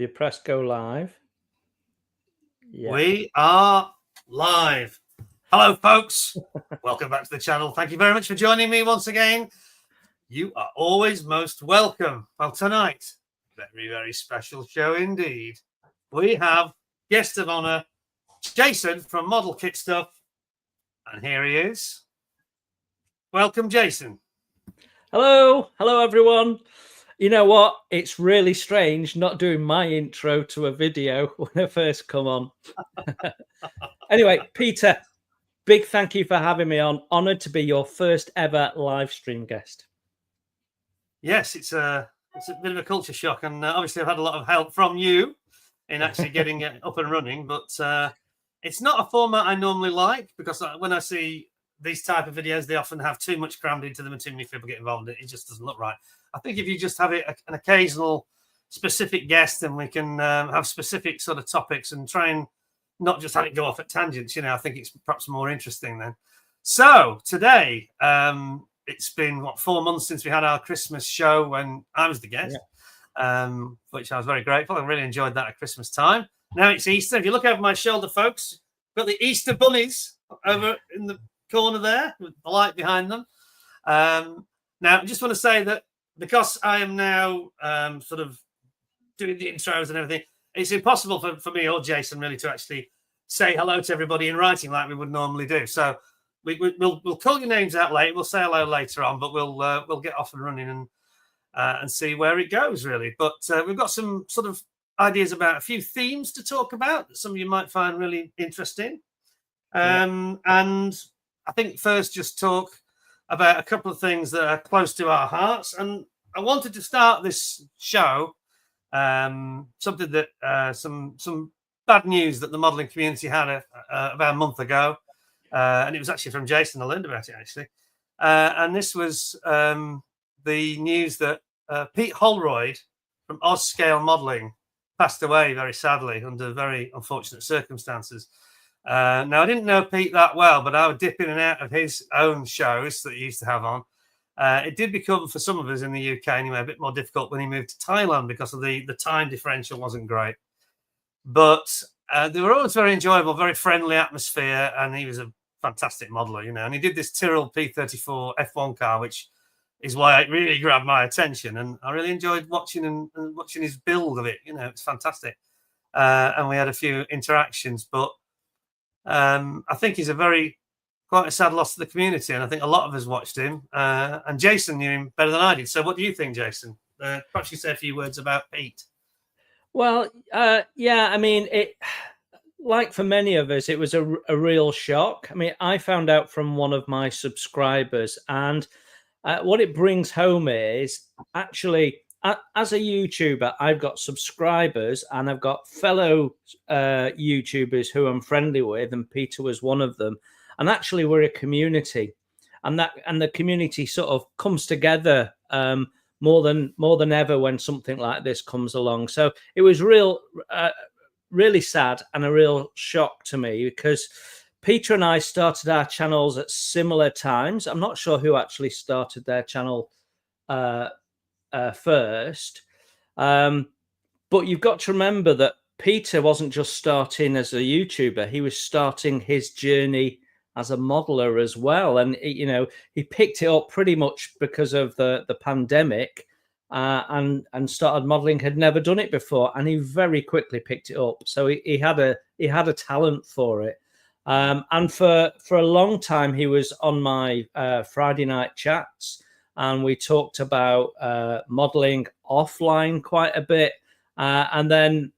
you press go live. Yeah. We are live. Hello, folks. Welcome back to the channel. Thank you very much for joining me once again. You are always most welcome. Well, tonight, very, very special show indeed. We have guest of honor, Jason from Model Kit Stuff. And here he is. Welcome, Jason. Hello. Hello, everyone. You know what? It's really strange not doing my intro to a video when I first come on. Anyway, Peter, big thank you for having me on. Honored to be your first ever live stream guest. Yes, it's a bit of a culture shock, and obviously I've had a lot of help from you in actually getting it up and running, but it's not a format I normally like, because when I see these type of videos, they often have too much crammed into them and too many people get involved in it. It just doesn't look right. I think if you just have it an occasional specific guest, and we can have specific sort of topics and try and not just have it go off at tangents, I think it's perhaps more interesting then. So today, it's been 4 months since we had our Christmas show when I was the guest, which I was very grateful. I really enjoyed that at Christmas time. Now it's Easter. If you look over my shoulder, folks, got the Easter bunnies over in the corner there with the light behind them. Now, I just want to say that because I am now sort of doing the intros and everything, it's impossible for me or Jason really to actually say hello to everybody in writing like we would normally do. So we'll call your names out later. We'll say hello later on, but we'll get off and running and see where it goes really. But we've got some sort of ideas about a few themes to talk about that some of you might find really interesting. And I think first just talk about a couple of things that are close to our hearts. And I wanted to start this show something that some bad news that the modelling community had about a month ago, and it was actually from Jason. I learned about it actually, and this was the news that Pete Holroyd from Oz Scale Modelling passed away very sadly under very unfortunate circumstances. Now, I didn't know Pete that well, but I would dip in and out of his own shows that he used to have on. It did become, for some of us in the UK anyway, a bit more difficult when he moved to Thailand because of the time differential wasn't great. But they were always very enjoyable, very friendly atmosphere, and he was a fantastic modeler, and he did this Tyrrell P34 F1 car, which is why it really grabbed my attention, and I really enjoyed watching and watching his build of it. It's fantastic, and we had a few interactions, but I think he's quite a sad loss to the community, and I think a lot of us watched him, and Jason knew him better than I did. So what do you think, Jason? Perhaps you say a few words about Pete. Well, yeah, I mean, like for many of us, it was a real shock. I mean, I found out from one of my subscribers, and what it brings home is actually, as a YouTuber, I've got subscribers and I've got fellow YouTubers who I'm friendly with, and Peter was one of them. And actually, we're a community, and the community sort of comes together more than ever when something like this comes along. So it was really sad and a real shock to me, because Peter and I started our channels at similar times. I'm not sure who actually started their channel first, but you've got to remember that Peter wasn't just starting as a YouTuber; he was starting his journey as a modeler as well. And he picked it up pretty much because of the pandemic, and started modeling. Had never done it before, and he very quickly picked it up. So he had a talent for it. And for a long time, he was on my Friday night chats, and we talked about modeling offline quite a bit. And then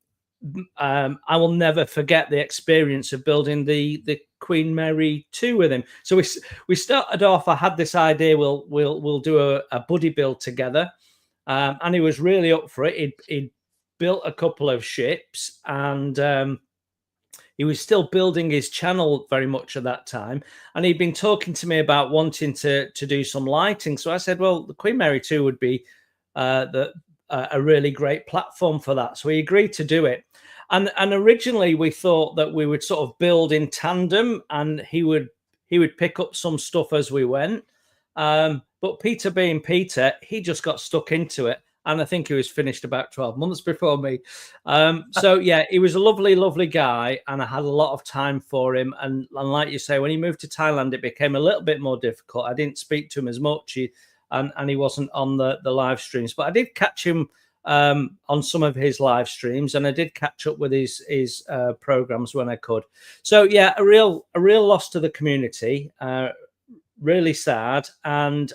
I will never forget the experience of building the Queen Mary 2 with him. So we started off. I had this idea: we'll do a buddy build together, and he was really up for it. He'd built a couple of ships, and he was still building his channel very much at that time, and he'd been talking to me about wanting to do some lighting. So I said, well, the Queen Mary 2 would be a really great platform for that. So he agreed to do it. And originally we thought that we would sort of build in tandem, and he would pick up some stuff as we went. But Peter being Peter, he just got stuck into it. and I think he was finished about 12 months before me. So yeah, he was a lovely, lovely guy, and I had a lot of time for him. And like you say, when he moved to Thailand, it became a little bit more difficult. I didn't speak to him as much, and he wasn't on the live streams, but I did catch him on some of his live streams, and I did catch up with his programs when I could. So yeah, a real loss to the community. Really sad, and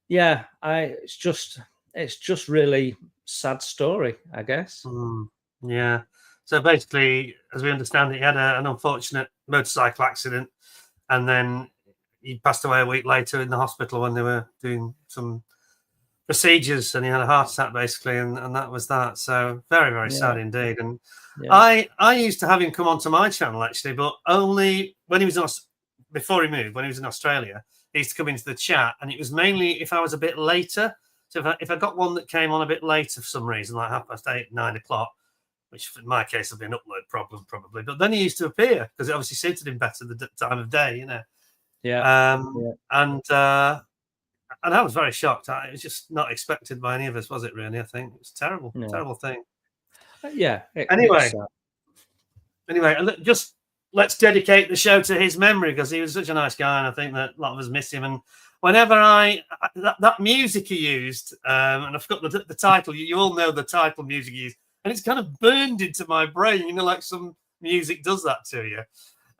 yeah, it's just really sad story, I guess. Yeah. So basically, as we understand it, he had an unfortunate motorcycle accident, and then he passed away a week later in the hospital when they were doing some procedures, and he had a heart attack basically, and that was that. So very, very sad indeed. And I used to have him come onto my channel actually, but only when he was before he moved, when he was in Australia. He used to come into the chat, and it was mainly if I was a bit later. So if I got one that came on a bit later for some reason, like 8:30, 9 o'clock, which in my case would be an upload problem probably, but then he used to appear because it obviously suited him better the time of day, you know. And I was very shocked. It was just not expected by any of us, was it? Really, I think it's terrible, terrible thing. Yeah. Anyway, just let's dedicate the show to his memory because he was such a nice guy, and I think that a lot of us miss him. And whenever that music he used, and I forgot the title. You all know the title music he used, and it's kind of burned into my brain. You know, like some music does that to you.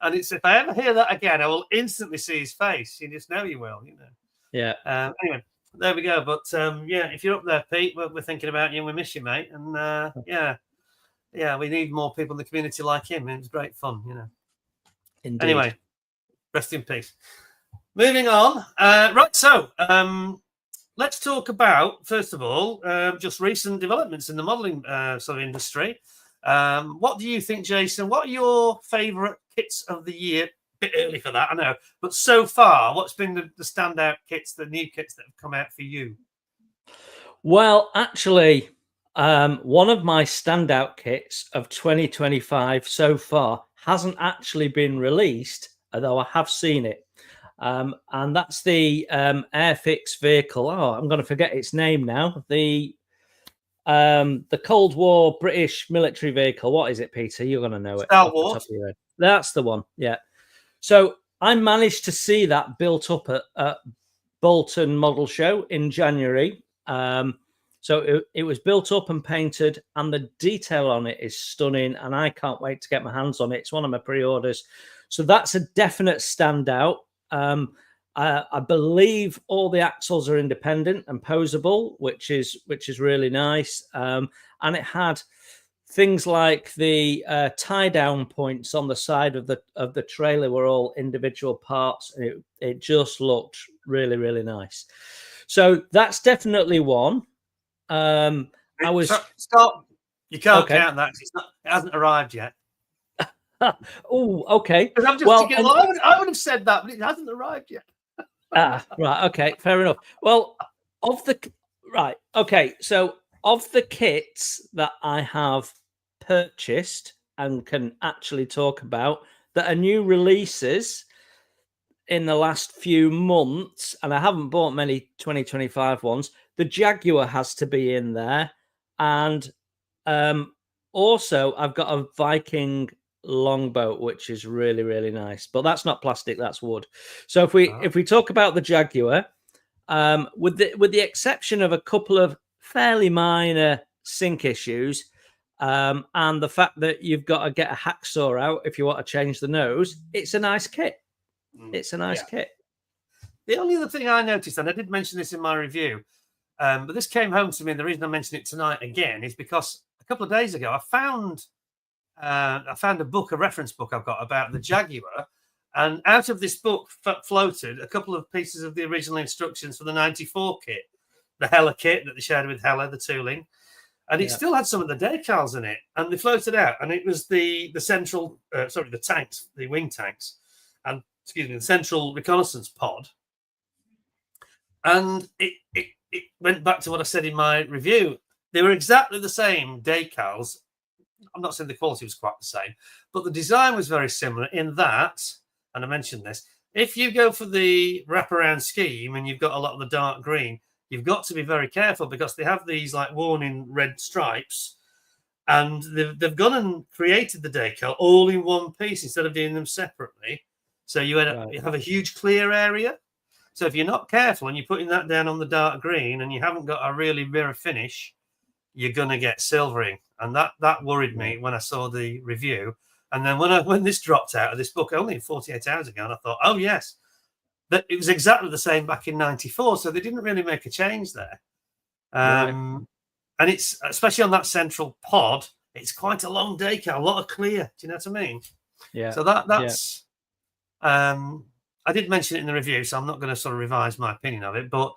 And it's if I ever hear that again, I will instantly see his face. You just know you will. You know. Yeah. Anyway, there we go. But yeah, if you're up there, Pete, we're thinking about you and we miss you, mate. And yeah, we need more people in the community like him. It was great fun, you know. Indeed. Anyway, rest in peace. Moving on. Right, so let's talk about, first of all, just recent developments in the modelling sort of industry. What do you think, Jason? What are your favourite kits of the year? A bit early for that, I know. But so far, what's been the standout kits, the new kits that have come out for you? Well, actually, one of my standout kits of 2025 so far hasn't actually been released, although I have seen it. And that's the Airfix vehicle. Oh, I'm going to forget its name now. The Cold War British military vehicle. What is it, Peter? You're going to know it. Star Wars. That's the one. Yeah. So I managed to see that built up at Bolton Model Show in January. So it was built up and painted, and the detail on it is stunning, and I can't wait to get my hands on it. It's one of my pre-orders. So that's a definite standout. I believe all the axles are independent and posable, which is really nice. And it had things like the tie down points on the side of the trailer were all individual parts. It just looked really, really nice. So that's definitely one. Stop. You can't count that. It hasn't arrived yet. Oh, okay. I'm just thinking, I would have said that, but it hasn't arrived yet. Right. Okay. Fair enough. Well, of the kits that I have purchased and can actually talk about that are new releases in the last few months, and I haven't bought many 2025 ones, the Jaguar has to be in there. And also I've got a Viking longboat, which is really, really nice, but that's not plastic, that's wood. So if we talk about the Jaguar, with the exception of a couple of fairly minor sync issues, and the fact that you've got to get a hacksaw out if you want to change the nose, it's a nice kit. It's a nice kit. The only other thing I noticed, and I did mention this in my review, but this came home to me, and the reason I mention it tonight again is because a couple of days ago I found a book, a reference book I've got about the Jaguar, and out of this book floated a couple of pieces of the original instructions for the 94 kit, the Hella kit that they shared with Hella, the tooling, and it still had some of the decals in it, and they floated out, and it was the central, the tanks, the wing tanks, and the central reconnaissance pod, and it went back to what I said in my review. They were exactly the same decals. I'm not saying the quality was quite the same, but the design was very similar in that, and I mentioned this, if you go for the wraparound scheme and you've got a lot of the dark green, you've got to be very careful because they have these like warning red stripes, and they've gone and created the decal all in one piece instead of doing them separately. So you have a huge clear area. So if you're not careful and you're putting that down on the dark green and you haven't got a really mirror finish, you're gonna get silvering, and that worried me when I saw the review. And then when this dropped out of this book only 48 hours ago, and I thought, oh yes, that it was exactly the same back in '94, so they didn't really make a change there. And it's especially on that central pod, it's quite a long decal, a lot of clear. Do you know what I mean? Yeah. So that's I did mention it in the review, so I'm not going to sort of revise my opinion of it, but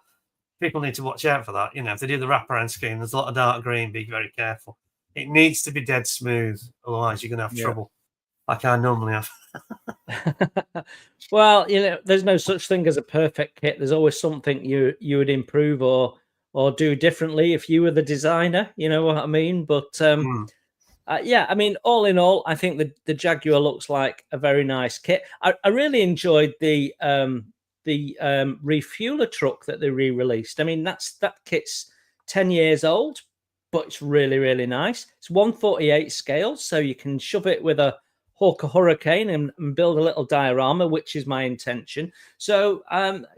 people need to watch out for that. You know, if they do the wraparound scheme, there's a lot of dark green. Be very careful. It needs to be dead smooth, otherwise you're going to have trouble, like I normally have. Well, you know, there's no such thing as a perfect kit. There's always something you would improve or do differently if you were the designer. You know what I mean? But yeah, I mean, all in all, I think the Jaguar looks like a very nice kit. I really enjoyed the refueler truck that they re-released. I mean, that kit's 10 years old, but it's really, really nice. It's 1/48 scale, so you can shove it with a Hawker Hurricane and build a little diorama, which is my intention. So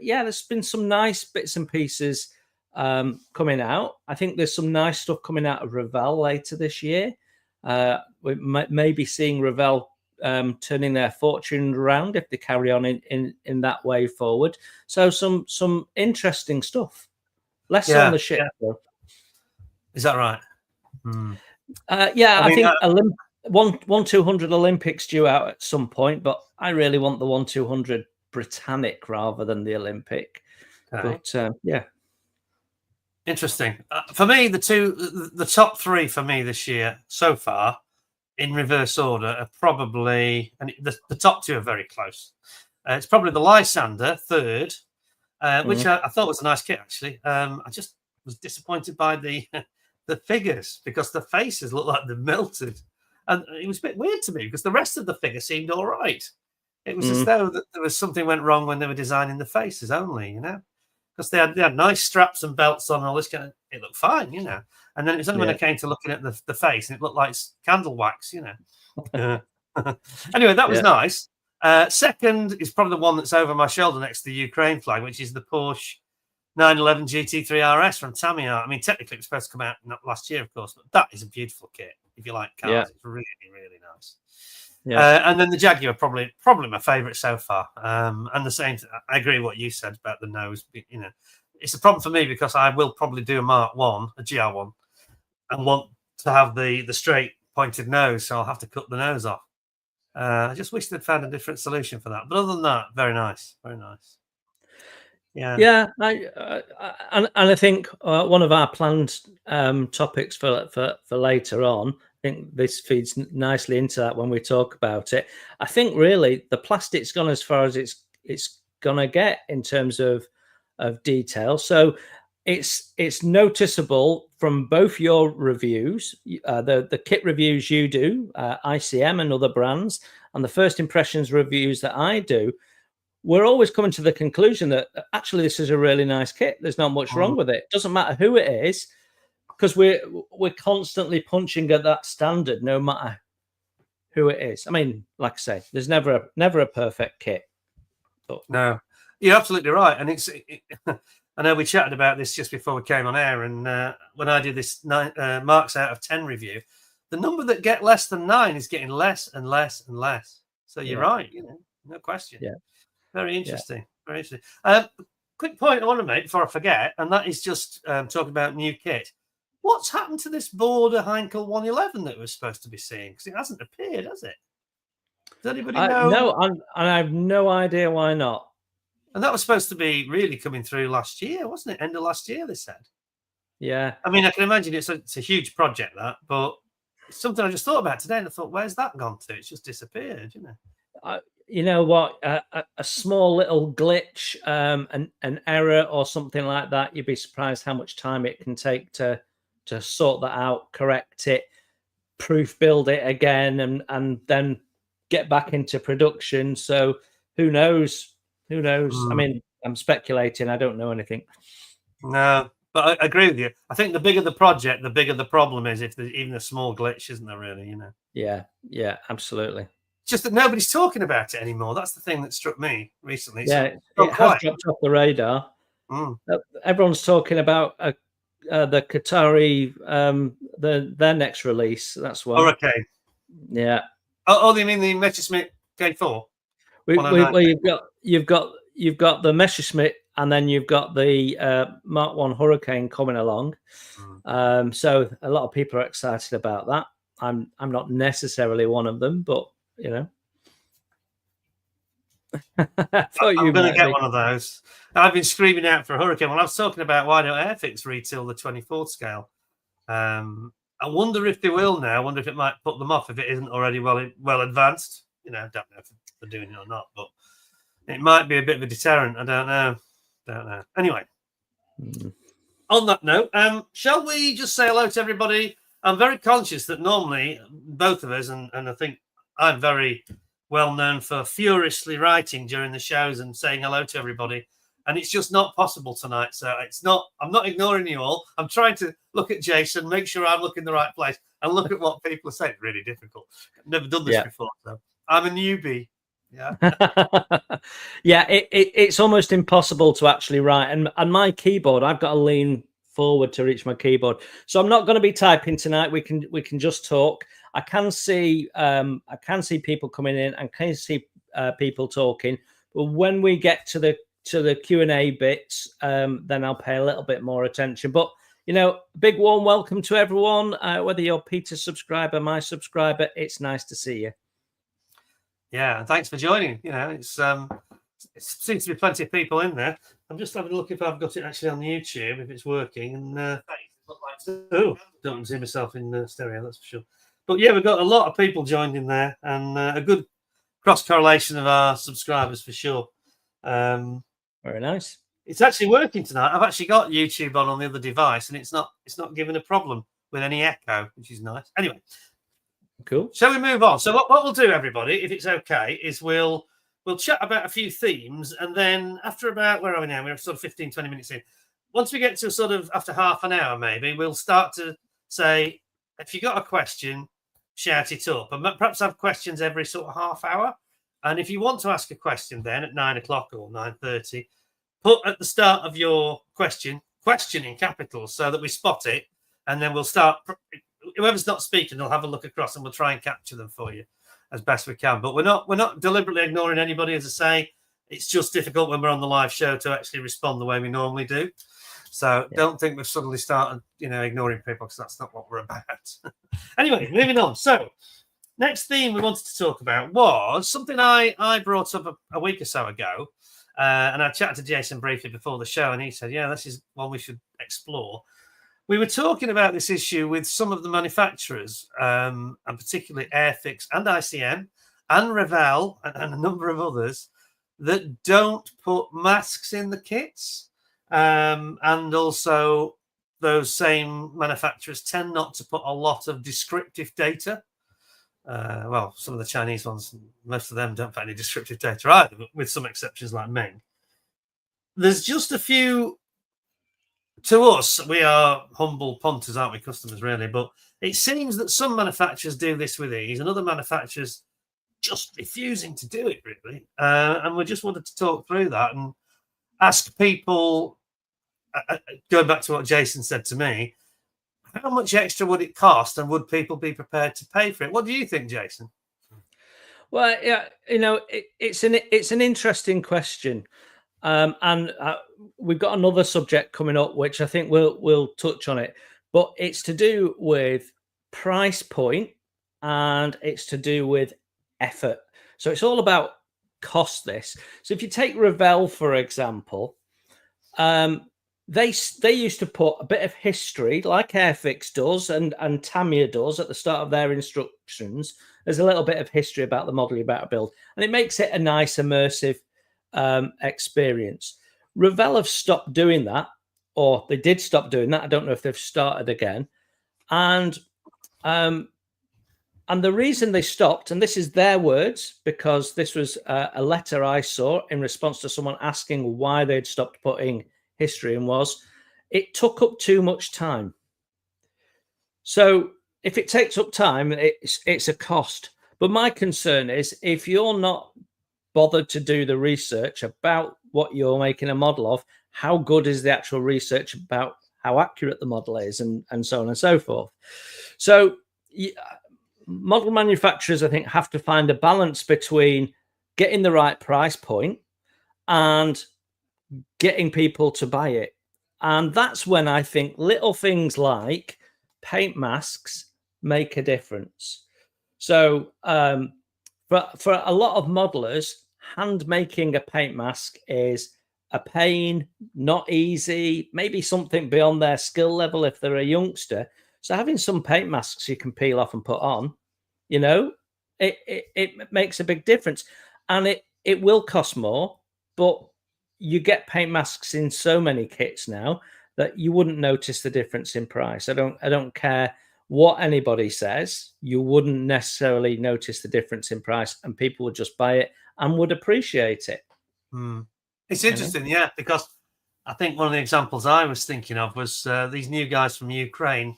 yeah, there's been some nice bits and pieces coming out. I think there's some nice stuff coming out of Revell later this year. We may be seeing Revell turning their fortune around if they carry on in that way forward. So some interesting stuff. Less on the ship, though. Is that right? Yeah, I think 1/200 Olympics due out at some point, but I really want the 1/200 Britannic rather than the Olympic. Okay. But yeah, interesting. For me, the top three for me this year so far, in reverse order, are probably, and the top two are very close. It's probably the Lysander third, which I thought was a nice kit actually. I just was disappointed by the figures because the faces look like they're melted. And it was a bit weird to me because the rest of the figure seemed all right. It was as though that there was something went wrong when they were designing the faces only, you know, because they had nice straps and belts on and all this kind of. It looked fine, you know. And then it was only when I came to looking at the face and it looked like candle wax, you know. Anyway, that was nice. Second is probably the one that's over my shoulder next to the Ukraine flag, which is the Porsche 911 GT3 RS from Tamiya. I mean, technically it was supposed to come out not last year, of course, but that is a beautiful kit. If you like cars, it's really, really nice. And then the Jaguar, probably my favourite so far. And the same, I agree with what you said about the nose. You know, it's a problem for me because I will probably do a Mark 1, a GR1, and want to have the straight pointed nose, so I'll have to cut the nose off. I just wish they'd found a different solution for that. But other than that, very nice, very nice. Yeah, and I think one of our planned topics for later on, I think this feeds nicely into that when we talk about it. I think really the plastic's gone as far as it's gonna get in terms of detail. So it's noticeable from both your reviews, the kit reviews you do, ICM and other brands, and the first impressions reviews that I do. We're always coming to the conclusion that actually this is a really nice kit. There's not much wrong with it. It doesn't matter who it is, because we're constantly punching at that standard, no matter who it is. I mean, like I say, there's never a perfect kit. But... No, you're absolutely right. And I know we chatted about this just before we came on air, and when I did this marks out of 10 review, the number that get less than 9 is getting less and less and less. So you're right, you know, no question. Yeah. Very interesting. Very interesting. Quick point I want to make before I forget, and that is just talking about new kit. What's happened to this border Heinkel 111 that we're supposed to be seeing? Because it hasn't appeared, has it? Does anybody know? No, I have no idea why not. And that was supposed to be really coming through last year, wasn't it? End of last year, they said. Yeah. I mean, I can imagine it's a huge project, that, but it's something I just thought about today, and I thought, where's that gone to? It's just disappeared, you know. You know what? A small little glitch, an error or something like that. You'd be surprised how much time it can take to sort that out, correct it, proof build it again, and then get back into production. So who knows? Who knows? I mean, I'm speculating. I don't know anything. No, but I agree with you. I think the bigger the project, the bigger the problem is. If there's even a small glitch, isn't there? Really, Yeah, absolutely. Just that nobody's talking about it anymore. That's the thing that struck me recently. Yeah, it has dropped off the radar. Everyone's talking about the Qatari, their next release. That's why. Hurricane. Yeah. Oh, you mean the Messerschmitt K4? Well, you've got the Messerschmitt, and then you've got the Mark 1 Hurricane coming along. So a lot of people are excited about that. I'm not necessarily one of them, but I'm going to get one of those. I've been screaming out for a Hurricane. Well, I was talking about why don't Airfix retail the 24th scale. I wonder if they will now. I wonder if it might put them off if it isn't already well advanced. I don't know if they're doing it or not, but it might be a bit of a deterrent. I don't know. Anyway, on that note, shall we just say hello to everybody? I'm very conscious that normally both of us, and I think I'm very well known for furiously writing during the shows and saying hello to everybody. And it's just not possible tonight. So I'm not ignoring you all. I'm trying to look at Jason, make sure I'm looking in the right place, and look at what people are saying. Really difficult. I've never done this before. So I'm a newbie. Yeah. Yeah, it's almost impossible to actually write. And my keyboard, I've got to lean forward to reach my keyboard. So I'm not going to be typing tonight. We can just talk. I can see people coming in and can see people talking. But when we get to the Q&A bits, then I'll pay a little bit more attention. But big warm welcome to everyone, whether you're Peter's subscriber, my subscriber. It's nice to see you. Yeah, thanks for joining. It seems to be plenty of people in there. I'm just having a look if I've got it actually on YouTube, if it's working. And don't see myself in stereo, that's for sure. But yeah, we've got a lot of people joined in there, and a good cross correlation of our subscribers for sure. Very nice. It's actually working tonight. I've actually got YouTube on the other device, and it's not giving a problem with any echo, which is nice. Anyway, cool. Shall we move on? So what we'll do, everybody, if it's okay, is we'll chat about a few themes, and then after about, where are we now? We're sort of 15-20 minutes in. Once we get to sort of after half an hour, maybe we'll start to say, if you got a question, shout it up, and perhaps have questions every sort of half hour. And if you want to ask a question then at 9 o'clock or 9:30, put at the start of your question in capitals so that we spot it, and then we'll start. Whoever's not speaking, they'll have a look across, and we'll try and capture them for you as best we can. But we're not deliberately ignoring anybody, as I say. It's just difficult when we're on the live show to actually respond the way we normally do. So don't think we've suddenly started, ignoring people, because that's not what we're about. Anyway, moving on. So next theme we wanted to talk about was something I brought up a week or so ago. And I chatted to Jason briefly before the show, and he said, yeah, this is one we should explore. We were talking about this issue with some of the manufacturers, and particularly Airfix and ICM and Revell and a number of others that don't put masks in the kits. And also those same manufacturers tend not to put a lot of descriptive data. Well, some of the Chinese ones, most of them don't put any descriptive data either, but with some exceptions like Meng. There's just a few. To us, we are humble punters, aren't we, customers, really? But it seems that some manufacturers do this with ease, and other manufacturers just refusing to do it, really. And we just wanted to talk through that and ask people, going back to what Jason said to me, how much extra would it cost, and would people be prepared to pay for it? What do you think, Jason? Well, yeah, it's an interesting question. And we've got another subject coming up, which I think we'll touch on it, but it's to do with price point, and it's to do with effort. So it's all about cost. This. So if you take Revell, for example, they used to put a bit of history, like Airfix does and Tamiya does, at the start of their instructions. There's a little bit of history about the model you're about to build, and it makes it a nice immersive experience. Revell have stopped doing that, or they did stop doing that. I don't know if they've started again. And the reason they stopped, and this is their words, because this was a letter I saw in response to someone asking why they'd stopped putting history in, was it took up too much time. So if it takes up time, it's a cost. But my concern is if you're not bothered to do the research about what you're making a model of, how good is the actual research about how accurate the model is, and so on and so forth. So model manufacturers, I think, have to find a balance between getting the right price point and getting people to buy it. And that's when I think little things like paint masks make a difference. So for a lot of modelers, hand making a paint mask is a pain, not easy, maybe something beyond their skill level if they're a youngster. So having some paint masks you can peel off and put on, you know, it makes a big difference. And it will cost more, but you get paint masks in so many kits now that you wouldn't notice the difference in price. I don't care what anybody says, you wouldn't necessarily notice the difference in price, and people would just buy it and would appreciate it. It's interesting, yeah, because I think one of the examples I was thinking of was these new guys from Ukraine,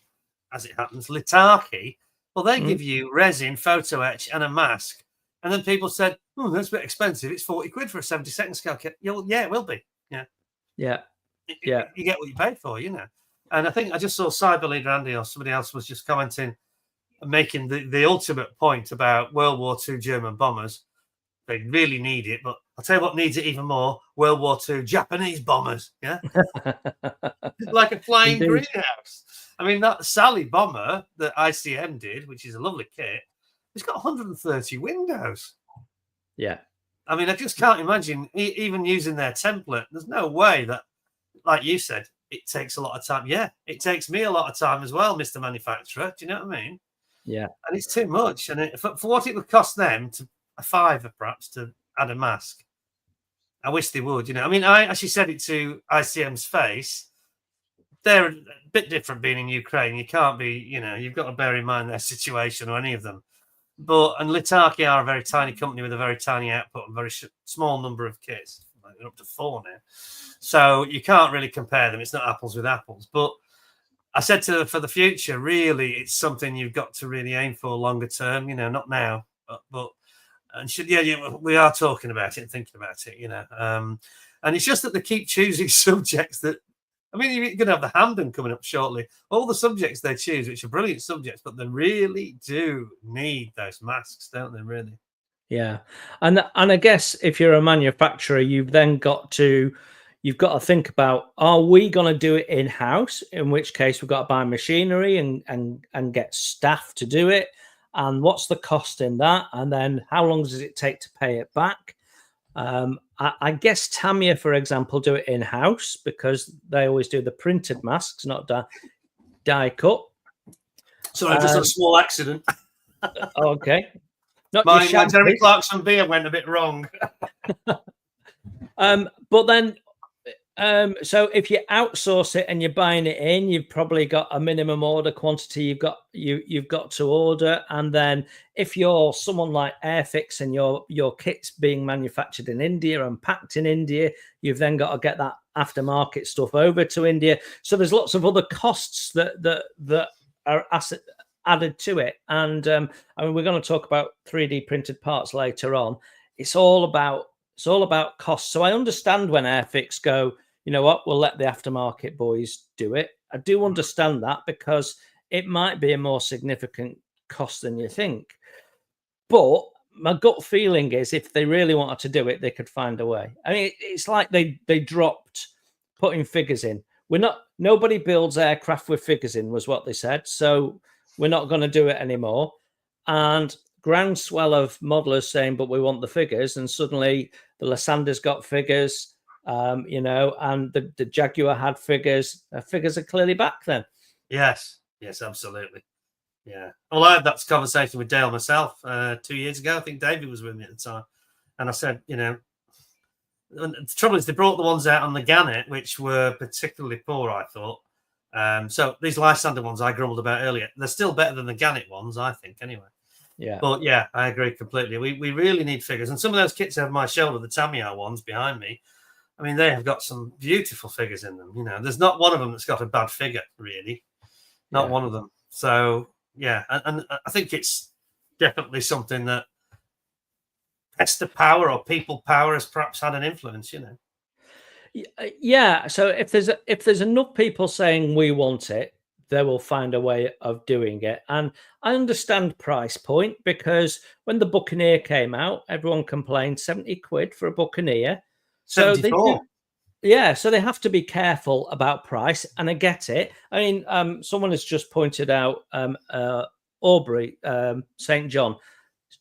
as it happens, Litarki. Well, they give you resin, photo etch, and a mask. And then people said, "Oh, that's a bit expensive. It's 40 quid for a 70-second scale kit." Yeah, it will be. Yeah. You get what you pay for, you know. And I think I just saw Cyber Leader Andy or somebody else was just commenting, making the ultimate point about World War II German bombers. They really need it, but I'll tell you what needs it even more: World War II Japanese bombers. Yeah, like a flying greenhouse. I mean, that Sally bomber that ICM did, which is a lovely kit, it's got 130 windows. Yeah. I mean, I just can't imagine even using their template. There's no way that, like you said, it takes a lot of time. Yeah, it takes me a lot of time as well, Mr. Manufacturer. Do you know what I mean? Yeah. And it's too much. And for what it would cost them to a $5 perhaps to add a mask, I wish they would. You know, I mean, I actually said it to ICM's face. They're a bit different being in Ukraine. You can't be, you know, you've got to bear in mind their situation or any of them. And Litarki are a very tiny company with a very tiny output and very small number of kits. They're up to 4 now. So you can't really compare them. It's not apples with apples. But I said to them, for the future, really, it's something you've got to really aim for longer term, you know, not now, but we are talking about it and thinking about it, you know. And it's just that they keep choosing subjects that, I mean, you're going to have the Hamden coming up shortly. All the subjects they choose, which are brilliant subjects, but they really do need those masks, don't they, really? Yeah. And I guess if you're a manufacturer, you've got to think about, are we going to do it in-house? In which case we've got to buy machinery and get staff to do it. And what's the cost in that? And then how long does it take to pay it back? I guess Tamiya, for example, do it in-house because they always do the printed masks, not die cut. Sorry, just a small accident. Okay. Not my Jeremy Clarkson beer went a bit wrong. But then, so if you outsource it and you're buying it in, you've probably got a minimum order quantity you've got to order. And then if you're someone like Airfix and your kit's being manufactured in India and packed in India, you've then got to get that aftermarket stuff over to India. So there's lots of other costs that are added to it. And I mean, we're going to talk about 3D printed parts later on. It's all about cost. So I understand when Airfix go, you know what, we'll let the aftermarket boys do it. I do understand that because it might be a more significant cost than you think. But my gut feeling is if they really wanted to do it, they could find a way. I mean, it's like they dropped putting figures in. Nobody builds aircraft with figures in, was what they said. So we're not going to do it anymore. And groundswell of modelers saying, but we want the figures. And suddenly the Lysander's got figures, you know, and the Jaguar had figures. Figures are clearly back then. Yes, absolutely. Yeah. Well, I had that conversation with Dale myself 2 years ago. I think David was with me at the time. And I said, you know, the trouble is they brought the ones out on the Gannet, which were particularly poor, I thought. So these Lysander ones I grumbled about earlier, they're still better than the Gannet ones, I think, anyway. Yeah. But yeah, I agree completely. We really need figures. And some of those kits over my shoulder, the Tamiya ones behind me, I mean, they have got some beautiful figures in them. You know, there's not one of them that's got a bad figure, really. Not one of them. So, yeah. And I think it's definitely something that tester power or people power has perhaps had an influence, you know. Yeah. So if there's enough people saying we want it, they will find a way of doing it. And I understand price point, because when the Buccaneer came out, everyone complained 70 quid for a Buccaneer. So they 74. do, yeah, so they have to be careful about price, and I get it. I mean, someone has just pointed out Aubrey, St. John,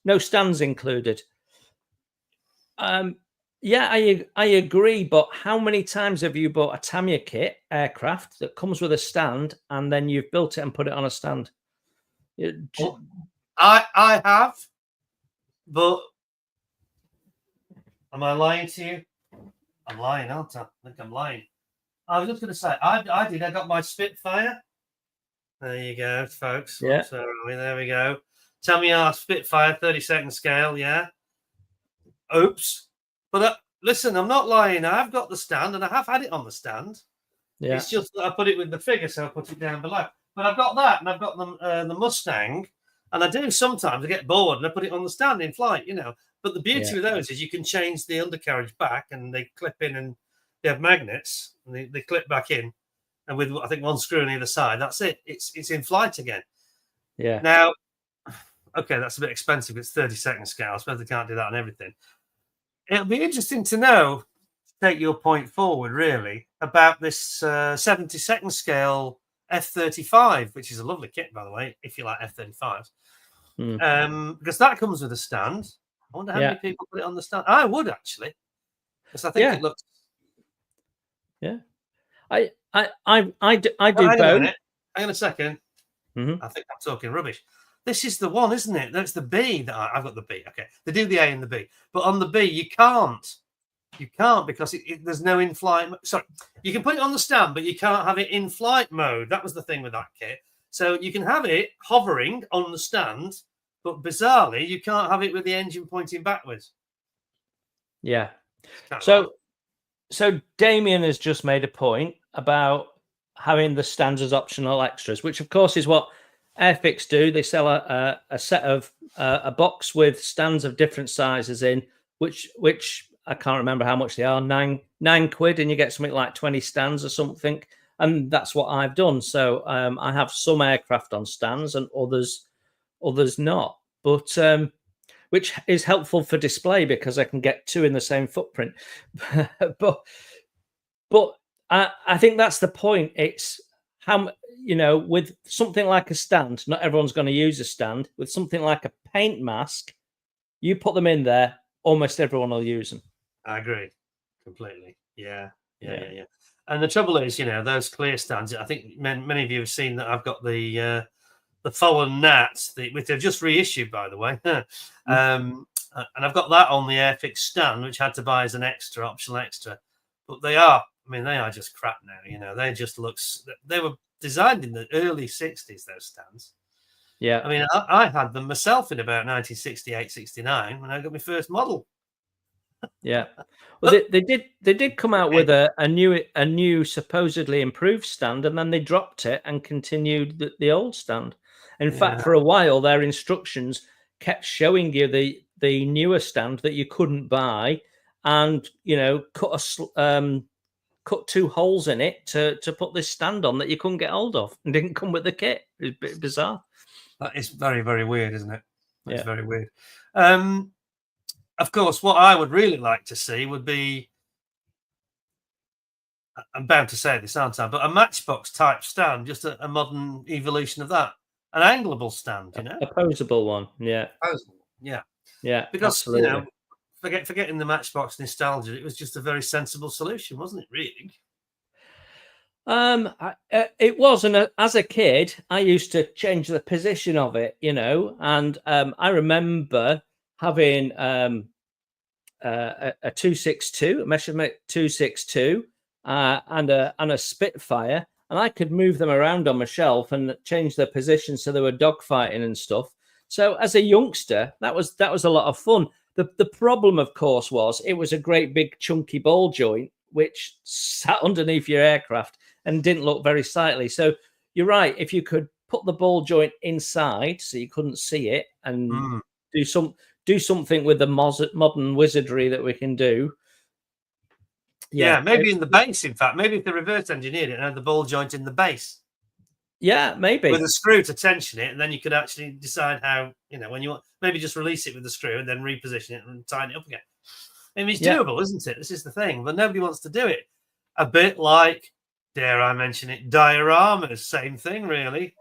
no stands included. Yeah, I agree, but how many times have you bought a Tamiya kit aircraft that comes with a stand and then you've built it and put it on a stand? Well, I have, but am I lying to you? I'm lying, aren't I? I think I'm lying. I was just going to say, I did. I got my Spitfire. There you go, folks. Yeah. So there we go. Tamiya Spitfire, 32nd scale. Yeah. Oops. But listen, I'm not lying. I've got the stand, and I have had it on the stand. Yeah. It's just that I put it with the figure, so I put it down below. But I've got that, and I've got the Mustang, and I do sometimes I get bored and I put it on the stand in flight, you know. But the beauty of those is you can change the undercarriage back, and they clip in, and they have magnets, and they clip back in, and with I think one screw on either side. That's it. It's in flight again. Yeah. Now, okay, that's a bit expensive. It's 32nd scale. I suppose they can't do that on everything. It'll be interesting to know, take your point forward, really, about this 72nd scale F-35, which is a lovely kit, by the way, if you like F-35s. Because that comes with a stand. I wonder how many people put it on the stand. I would, actually, because I think it looks. Yeah, I do hang both. Hang on a second. I think I'm talking rubbish. This is the one, isn't it? That's the B. That I've got the B. Okay, they do the A and the B, but on the B you can't. You can't, because there's no in-flight. Sorry, you can put it on the stand, but you can't have it in flight mode. That was the thing with that kit. So you can have it hovering on the stand, but bizarrely you can't have it with the engine pointing backwards. Yeah. So Damien has just made a point about having the stands as optional extras, which of course is what Airfix do. They sell a set of a box with stands of different sizes in, which I can't remember how much they are, nine quid, and you get something like 20 stands or something. And that's what I've done. So I have some aircraft on stands and others not, but which is helpful for display because I can get two in the same footprint. but I think that's the point. It's how, you know, with something like a stand, not everyone's going to use a stand. With something like a paint mask, you put them in there, almost everyone will use them. I agree completely. Yeah. And the trouble is, you know, those clear stands, I think many of you have seen that I've got the fallen Nats, which they've just reissued, by the way. And I've got that on the Airfix stand, which I had to buy as an optional extra. But they are just crap now, you know. They just they were designed in the early 60s, those stands. Yeah. I mean, I had them myself in about 1968, 69 when I got my first model. Yeah. Well, they did come out with a new supposedly improved stand, and then they dropped it and continued the old stand. In fact, for a while, their instructions kept showing you the newer stand that you couldn't buy, and you know, cut two holes in it to put this stand on that you couldn't get hold of, and didn't come with the kit. It was a bit bizarre. That is very, very weird, isn't it? That's very weird. Of course, what I would really like to see would be, I'm bound to say this, aren't I? But a Matchbox type stand, just a modern evolution of that. An angleable stand, you know? A posable one, yeah. Yeah. Because, absolutely. You know, forgetting the Matchbox nostalgia, it was just a very sensible solution, wasn't it, really? It was, and as a kid, I used to change the position of it, you know, and I remember having a 262, a Measurement 262, and a Spitfire, and I could move them around on my shelf and change their position so they were dogfighting and stuff. So as a youngster, that was a lot of fun. The problem, of course, was it was a great big chunky ball joint, which sat underneath your aircraft and didn't look very sightly. So you're right. If you could put the ball joint inside so you couldn't see it, and do something with the modern wizardry that we can do. Yeah, maybe in the base. In fact, maybe if they reverse engineered it and had the ball joint in the base. Yeah, maybe with a screw to tension it, and then you could actually decide how, when you want, maybe just release it with the screw and then reposition it and tighten it up again. I mean, it's doable, isn't it? This is the thing, but nobody wants to do it. A bit like, dare I mention it, dioramas, same thing, really.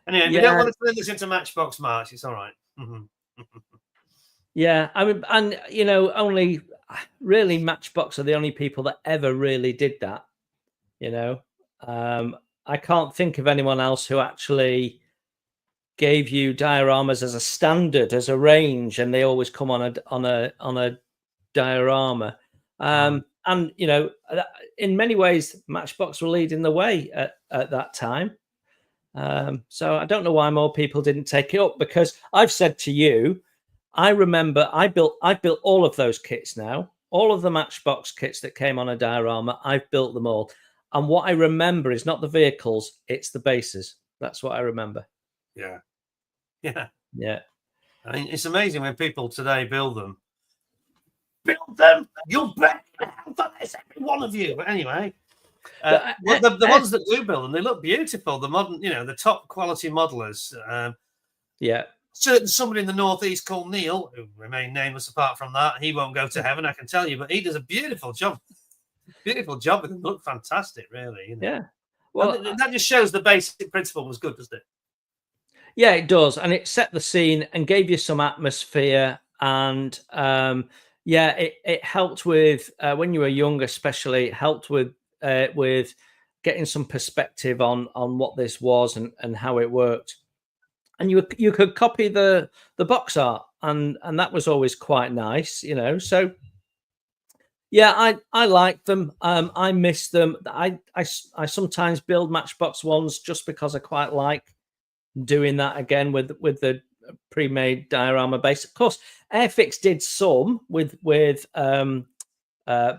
Anyway, we don't want to turn this into Matchbox March. It's all right. Yeah, I mean, and only really Matchbox are the only people that ever really did that. I can't think of anyone else who actually gave you dioramas as a standard, as a range, and they always come on a diorama. And in many ways, Matchbox were leading the way at that time. So I don't know why more people didn't take it up, because I've said to you, I remember I built all of those kits now, all of the Matchbox kits that came on a diorama. I've built them all. And what I remember is not the vehicles, it's the bases. That's what I remember. Yeah. I mean, it's amazing when people today build them. Build them! You'll bet for this, every one of you. But anyway, the ones that do build them, they look beautiful. The modern, the top quality modelers. Somebody in the northeast called Neil, who remain nameless apart from that, he won't go to heaven, I can tell you, but he does a beautiful job. Beautiful job. It look fantastic, really. Yeah. Well, that just shows the basic principle was good, doesn't it? Yeah, it does, and it set the scene and gave you some atmosphere, and it helped with when you were young, especially. It helped with getting some perspective on what this was and how it worked. And you could copy the box art, and that was always quite nice, So yeah, I like them. I miss them. I sometimes build Matchbox ones just because I quite like doing that again with the pre-made diorama base. Of course, Airfix did some with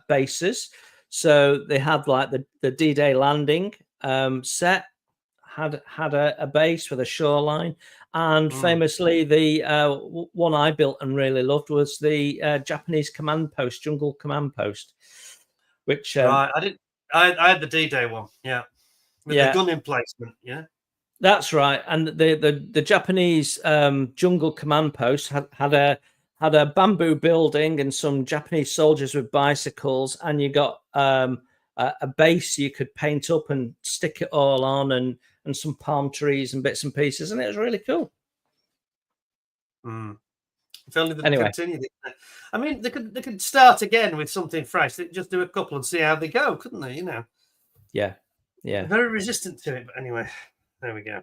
bases. So they had like the D-Day landing set had a base with a shoreline, and famously the one I built and really loved was the Japanese command post, jungle command post, which right. I had the D-Day one, with the gun emplacement, That's right, and the Japanese jungle command post had a bamboo building and some Japanese soldiers with bicycles, and you got a base you could paint up and stick it all on, and some palm trees and bits and pieces, and it was really cool. If only they continued it. I mean, they could start again with something fresh. They'd just do a couple and see how they go, couldn't they? Yeah. They're very resistant to it, but anyway. There we go.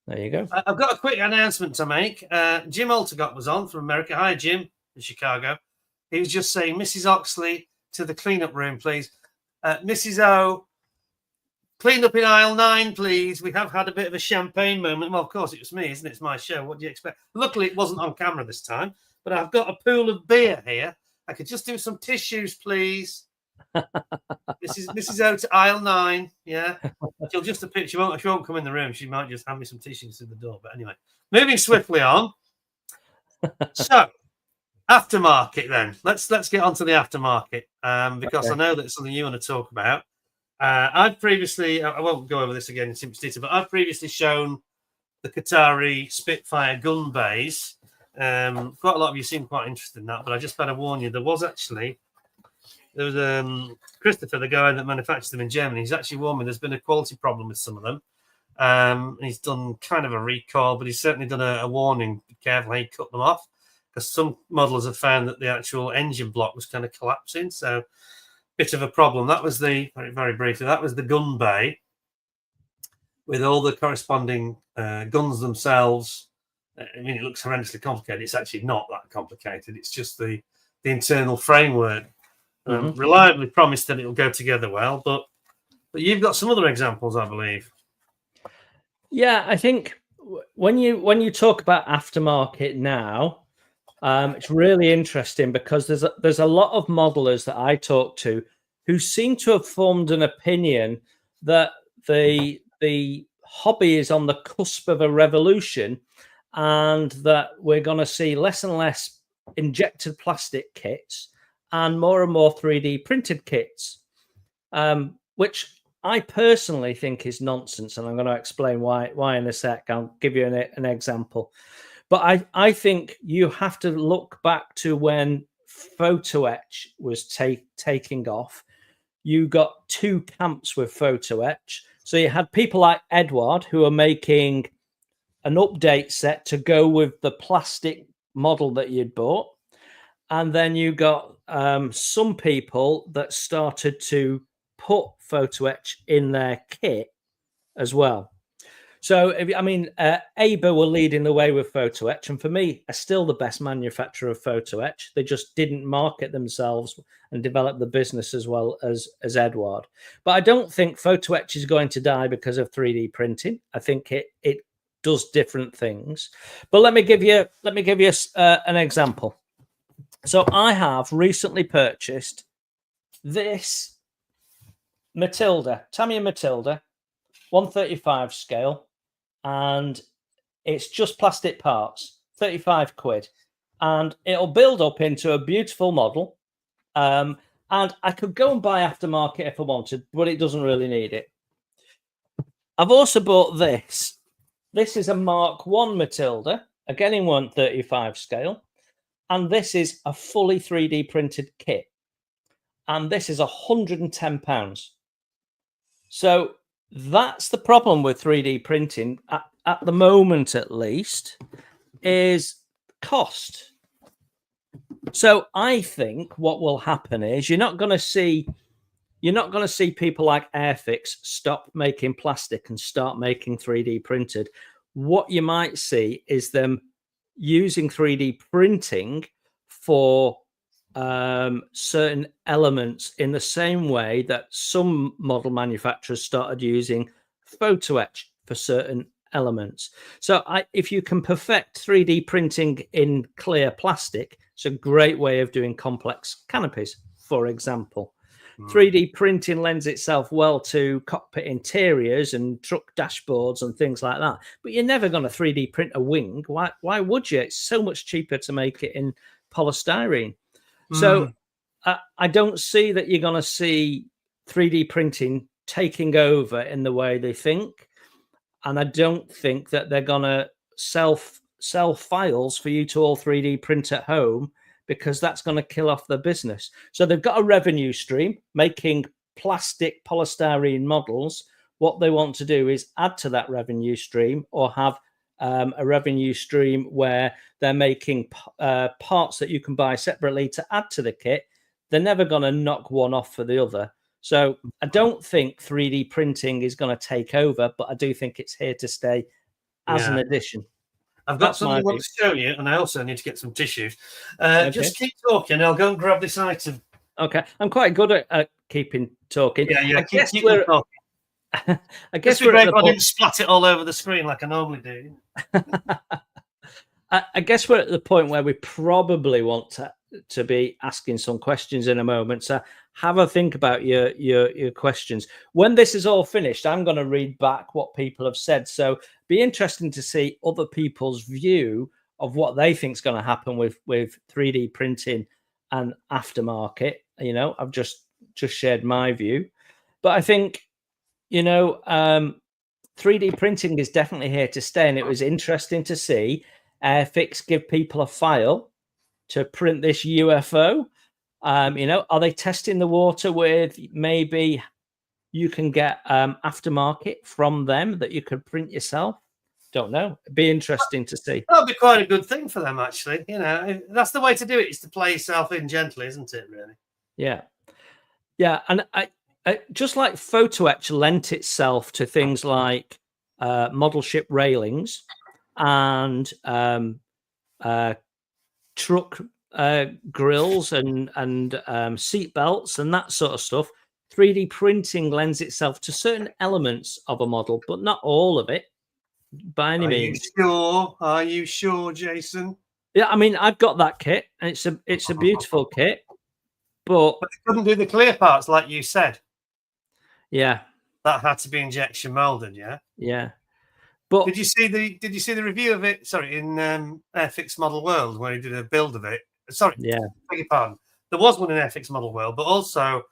There you go. I've got a quick announcement to make. Jim Altergott was on from America. Hi, Jim, in Chicago. He was just saying, Mrs. Oxley, to the cleanup room, please. Mrs. O, clean up in aisle 9, please. We have had a bit of a champagne moment. Well, of course, it was me, isn't it? It's my show. What do you expect? Luckily, it wasn't on camera this time, but I've got a pool of beer here. I could just do some tissues, please. Mrs. O to aisle 9. Yeah, she'll just appear. She won't come in the room. She might just hand me some tissues through the door. But anyway, moving swiftly on. So, aftermarket. Then let's get onto the aftermarket because I know that's something you want to talk about. I've previously, I won't go over this again in simple detail, but I've previously shown the Qatari Spitfire gun bays. Quite a lot of you seem quite interested in that, but I just better warn you, there was Christopher, the guy that manufactures them in Germany. He's actually warned me there's been a quality problem with some of them. He's done kind of a recall, but he's certainly done a warning. Be careful how you cut them off, because some modelers have found that the actual engine block was kind of collapsing. So, bit of a problem. That was very briefly. That was the gun bay with all the corresponding guns themselves. I mean, it looks horrendously complicated. It's actually not that complicated. It's just the internal framework. Reliably promised that it'll go together well, but you've got some other examples, I believe. Yeah, I think when you talk about aftermarket now, It's really interesting because there's a lot of modelers that I talk to who seem to have formed an opinion that the hobby is on the cusp of a revolution, and that we're going to see less and less injected plastic kits and more 3D printed kits, which I personally think is nonsense, and I'm going to explain why in a sec. I'll give you an example. But I think you have to look back to when photo etch was taking off. You got two camps with photo etch. So you had people like Edward who are making an update set to go with the plastic model that you'd bought. And then you got some people that started to put photo etch in their kit as well. So, I mean, Aber were leading the way with photo etch, and for me, are still the best manufacturer of photo etch. They just didn't market themselves and develop the business as well as Edward. But I don't think photo etch is going to die because of 3D printing. I think it does different things. But let me give you an example. So I have recently purchased this Tamiya Matilda, 135 scale. And it's just plastic parts, 35 quid. And it'll build up into a beautiful model. And I could go and buy aftermarket if I wanted, but it doesn't really need it. I've also bought this. This is a Mark 1 Matilda, again in 135 scale. And this is a fully 3D printed kit. And this is £110. So that's the problem with 3D printing at the moment, at least, is cost. So I think what will happen is you're not going to see people like Airfix stop making plastic and start making 3D printed. What you might see is them using 3D printing for certain elements in the same way that some model manufacturers started using photo etch for certain elements. So if you can perfect 3D printing in clear plastic, it's a great way of doing complex canopies, for example. 3D printing lends itself well to cockpit interiors and truck dashboards and things like that. But you're never going to 3D print a wing. Why would you? It's so much cheaper to make it in polystyrene. So I don't see that you're going to see 3D printing taking over in the way they think. And I don't think that they're going to sell files for you to all 3D print at home, because that's going to kill off their business. So they've got a revenue stream making plastic polystyrene models. What they want to do is add to that revenue stream, or have a revenue stream where they're making parts that you can buy separately to add to the kit. They're never going to knock one off for the other. So I don't think 3D printing is going to take over, but I do think it's here to stay as an addition. I've got something I want to show you, and I also need to get some tissues. Just keep talking. I'll go and grab this item. Okay. I'm quite good at keeping talking. Yeah. Keep talking. I guess we're great if I didn't splat it all over the screen like I normally do. I guess we're at the point where we probably want to be asking some questions in a moment. So have a think about your questions. When this is all finished, I'm going to read back what people have said. So be interesting to see other people's view of what they think is going to happen with 3D printing and aftermarket. I've just shared my view, but I think 3D printing is definitely here to stay, and it was interesting to see Airfix give people a file to print this UFO. Are they testing the water with maybe you can get aftermarket from them that you could print yourself? Don't know. It'd be interesting to see. That'll be quite a good thing for them, actually. That's the way to do it, is to play yourself in gently, isn't it, really? Yeah. And I just like photo etch lent itself to things like model ship railings and truck grills and seat belts and that sort of stuff. 3D printing lends itself to certain elements of a model, but not all of it by any means. Are you sure, Jason? Yeah, I mean, I've got that kit, and it's a beautiful kit, but they couldn't do the clear parts like you said. Yeah, that had to be injection molded. Yeah. Yeah, but Did you see the review of it? Sorry, in Airfix Model World, where he did a build of it. Sorry, yeah, beg your pardon. There was one in Airfix Model World, but also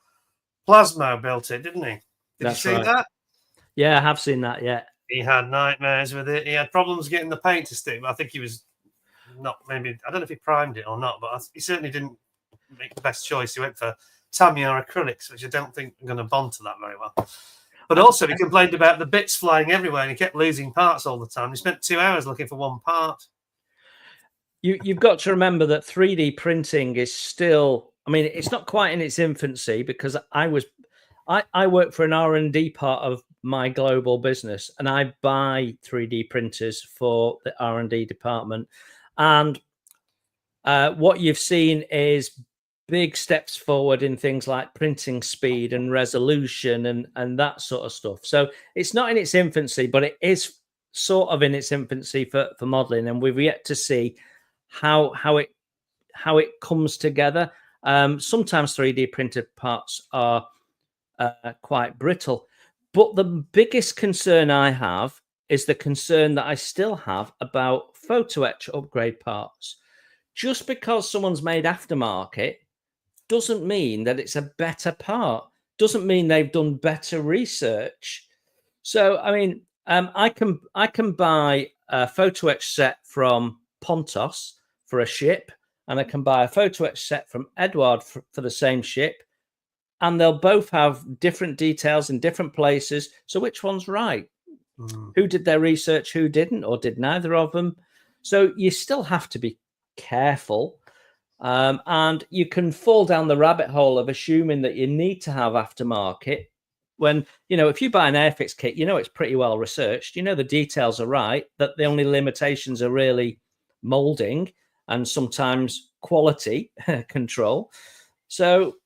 Plasmo built it, didn't he? Did you see right. that? Yeah, I have seen that. Yeah, he had nightmares with it. He had problems getting the paint to stick. But I think he was not maybe. I don't know if he primed it or not, but he certainly didn't make the best choice. He went for Tamiya acrylics, which I don't think are going to bond to that very well. But also, he complained about the bits flying everywhere, and he kept losing parts all the time. He spent 2 hours looking for one part. You've got to remember that 3D printing is still. I mean, it's not quite in its infancy, because I work for an R&D part of my global business, and I buy 3D printers for the R&D department. And what you've seen is big steps forward in things like printing speed and resolution and that sort of stuff. So it's not in its infancy, but it is sort of in its infancy for modeling, and we've yet to see how it comes together. Sometimes 3D printed parts are quite brittle, but the biggest concern I have is the concern that I still have about photo etch upgrade parts. Just because someone's made aftermarket doesn't mean that it's a better part, doesn't mean they've done better research. So I mean, I can buy a photo etch set from Pontos for a ship, and I can buy a photo etch set from Edward for the same ship, and they'll both have different details in different places. So which one's right? Who did their research, who didn't, or did neither of them? So you still have to be careful. And you can fall down the rabbit hole of assuming that you need to have aftermarket when, if you buy an Airfix kit, it's pretty well researched. The details are right, that the only limitations are really molding and sometimes quality control. So,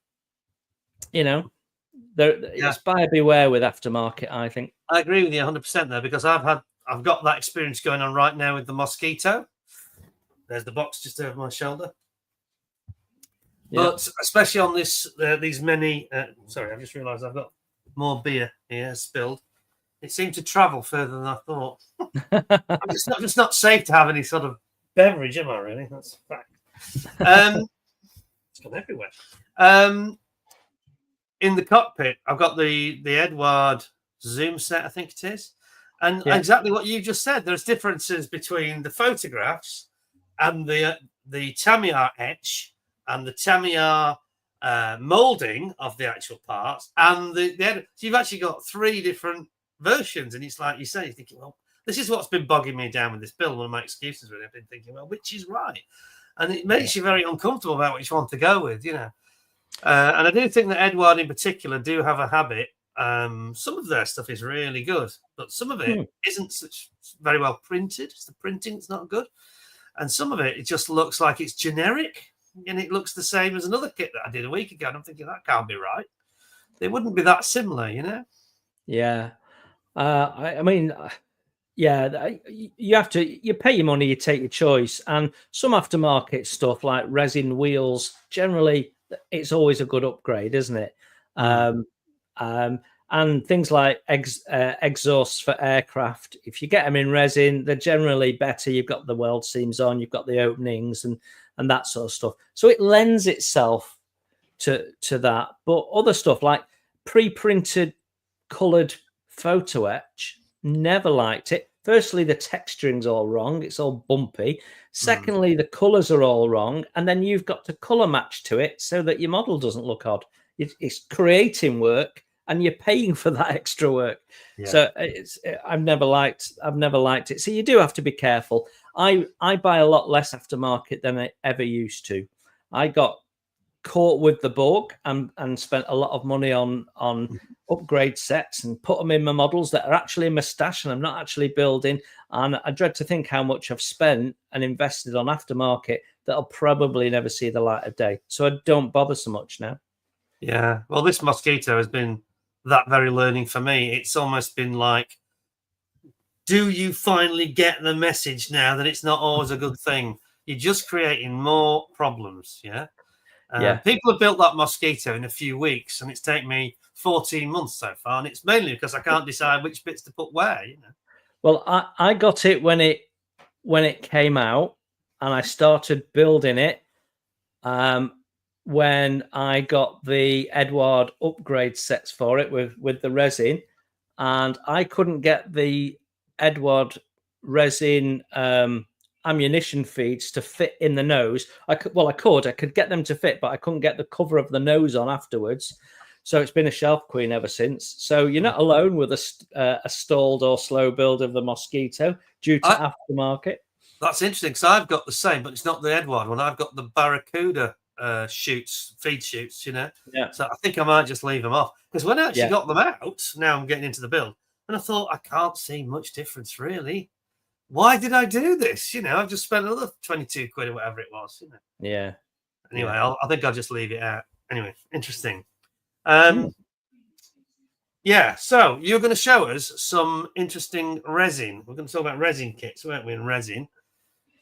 it's buyer beware with aftermarket, I think. I agree with you 100% there, because I've got that experience going on right now with the Mosquito. There's the box just over my shoulder. Yeah. But especially on these many. Sorry, I've just realised I've got more beer here spilled. It seemed to travel further than I thought. It's just not safe to have any sort of beverage, am I? Really, that's a fact. It's gone everywhere. In the cockpit, I've got the Edward zoom set, I think it is, and exactly what you just said. There's differences between the photographs and the Tamiya etch and the Tamiya molding of the actual parts, and so you've actually got 3 different versions, and it's like you say, you're thinking, well, this is what's been bogging me down with this build. One of my excuses really, I've been thinking, well, which is right, and it makes you very uncomfortable about which one to go with, And I do think that Edward in particular do have a habit. Some of their stuff is really good, but some of it isn't very well printed. It's the printing that's not good, and some of it just looks like it's generic, and it looks the same as another kit that I did a week ago. And I'm thinking that can't be right. They wouldn't be that similar, Yeah, I mean, yeah, you pay your money, you take your choice, and some aftermarket stuff like resin wheels, generally, it's always a good upgrade, isn't it? And things like exhausts for aircraft, if you get them in resin, they're generally better. You've got the weld seams on, you've got the openings and that sort of stuff. So it lends itself to that. But other stuff like pre-printed coloured photo etch, never liked it. Firstly, the texturing's all wrong. It's all bumpy. Secondly, the colours are all wrong. And then you've got to colour match to it so that your model doesn't look odd. It's creating work, and you're paying for that extra work. Yeah. So I've never liked it. So you do have to be careful. I buy a lot less aftermarket than I ever used to. I got caught with the bug and spent a lot of money on upgrade sets and put them in my models that are actually in my stash and I'm not actually building. And I dread to think how much I've spent and invested on aftermarket that'll probably never see the light of day. So I don't bother so much now. Yeah. Well, this Mosquito has been that very learning for me. It's almost been like, do you finally get the message now that it's not always a good thing you're just creating more problems. Yeah. Yeah. People have built that mosquito in a few weeks, and it's taken me 14 months so far, and it's mainly because I can't decide which bits to put where. You know. Well, I got it when it came out, and I started building it when I got the Edward upgrade sets for it with the resin, and I couldn't get the Edward resin ammunition feeds to fit in the nose. I could get them to fit, but I couldn't get the cover of the nose on afterwards. So it's been a shelf queen ever since. So you're not alone with a stalled or slow build of the Mosquito due to aftermarket. That's interesting because I've got the same, but it's not the Edward one. I've got the Barracuda feed shoots, you know. Yeah. So I think I might just leave them off because when I actually got them out, now I'm getting into the build, and I thought I can't see much difference really. Why did I do this? You know, I've just spent another 22 quid or whatever it was. You know. Yeah. Anyway, I think I'll just leave it out. Anyway, interesting. Yeah, so you're going to show us some interesting resin. We're going to talk about resin kits, weren't we? In resin.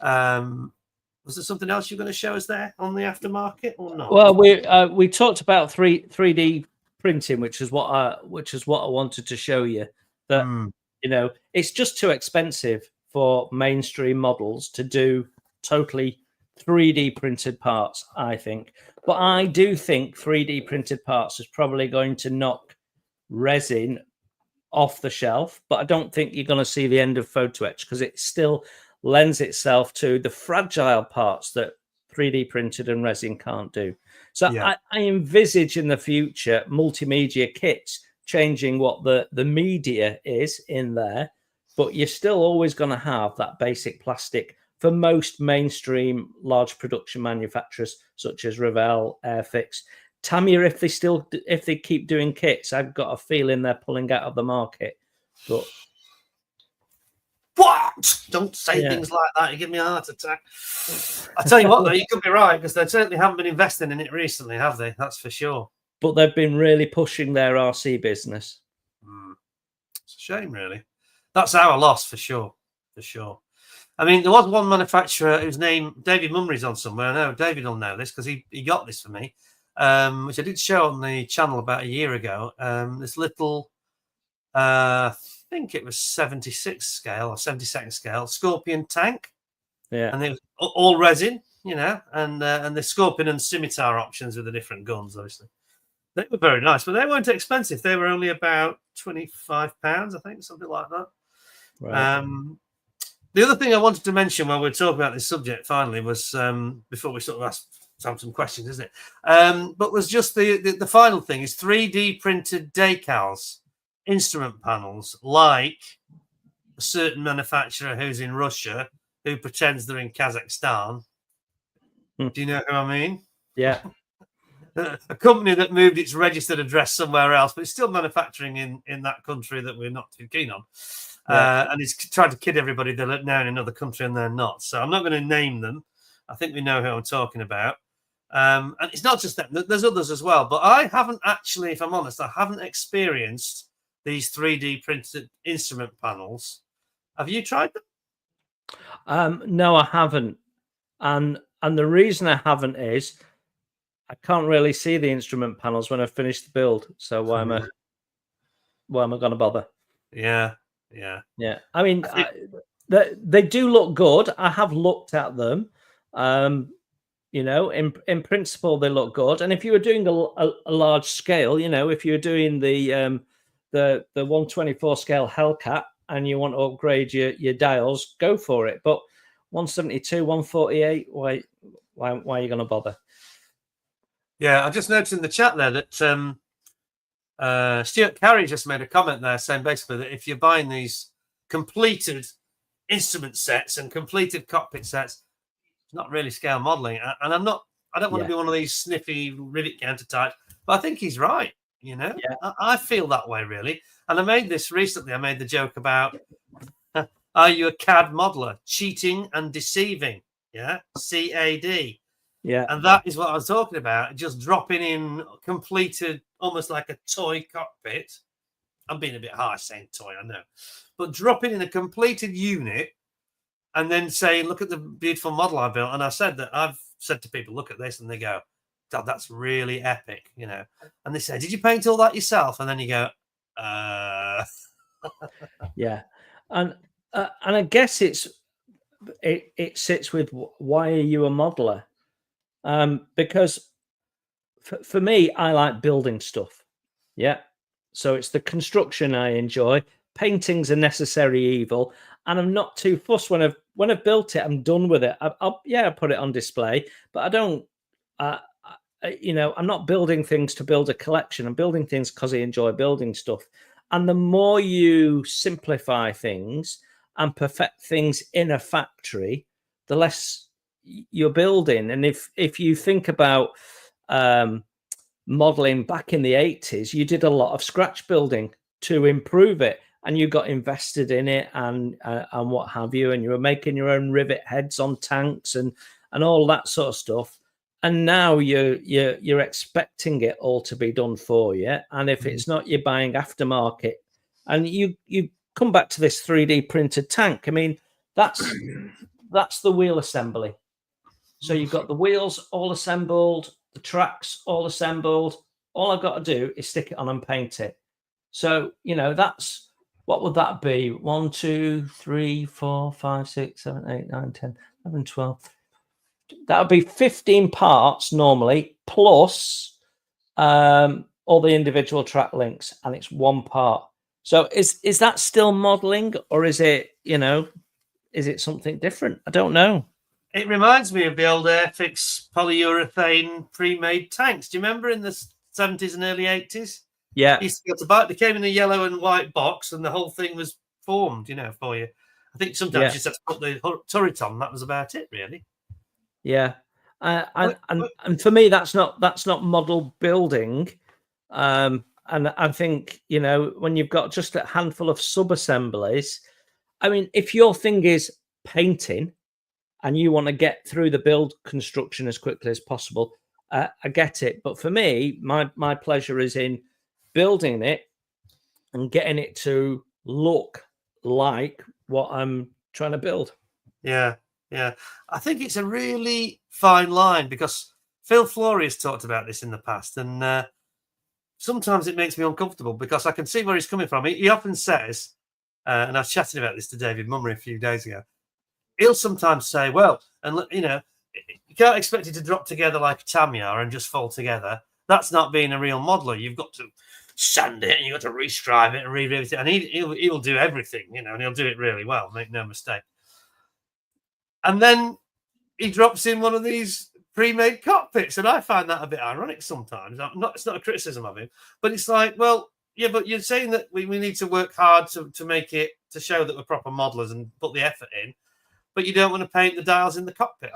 Was there something else you're going to show us there on the aftermarket or not? Well, we talked about 3D printing, which is what I wanted to show you. That you know, it's just too expensive for mainstream models to do totally 3D printed parts, I think. But I do think 3D printed parts is probably going to knock resin off the shelf, but I don't think you're going to see the end of photo etch because it still lends itself to the fragile parts that 3D printed and resin can't do. So I envisage in the future multimedia kits changing what the media is in there, but you're still always going to have that basic plastic for most mainstream large production manufacturers such as Revell, Airfix. Tamiya, if they keep doing kits, I've got a feeling they're pulling out of the market. But what? Don't say things like that. You give me a heart attack. I tell you what, though, you could be right because they certainly haven't been investing in it recently, have they? That's for sure. But they've been really pushing their RC business. It's a shame, really. That's our loss for sure. For sure. I mean, there was one manufacturer whose name David Mummery's on somewhere. I know David will know this because he got this for me, which I did show on the channel about a year ago. This little, I think it was 76 scale or 72nd scale Scorpion tank. Yeah. And it was all resin, you know, and the Scorpion and Scimitar options with the different guns, obviously. They were very nice, but they weren't expensive. They were only about £25, I think, something like that. Right. The other thing I wanted to mention while we're talking about this subject finally was before we sort of have some questions, isn't it? But was just the final thing is 3D printed decals, instrument panels, like a certain manufacturer who's in Russia who pretends they're in Kazakhstan. Do you know who I mean? Yeah. A company that moved its registered address somewhere else, but it's still manufacturing in that country that we're not too keen on. And it's trying to kid everybody they're now in another country and they're not. So I'm not going to name them. I think we know who I'm talking about. And it's not just them. There's others as well. But I haven't actually, if I'm honest, I haven't experienced these 3D printed instrument panels. Have you tried them? No, I haven't. And the reason I haven't is I can't really see the instrument panels when I finish the build. So why am I going to bother? Yeah. I mean, they do look good. I have looked at them. You know, in principle, they look good. And if you were doing a large scale, you know, if you're doing the 124 scale Hellcat and you want to upgrade your dials, go for it. But 172, 148, why are you going to bother? Yeah, I just noticed in the chat there that Stuart Carey just made a comment there saying basically that if you're buying these completed instrument sets and completed cockpit sets, it's not really scale modeling. And I don't want to be one of these sniffy rivet counter types, but I think he's right. You know, I feel that way really. And I made this recently. I made the joke about, are you a CAD modeler? Cheating and deceiving. Yeah. CAD. Yeah. And that is what I was talking about. Just dropping in completed, almost like a toy cockpit. I'm being a bit harsh saying toy, I know. But dropping in a completed unit and then saying, look at the beautiful model I built. And I've said to people, look at this, and they go, God, that's really epic, you know. And they say, did you paint all that yourself? And then you go, yeah. And I guess it sits with why are you a modeler? Because for me, I like building stuff. Yeah. So it's the construction I enjoy. Painting's a necessary evil, and I'm not too fussed when I've built it. I'm done with it. I put it on display, but I don't. I'm not building things to build a collection. I'm building things because I enjoy building stuff. And the more you simplify things and perfect things in a factory, the less you're building. And if you think about modeling back in the 80s, you did a lot of scratch building to improve it, and you got invested in it and what have you, and you were making your own rivet heads on tanks and all that sort of stuff. And now you're expecting it all to be done for you, and if it's not, you're buying aftermarket. And you come back to this 3D printed tank. I mean, that's the wheel assembly. So you've got the wheels all assembled, the tracks all assembled. All I've got to do is stick it on and paint it. So, that's, what would that be? 1, 2, 3, 4, 5, 6, 7, 8, 9, 10, 11, 12. That would be 15 parts normally, plus all the individual track links, and it's one part. So is that still modeling, or is it, is it something different? I don't know. It reminds me of the old Airfix polyurethane pre-made tanks. Do you remember in the 70s and early 80s? Yeah. You used to be able to buy, they came in a yellow and white box, and the whole thing was formed, for you. I think sometimes you just had to put the turret on. That was about it, really. Yeah. And for me, that's not model building. And I think, when you've got just a handful of sub-assemblies, I mean, if your thing is painting and you want to get through the build construction as quickly as possible, I get it. But for me, my pleasure is in building it and getting it to look like what I'm trying to build. Yeah. I think it's a really fine line, because Phil Flory has talked about this in the past, and sometimes it makes me uncomfortable, because I can see where he's coming from. He often says, and I was chatting about this to David Mummery a few days ago, he'll sometimes say, well, and you can't expect it to drop together like a Tamiya and just fall together. That's not being a real modeler. You've got to sand it, and you've got to restrive it and re-rivet it, and he'll do everything, and he'll do it really well, make no mistake. And then he drops in one of these pre-made cockpits, and I find that a bit ironic sometimes. It's not a criticism of him, but it's like, well, yeah, but you're saying that we need to work hard to make it, to show that we're proper modelers and put the effort in, but you don't want to paint the dials in the cockpit.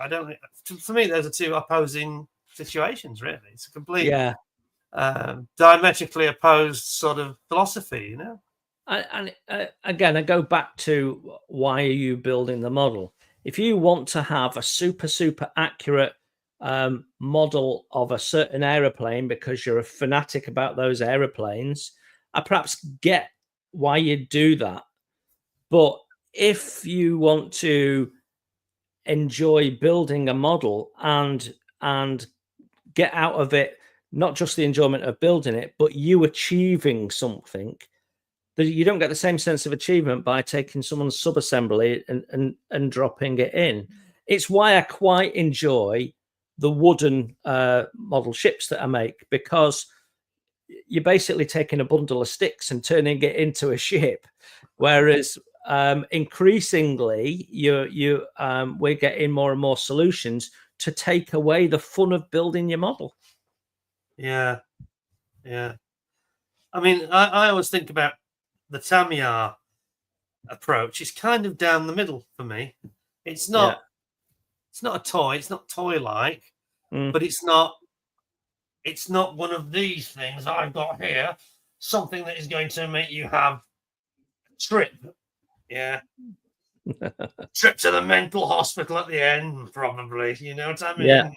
For me, those are two opposing situations, really. It's a complete diametrically opposed sort of philosophy, And again, I go back to, why are you building the model? If you want to have a super accurate model of a certain aeroplane because you're a fanatic about those aeroplanes, I perhaps get why you do that. But if you want to enjoy building a model and get out of it not just the enjoyment of building it, but you achieving something, that you don't get the same sense of achievement by taking someone's sub-assembly and dropping it in. It's why I quite enjoy the wooden model ships that I make, because you're basically taking a bundle of sticks and turning it into a ship. Whereas increasingly, we're getting more and more solutions to take away the fun of building your model. Yeah. I mean, I always think about the Tamiya approach. It's kind of down the middle for me. It's not a toy. It's not toy-like, but it's not one of these things I've got here. Something that is going to make you have a trip. Yeah. Trip to the mental hospital at the end, probably. You know what I mean? Yeah.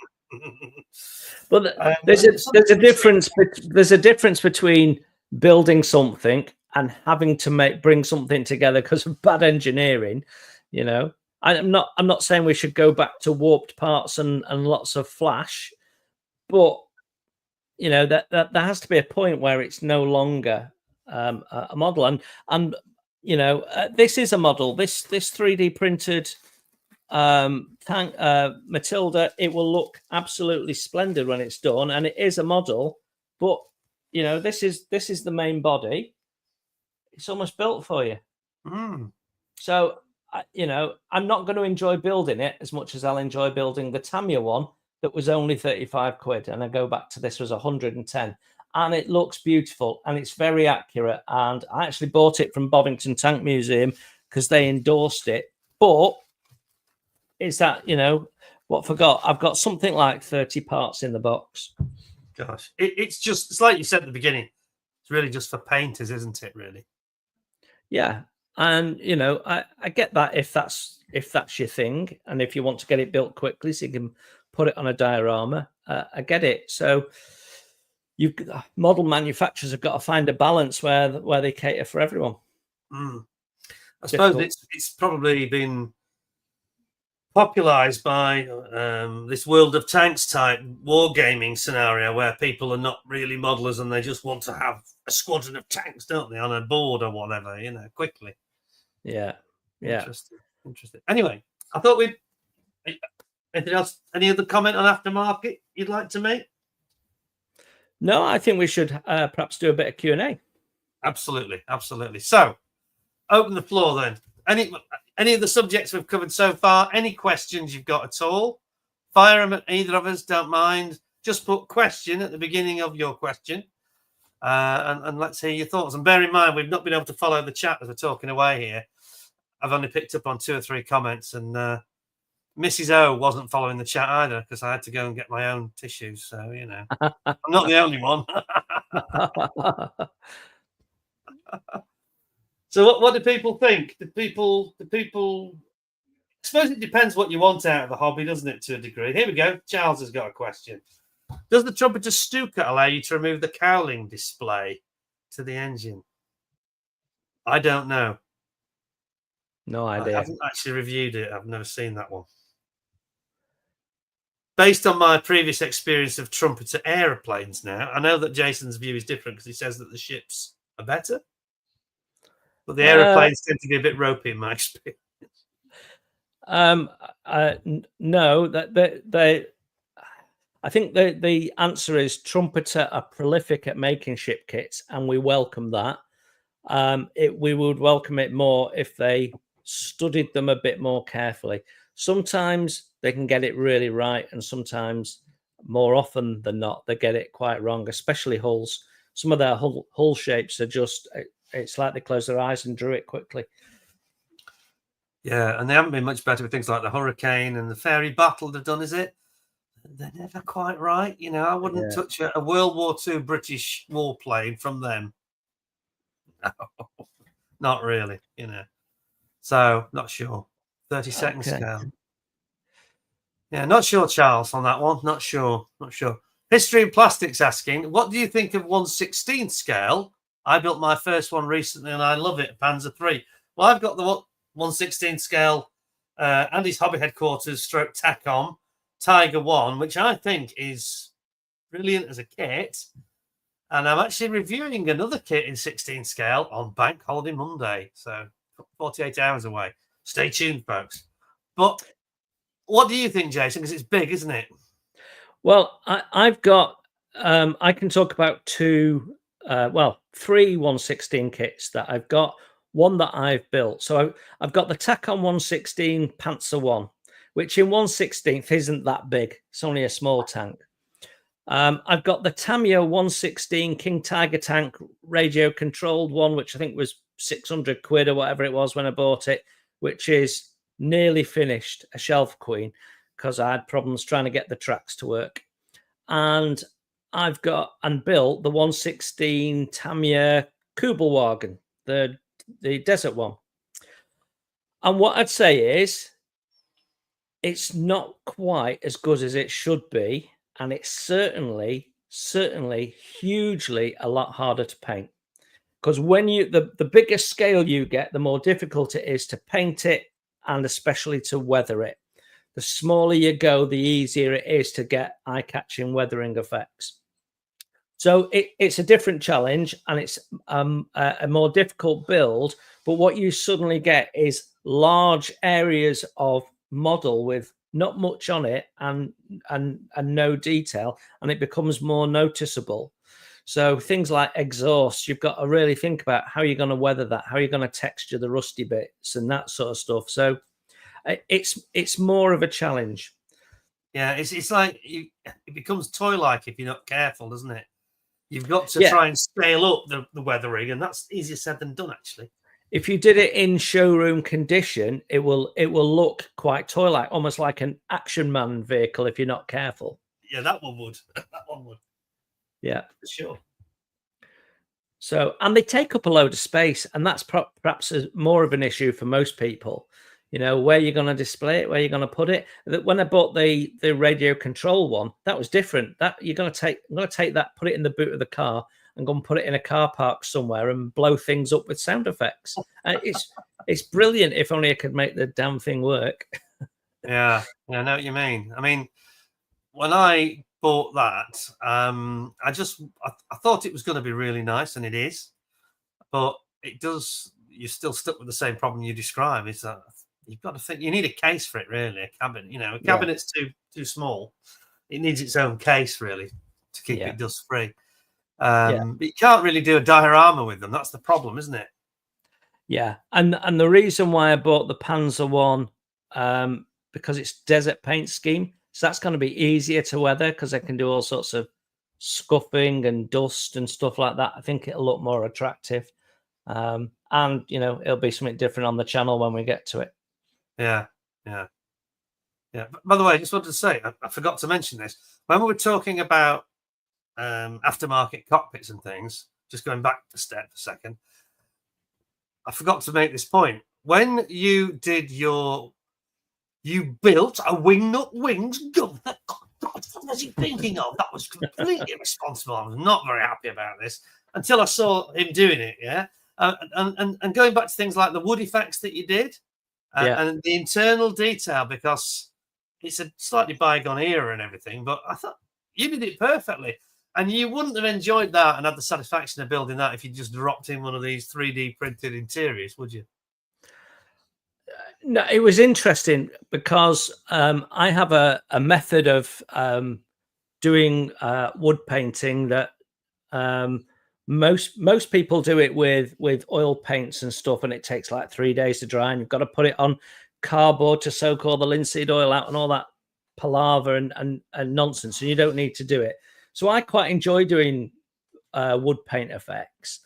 But there's a difference. There's a difference between building something and having to bring something together because of bad engineering, I'm not saying we should go back to warped parts and lots of flash, but you know that there has to be a point where it's no longer a model. And you know, this is a model. This 3D printed tank Matilda, it will look absolutely splendid when it's done, and it is a model. But you know, this is the main body. It's almost built for you. So you know, I'm not going to enjoy building it as much as I'll enjoy building the Tamiya one that was only 35 quid, and I go back to this was 110, and it looks beautiful and it's very accurate. And I actually bought it from Bovington Tank Museum because they endorsed it. But is that, you know, what forgot? I've got something like 30 parts in the box. Gosh, it's like you said at the beginning. It's really just for painters, isn't it? Really. Yeah, and you know, I get that if that's your thing, and if you want to get it built quickly, so you can put it on a diorama. I get it. So model manufacturers have got to find a balance where they cater for everyone. I suppose it's probably been popularized by this World of Tanks type wargaming scenario where people are not really modelers and they just want to have a squadron of tanks, don't they, on a board or whatever, you know, quickly. Yeah. Interesting. Anyway, I thought we'd... Anything else? Any other comment on aftermarket you'd like to make? No, I think we should perhaps do a bit of Q&A. Absolutely. So, open the floor then. Any of the subjects we've covered so far, any questions you've got at all, fire them at either of us, don't mind. Just put question at the beginning of your question and let's hear your thoughts. And bear in mind, we've not been able to follow the chat as we're talking away here. I've only picked up on 2 or 3 comments, and Mrs. O wasn't following the chat either because I had to go and get my own tissues. So, you know, I'm not the only one. So what do people think? Do people? I suppose it depends what you want out of the hobby, doesn't it, to a degree? Here we go. Charles has got a question. Does the Trumpeter Stuka allow you to remove the cowling display to the engine? I don't know. No idea. I haven't actually reviewed it. I've never seen that one. Based on my previous experience of Trumpeter aeroplanes now, I know that Jason's view is different because he says that the ships are better. But the aeroplanes tend to be a bit ropey in my experience. No, that I think the answer is Trumpeter are prolific at making ship kits, and we welcome that. We would welcome it more if they studied them a bit more carefully. Sometimes they can get it really right, and sometimes, more often than not, they get it quite wrong, especially hulls. Some of their hull shapes are just, it's like they closed their eyes and drew it quickly. Yeah, and they haven't been much better with things like the Hurricane and the Fairy Battle they've done, is it? They're never quite right. You know, I wouldn't touch a World War II British warplane from them. No, not really, you know. So, not sure. 30-second scale. Yeah, not sure, Charles, on that one. Not sure. History and Plastics asking, what do you think of 1/16 scale? I built my first one recently and I love it, Panzer III. Well, I've got the 1/16 scale Andy's Hobby Headquarters stroke TACOM Tiger 1, which I think is brilliant as a kit. And I'm actually reviewing another kit in 16 scale on Bank Holiday Monday. So 48 hours away. Stay tuned, folks. But what do you think, Jason? Because it's big, isn't it? Well, I've got, I can talk about 3 1/16 kits that I've got. One that I've built. So I've got the TACOM 1/16 Panzer 1, which in 1/16 isn't that big. It's only a small tank. I've got the Tamiya 1/16 King Tiger tank radio controlled one, which I think was 600 quid or whatever it was when I bought it, which is nearly finished, a shelf queen, because I had problems trying to get the tracks to work. And I've got and built the 1/16 Tamiya Kubelwagen, the desert one. And what I'd say is it's not quite as good as it should be. And it's certainly hugely a lot harder to paint. Because when the bigger scale you get, the more difficult it is to paint it and especially to weather it. The smaller you go, the easier it is to get eye-catching weathering effects. So it's a different challenge, and it's a more difficult build. But what you suddenly get is large areas of model with not much on it and no detail, and it becomes more noticeable. So things like exhaust, you've got to really think about how you're going to weather that, how you're going to texture the rusty bits and that sort of stuff. So it's more of a challenge. Yeah, it's like it becomes toy-like if you're not careful, doesn't it? You've got to try and scale up the weathering, and that's easier said than done, actually. If you did it in showroom condition, it will look quite toy-like, almost like an Action Man vehicle if you're not careful. Yeah, that one would. That one would. Yeah, for sure. So, and they take up a load of space, and that's perhaps more of an issue for most people. You know, where you're going to display it, where you're going to put it. When I bought the radio control one, that was different. That I'm going to take that, put it in the boot of the car, and go and put it in a car park somewhere and blow things up with sound effects. It's brilliant. If only I could make the damn thing work. Yeah, I know what you mean. I mean, when I bought that, I thought it was going to be really nice, and it is, but it does. You're still stuck with the same problem you describe. Is that you've got to think you need a case for it, really. A cabinet, a cabinet's too small. It needs its own case, really, to keep it dust free. But you can't really do a diorama with them. That's the problem, isn't it? Yeah, and the reason why I bought the Panzer one, because it's desert paint scheme, so that's going to be easier to weather because I can do all sorts of scuffing and dust and stuff like that. I think it'll look more attractive, and it'll be something different on the channel when we get to it. Yeah. By the way, I just wanted to say, I forgot to mention this when we were talking about aftermarket cockpits and things. Just going back a step a second, I forgot to make this point. When you did you built a wingnut wings gun. What was he thinking of? That was completely irresponsible. I was not very happy about this until I saw him doing it. Yeah, and going back to things like the wood effects that you did, and the internal detail, because it's a slightly bygone era and everything. But I thought you did it perfectly, and you wouldn't have enjoyed that and had the satisfaction of building that if you just dropped in one of these 3D printed interiors, would you? No, it was interesting because I have a method of doing wood painting that most people do it with oil paints and stuff, and it takes like 3 days to dry, and you've got to put it on cardboard to soak all the linseed oil out and all that palaver and nonsense, and you don't need to do it. So I quite enjoy doing wood paint effects.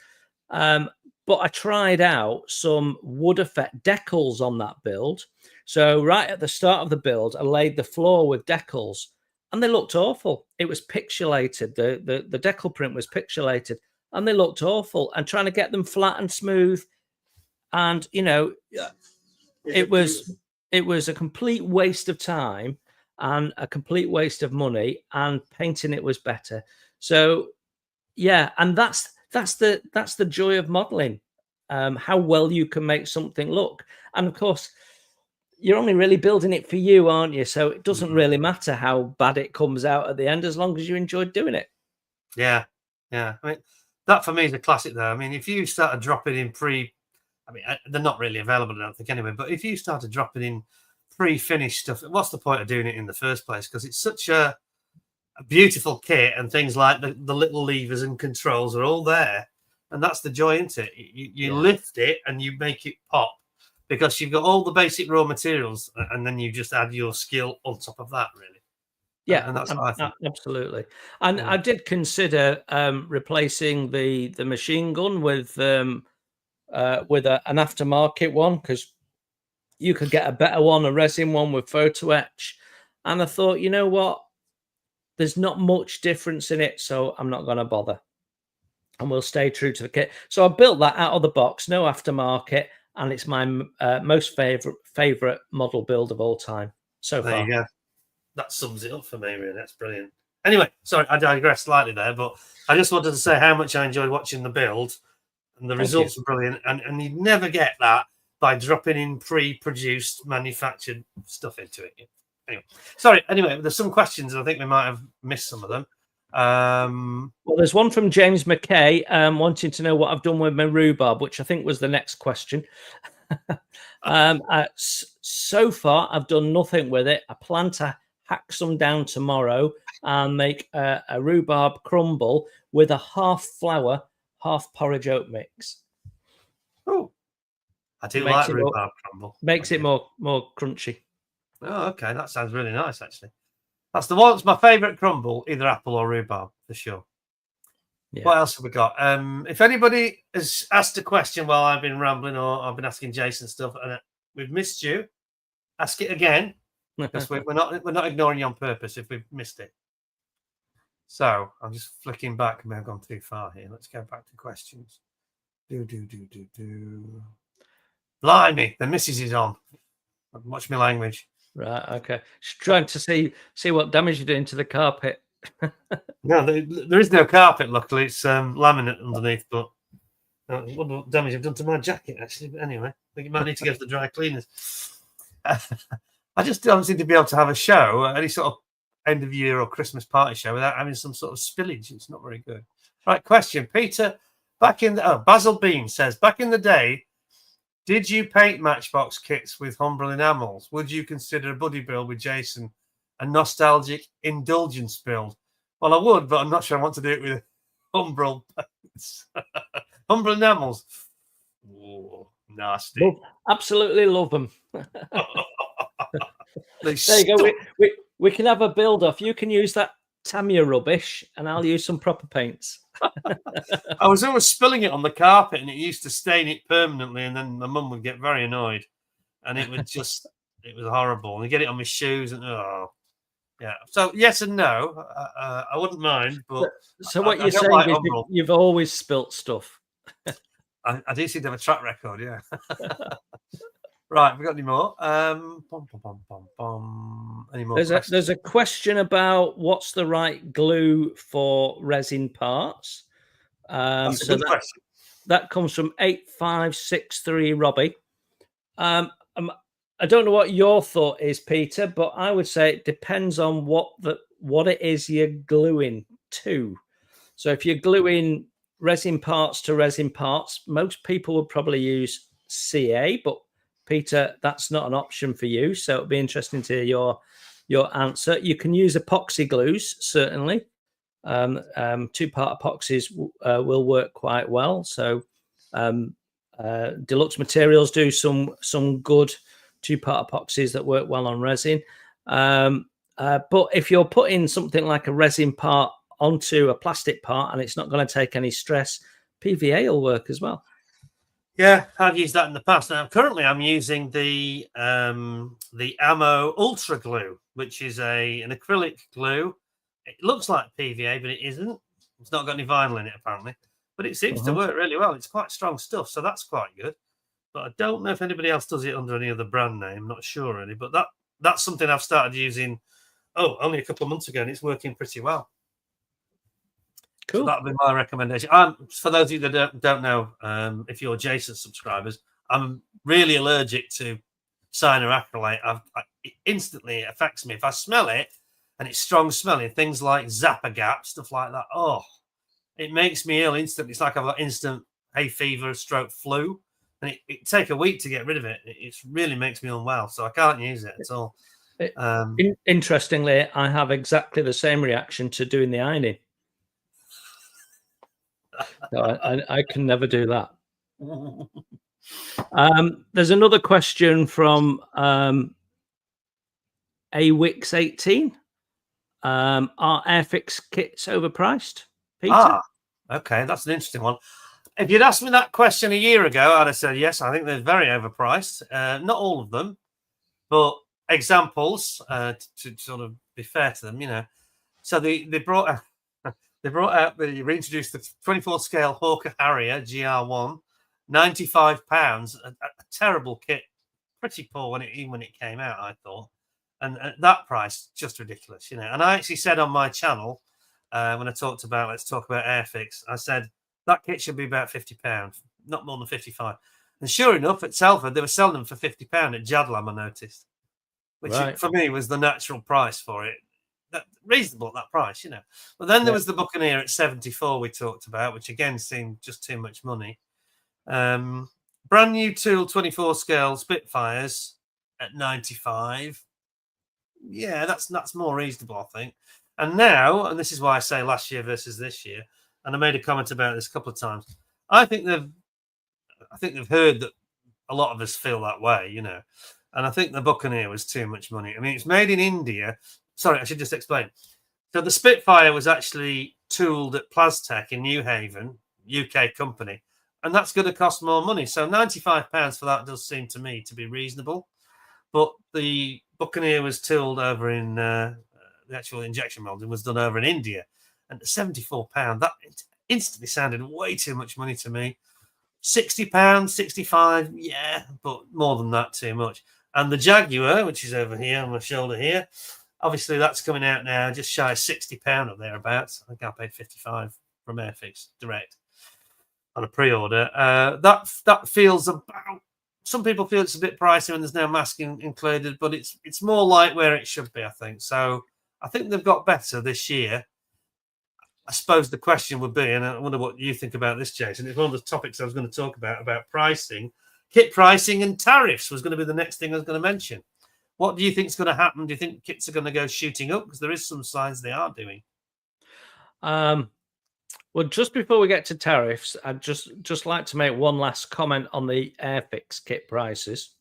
But I tried out some wood effect decals on that build. So right at the start of the build, I laid the floor with decals, and they looked awful. It was pixelated. The decal print was pixelated, and they looked awful. And trying to get them flat and smooth, and it was a complete waste of time and a complete waste of money. And painting it was better. So yeah, and that's the joy of modeling, how well you can make something look. And of course, you're only really building it for you, aren't you? So it doesn't really matter how bad it comes out at the end, as long as you enjoyed doing it. Yeah. I mean, that for me is a classic there. I mean, if you started dropping in they're not really available, I don't think, anyway, but if you started dropping in pre-finished stuff, what's the point of doing it in the first place? Because it's such a beautiful kit, and things like the little levers and controls are all there, and that's the joy, isn't it? You lift it and you make it pop because you've got all the basic raw materials, and then you just add your skill on top of that, really. Yeah, and that's what I think. Absolutely. And I did consider replacing the machine gun with an aftermarket one, because you could get a better one, a resin one with photo etch, and I thought, you know what, there's not much difference in it, so I'm not going to bother, and we'll stay true to the kit. So I built that out of the box, no aftermarket, and it's my most favorite model build of all time so far. There you go. That sums it up for me, really. That's brilliant. Anyway, sorry, I digressed slightly there, but I just wanted to say how much I enjoyed watching the build, and the results were brilliant. And you'd never get that by dropping in pre-produced, manufactured stuff into it. Anyway, sorry. Anyway, there's some questions, and I think we might have missed some of them. Well, there's one from James McKay wanting to know what I've done with my rhubarb, which I think was the next question. So far, I've done nothing with it. I plan to hack some down tomorrow and make a rhubarb crumble with a half flour, half porridge oat mix. Oh, I do like rhubarb crumble. Makes it more crunchy. Oh, okay. That sounds really nice, actually. That's the one. It's my favourite crumble, either apple or rhubarb, for sure. Yeah. What else have we got? If anybody has asked a question while I've been rambling or I've been asking Jason stuff and we've missed you, ask it again, because we're not ignoring you on purpose if we've missed it. So I'm just flicking back. I may have gone too far here. Let's go back to questions. Blimey, the missus is on. Watch my language. Right, okay. She's trying to see what damage you're doing to the carpet. No, there is no carpet, luckily. It's laminate underneath, but what damage I've done to my jacket, actually. But anyway, I think you might need to go to the dry cleaners. I just don't seem to be able to have a show, any sort of end of year or Christmas party show, without having some sort of spillage. It's not very good. Right, question. Peter, Basil Bean says, back in the day, did you paint Matchbox kits with Humbrol enamels? Would you consider a buddy build with Jason a nostalgic indulgence build? Well, I would, but I'm not sure I want to do it with Humbrol paints. Humbrol enamels. Oh, nasty. Absolutely love them. There you go. We can have a build off. You can use that Tamiya rubbish and I'll use some proper paints. I was always spilling it on the carpet and it used to stain it permanently, and then my mum would get very annoyed and it would just it was horrible. And you get it on my shoes and yeah. So yes and no. I wouldn't mind, but so what you're saying is you've always spilt stuff. I do seem to have a track record, yeah. Right, have we got any more? Any more questions? There's a question about what's the right glue for resin parts. That's a good question. That comes from 8563 Robbie. I don't know what your thought is, Peter, but I would say it depends on what it is you're gluing to. So if you're gluing resin parts to resin parts, most people would probably use CA, but Peter, that's not an option for you. So it'll be interesting to hear your answer. You can use epoxy glues, certainly. Two-part epoxies will work quite well. So Deluxe Materials do some good two-part epoxies that work well on resin. But if you're putting something like a resin part onto a plastic part and it's not going to take any stress, PVA will work as well. Yeah, I've used that in the past. Now, currently, I'm using the Ammo Ultra Glue, which is an acrylic glue. It looks like PVA, but it isn't. It's not got any vinyl in it, apparently. But it seems to work really well. It's quite strong stuff, so that's quite good. But I don't know if anybody else does it under any other brand name. I'm not sure, really. But that's something I've started using, only a couple of months ago, and it's working pretty well. Cool. So that would be my recommendation. For those of you that don't know, if you're Jason subscribers, I'm really allergic to cyanoacrylate. It instantly affects me. If I smell it and it's strong smelling, things like Zappa-Gap, stuff like that, it makes me ill instantly. It's like I've got instant hay fever, stroke flu, and it take a week to get rid of it. It really makes me unwell, so I can't use it at all. Interestingly, I have exactly the same reaction to doing the ironing. No, I can never do that. There's another question from AWix18. Are Airfix kits overpriced, Peter? Okay, that's an interesting one. If you'd asked me that question a year ago, I'd have said yes. I think they're very overpriced. Not all of them, but examples to sort of be fair to them, So they brought. They reintroduced the 24 scale Hawker Harrier GR1, £95, a terrible kit, pretty poor even when it came out, I thought. And at that price, just ridiculous, And I actually said on my channel, when I talked about, let's talk about Airfix, I said that kit should be about £50, not more than 55. And sure enough, at Telford, they were selling them for £50 at Jadlam, I noticed, which for me was the natural price for it. Reasonable at that price, you know. But then there was the Buccaneer at 74 we talked about, which again seemed just too much money. Brand new tool 24 scale Spitfires at 95. Yeah, that's more reasonable, I think. And now, and this is why I say last year versus this year, and I made a comment about this a couple of times. I think they've heard that a lot of us feel that way, you know. And I think the Buccaneer was too much money. I mean, it's made in India. Sorry, I should just explain. So the Spitfire was actually tooled at Plastech in New Haven, UK company, and that's going to cost more money. So £95 for that does seem to me to be reasonable. But the Buccaneer was tooled over in the actual injection molding was done over in India, and at £74, that instantly sounded way too much money to me. £60, 65, yeah, but more than that, too much. And the Jaguar, which is over here on my shoulder here, obviously that's coming out now, just shy of £60 or thereabouts. I think I paid 55 from Airfix direct on a pre-order. That feels about. Some people feel it's a bit pricey when there's no masking included, but it's more like where it should be, I think. So I think they've got better this year. I suppose the question would be, and I wonder what you think about this, Jason. It's one of the topics I was going to talk about pricing, kit pricing and tariffs was going to be the next thing I was going to mention. What do you think is going to happen? Do you think kits are going to go shooting up? Because there is some signs they are doing. Well, just before we get to tariffs, I'd just like to make one last comment on the Airfix kit prices.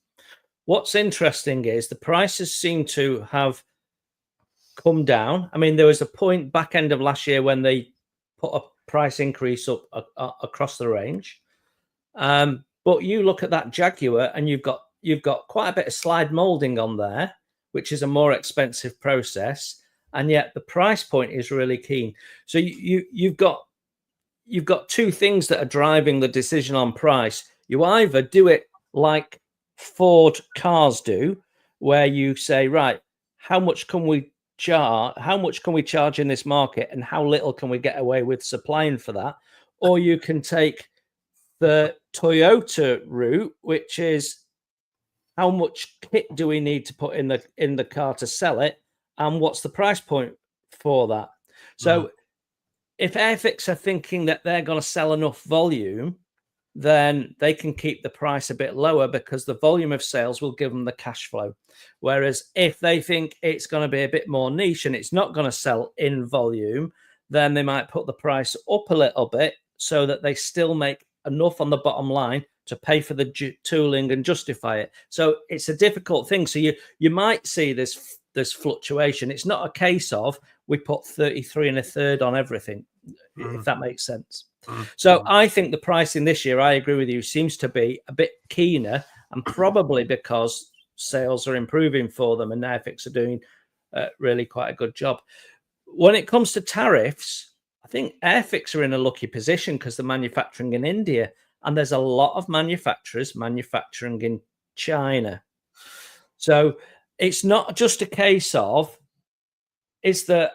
What's interesting is the prices seem to have come down. I mean, there was a point back end of last year when they put a price increase up across the range. But you look at that Jaguar and you've got quite a bit of slide molding on there, which is a more expensive process, and yet the price point is really keen. So you've got two things that are driving the decision on price. You either do it like Ford cars do, where you say, right, how much can we charge in this market, and how little can we get away with supplying for that? Or you can take the Toyota route, which is how much kit do we need to put in the car to sell it, and what's the price point for that? So if Airfix are thinking that they're going to sell enough volume, then they can keep the price a bit lower because the volume of sales will give them the cash flow. Whereas if they think it's going to be a bit more niche and it's not going to sell in volume, then they might put the price up a little bit so that they still make enough on the bottom line to pay for the tooling and justify it. So it's a difficult thing. So you might see this fluctuation. It's not a case of we put 33 1/3 on everything, if that makes sense. So I think the pricing this year, I agree with you, seems to be a bit keener, and probably because sales are improving for them and Airfix are doing really quite a good job. When it comes to tariffs, I think Airfix are in a lucky position because they're manufacturing in India, and there's a lot of manufacturers manufacturing in China. So it's not just a case of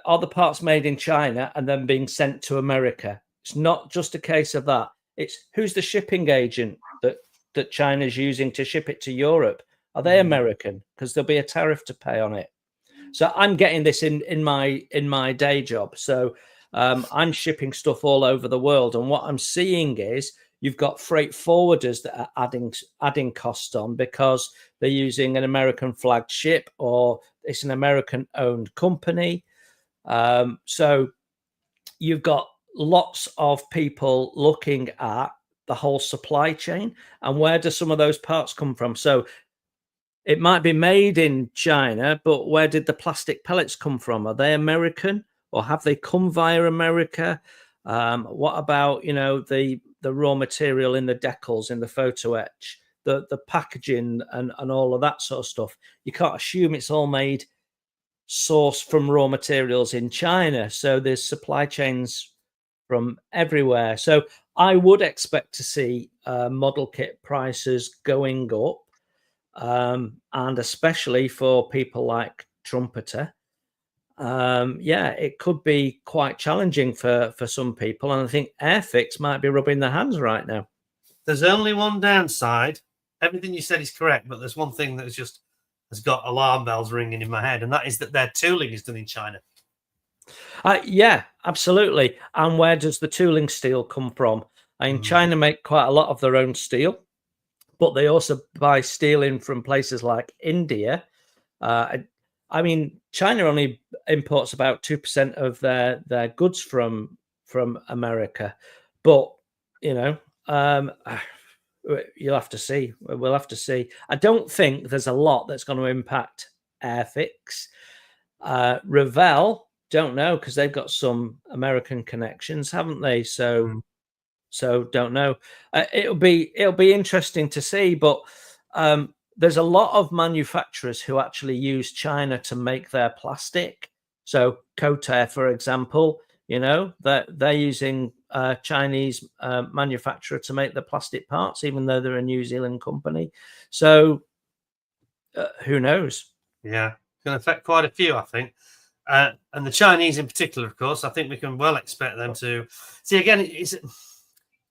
are the parts made in China and then being sent to America. It's not just a case of that. It's who's the shipping agent that China's using to ship it to Europe. Are they American? Because there'll be a tariff to pay on it. So I'm getting this in my day job. So I'm shipping stuff all over the world, and what I'm seeing is you've got freight forwarders that are adding costs on because they're using an American flagged ship or it's an American owned company. So you've got lots of people looking at the whole supply chain and where do some of those parts come from. So it might be made in China, but where did the plastic pellets come from? Are they American or have they come via America? What about, the raw material in the decals, in the photo etch, the packaging and all of that sort of stuff? You can't assume it's all made sourced from raw materials in China. So there's supply chains from everywhere. So I would expect to see model kit prices going up. And especially for people like Trumpeter, it could be quite challenging for some people. And I think Airfix might be rubbing their hands right now. there's only one downside. Everything you said is correct, but there's one thing that has got alarm bells ringing in my head, and that is that their tooling is done in China. Yeah, absolutely. And where does the tooling steel come from? China make quite a lot of their own steel, but they also buy steel in from places like India. China only imports about 2% of their goods from America, but you'll have to see. We'll have to see. I don't think there's a lot that's going to impact Airfix. Revell, don't know, because they've got some American connections, haven't they? So don't know. It'll be interesting to see, but there's a lot of manufacturers who actually use China to make their plastic. So Cotair, for example, they're using Chinese manufacturer to make the plastic parts, even though they're a New Zealand company. So who knows? Yeah, it's going to affect quite a few, I think. And the Chinese in particular, of course, I think we can well expect them to see again. It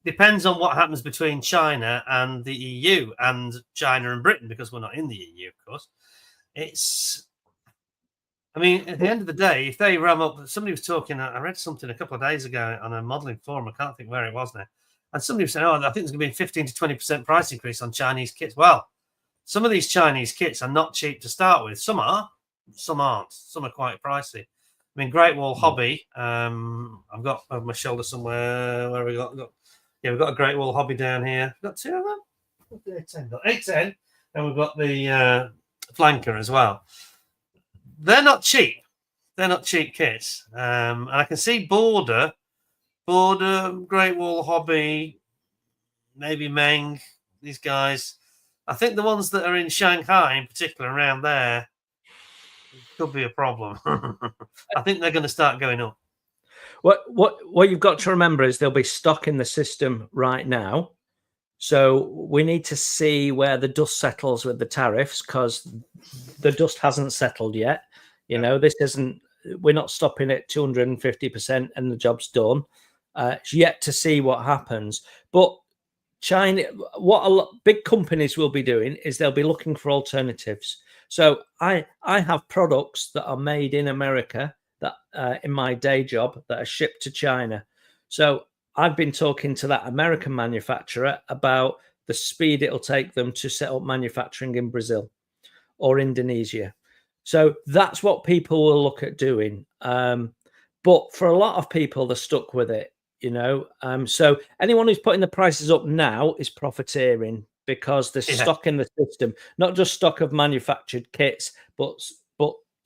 depends on what happens between China and the EU and China and Britain, because we're not in the EU, of course. I mean, at the end of the day, if they ram up, somebody was talking, I read something a couple of days ago on a modelling forum, I can't think where it was now, and somebody was saying, I think there's going to be a 15 to 20% price increase on Chinese kits. Well, some of these Chinese kits are not cheap to start with. Some are, some aren't. Some are quite pricey. I mean, Great Wall Hobby, I've got over my shoulder somewhere, where we got we've got a Great Wall Hobby down here. We've got two of them. 810, and we've got the flanker as well. They're not cheap. They're not cheap kits. And I can see Border, Great Wall Hobby, maybe Meng, these guys. I think the ones that are in Shanghai, in particular, around there, could be a problem. I think they're going to start going up. What you've got to remember is there'll be stock in the system right now. So we need to see where the dust settles with the tariffs, because the dust hasn't settled yet. This isn't, we're not stopping at 250% and the job's done. It's yet to see what happens. But China, what a lot big companies will be doing is they'll be looking for alternatives. So I have products that are made in America that in my day job that are shipped to China. So I've been talking to that American manufacturer about the speed it'll take them to set up manufacturing in Brazil or Indonesia. So that's what people will look at doing. But for a lot of people, they're stuck with it, So anyone who's putting the prices up now is profiteering, because there's stock in the system, not just stock of manufactured kits, but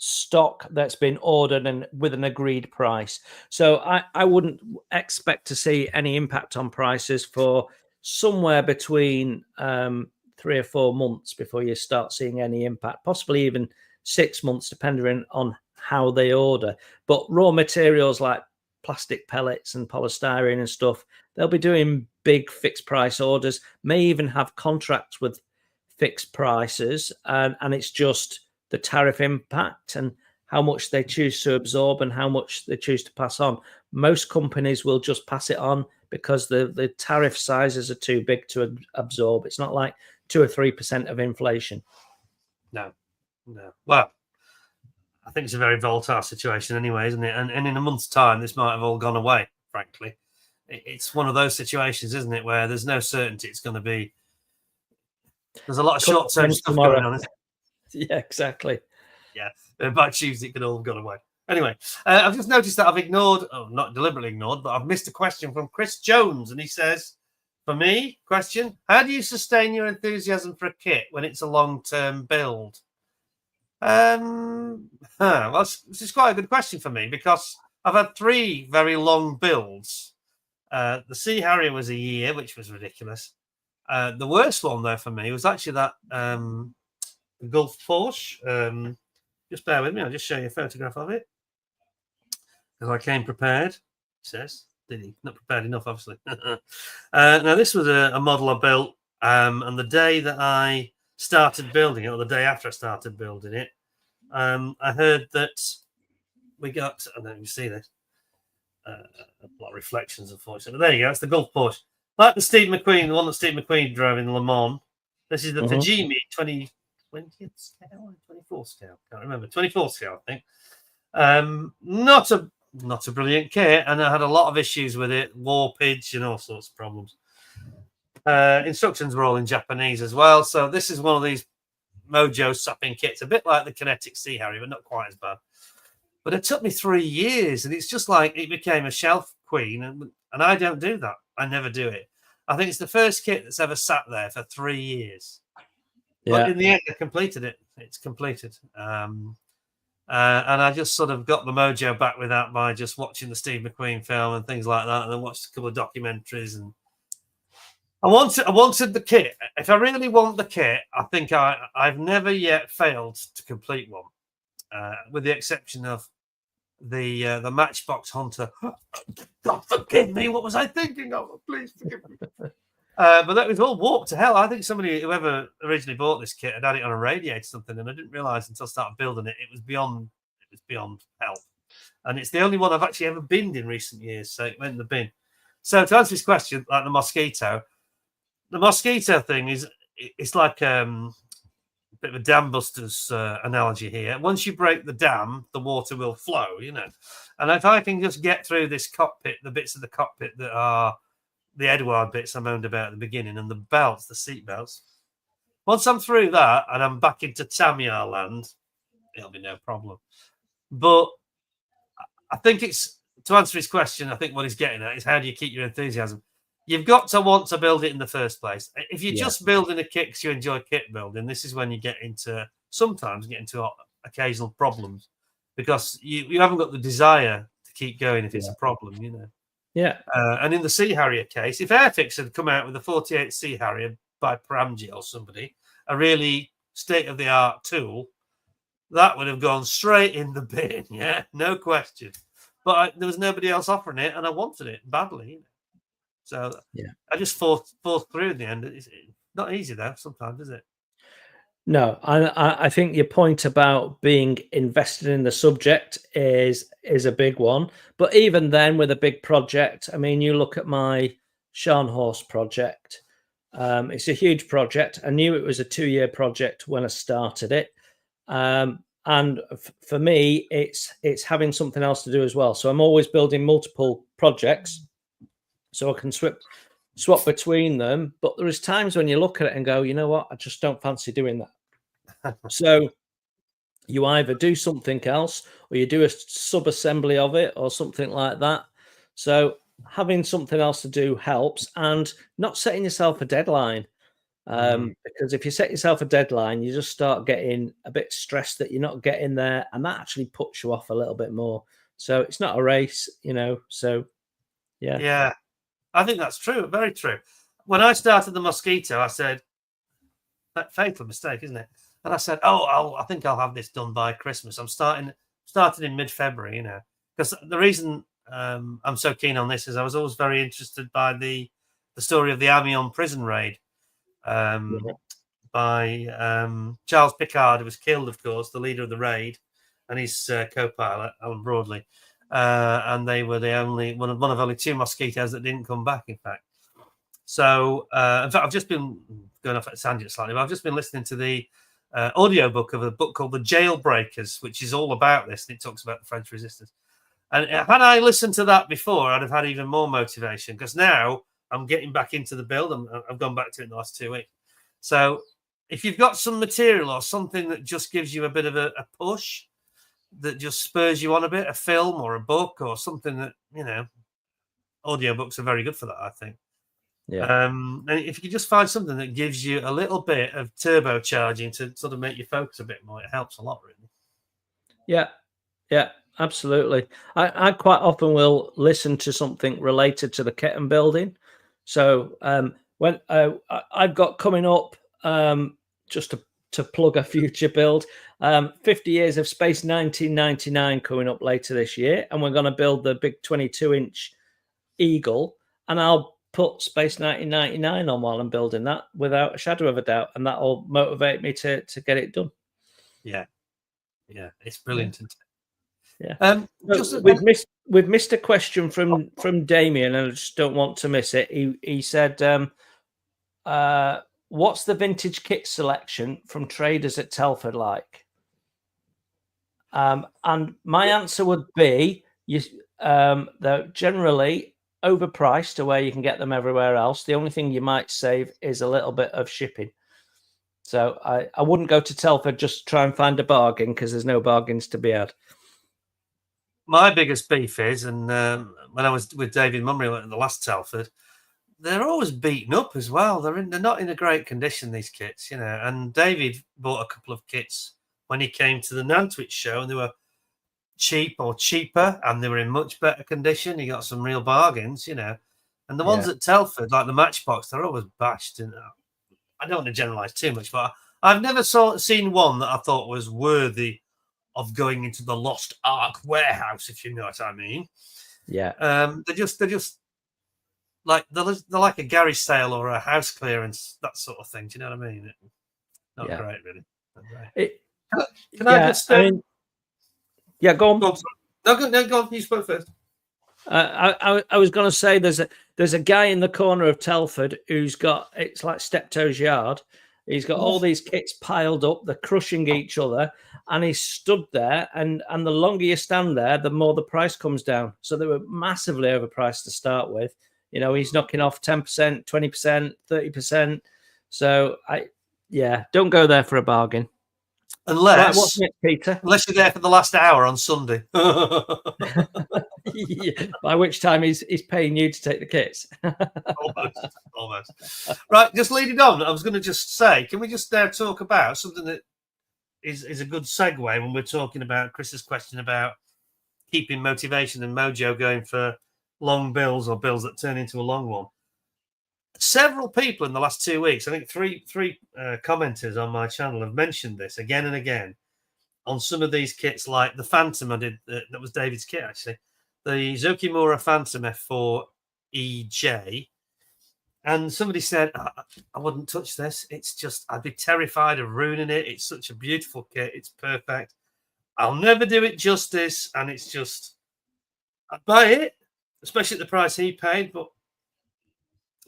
stock that's been ordered and with an agreed price. So I wouldn't expect to see any impact on prices for somewhere between 3 or 4 months before you start seeing any impact, possibly even 6 months, depending on how they order. But raw materials like plastic pellets and polystyrene and stuff, they'll be doing big fixed price orders, may even have contracts with fixed prices, and it's just the tariff impact and how much they choose to absorb and how much they choose to pass on. Most companies will just pass it on because the tariff sizes are too big to absorb. It's not like 2 or 3% of inflation. No. Well, I think it's a very volatile situation anyway, isn't it? And in a month's time, this might have all gone away, frankly. It's one of those situations, isn't it, where there's no certainty it's going to be. There's a lot of short-term stuff going on. Yeah, exactly. Yeah, by Tuesday it could all have gone away. Anyway, I've just noticed that I've not deliberately ignored, but I've missed a question from Chris Jones, and he says, for me, question, how do you sustain your enthusiasm for a kit when it's a long-term build? Well, this is quite a good question for me, because I've had 3 very long builds. The Sea Harrier was a year, which was ridiculous. The worst one, though, for me was actually that Gulf Porsche. Just bear with me. I'll just show you a photograph of it, because I came prepared. He says, did he? Not prepared enough, obviously. Now, this was a model I built, and the day that I started building it, or the day after I started building it, I heard that we got, I don't know if you see this, a lot of reflections, unfortunately. But there you go. It's the Gulf Porsche. Like the Steve McQueen, the one that Steve McQueen drove in Le Mans. This is the Mhm. Tajimi 20th scale, 24th scale. Can't remember. 24th scale, I think. Not a brilliant kit, and I had a lot of issues with it, warpage and all sorts of problems. Instructions were all in Japanese as well, so this is one of these Mojo sapping kits, a bit like the Kinetic Sea Harrier, but not quite as bad. But it took me 3 years, and it's just like it became a shelf queen, and I don't do that. I never do it. I think it's the first kit that's ever sat there for 3 years. But in the end, I completed it. It's completed. And I just sort of got the mojo back with that by just watching the Steve McQueen film and things like that, and then watched a couple of documentaries. And I wanted the kit. If I really want the kit, I think I've never yet failed to complete one, with the exception of the Matchbox Hunter. God forgive me. What was I thinking of? Please forgive me. But that was all warped to hell. I think whoever originally bought this kit had it on a radiator or something, and I didn't realize until I started building it, it was beyond help. And it's the only one I've actually ever binned in recent years, so it went in the bin. So to answer this question, like the mosquito thing it's like a bit of a dam busters analogy here. Once you break the dam, the water will flow, And if I can just get through this cockpit, the bits of the cockpit that are the Edward bits I moaned about at the beginning, and the belts, the seat belts. Once I'm through that and I'm back into Tamiya land, it'll be no problem. But I think it's, to answer his question, I think what he's getting at is how do you keep your enthusiasm? You've got to want to build it in the first place. If you're just building a kit because you enjoy kit building, this is when you sometimes get into occasional problems because you haven't got the desire to keep going if it's a problem, Yeah. And in the Sea Harrier case, if Airfix had come out with a 48 Sea Harrier by Pramji or somebody, a really state-of-the-art tool, that would have gone straight in the bin, no question. But there was nobody else offering it, and I wanted it badly. So I just forced through in the end. It's not easy, though, sometimes, is it? No, I think your point about being invested in the subject is a big one. But even then, with a big project, I mean, you look at my Scharnhorst project. It's a huge project. I knew it was a 2-year project when I started it, and for me, it's having something else to do as well. So I'm always building multiple projects, so I can swap between them. But there is times when you look at it and go, you know what, I just don't fancy doing that. So you either do something else or you do a sub-assembly of it or something like that. So having something else to do helps, and not setting yourself a deadline. Because if you set yourself a deadline, you just start getting a bit stressed that you're not getting there, and that actually puts you off a little bit more. So it's not a race, So yeah, I think that's true. Very true. When I started the Mosquito, I said, that fatal mistake, isn't it? And I said, I think I'll have this done by Christmas. I'm starting in mid-February, because the reason I'm so keen on this is I was always very interested by the story of the Amiens prison raid by Charles Picard, who was killed, of course, the leader of the raid, and his co-pilot, Alan Broadley. And they were one of only 2 mosquitoes that didn't come back, in fact. So, in fact, I've just been going off at a tangent slightly, but I've just been listening to the audiobook of a book called The Jailbreakers, which is all about this, and it talks about the French resistance. And had I listened to that before, I'd have had even more motivation, because now I'm getting back into the build. I've gone back to it in the last 2 weeks. So if you've got some material or something that just gives you a bit of a push, that just spurs you on a bit, a film or a book or something that, audiobooks are very good for that, I think. Yeah. And if you can just find something that gives you a little bit of turbocharging to sort of make you focus a bit more, it helps a lot, really. Yeah, absolutely. I quite often will listen to something related to the kitten building. So when I've got coming up, just to plug a future build, 50 years of Space 1999 coming up later this year, and we're going to build the big 22-inch Eagle, and I'll put Space 1999 on while I'm building that without a shadow of a doubt, and that'll motivate me to get it done. Yeah, it's brilliant. Yeah. We've missed a question from Damien, and I just don't want to miss it. He said, "What's the vintage kit selection from traders at Telford like?" And my answer would be, they're generally overpriced to where you can get them everywhere else. The only thing you might save is a little bit of shipping. So I wouldn't go to Telford just to try and find a bargain, because there's no bargains to be had. My biggest beef is, and when I was with David Mummery at the last Telford, they're always beaten up as well. They're not in a great condition, these kits, you know. And David bought a couple of kits when he came to the Nantwich show, and they were cheap or cheaper, and they were in much better condition. He got some real bargains, you know. And the ones at Telford, like the Matchbox, they're always bashed. And I don't want to generalize too much, but I've never seen one that I thought was worthy of going into the Lost Ark warehouse, if you know what I mean. Yeah. They're just like they're like a garage sale or a house clearance, that sort of thing. Do you know what I mean? Not great, really. Not great. Can I just? Yeah, go on. Go on. No, go on. You spoke first. I was going to say there's a guy in the corner of Telford who's got, it's like Steptoe's Yard. He's got all these kits piled up. They're crushing each other, and he's stood there. And the longer you stand there, the more the price comes down. So they were massively overpriced to start with. You know, he's knocking off 10%, 20%, 30%. So don't go there for a bargain. Unless, what's next, Peter? Unless you're there for the last hour on Sunday. By which time he's paying you to take the kits. Almost. Right, just lead it on. I was going to just say, can we just now talk about something that is a good segue when we're talking about Chris's question about keeping motivation and mojo going for long bills or bills that turn into a long one. Several people in the last 2 weeks, I think three commenters on my channel have mentioned this again and again on some of these kits, like the Phantom I did, that was David's kit actually, the Zukimura Phantom F4 EJ. And somebody said, I wouldn't touch this. It's just, I'd be terrified of ruining it. It's such a beautiful kit. It's perfect. I'll never do it justice. And it's just, I'd buy it, especially at the price he paid, but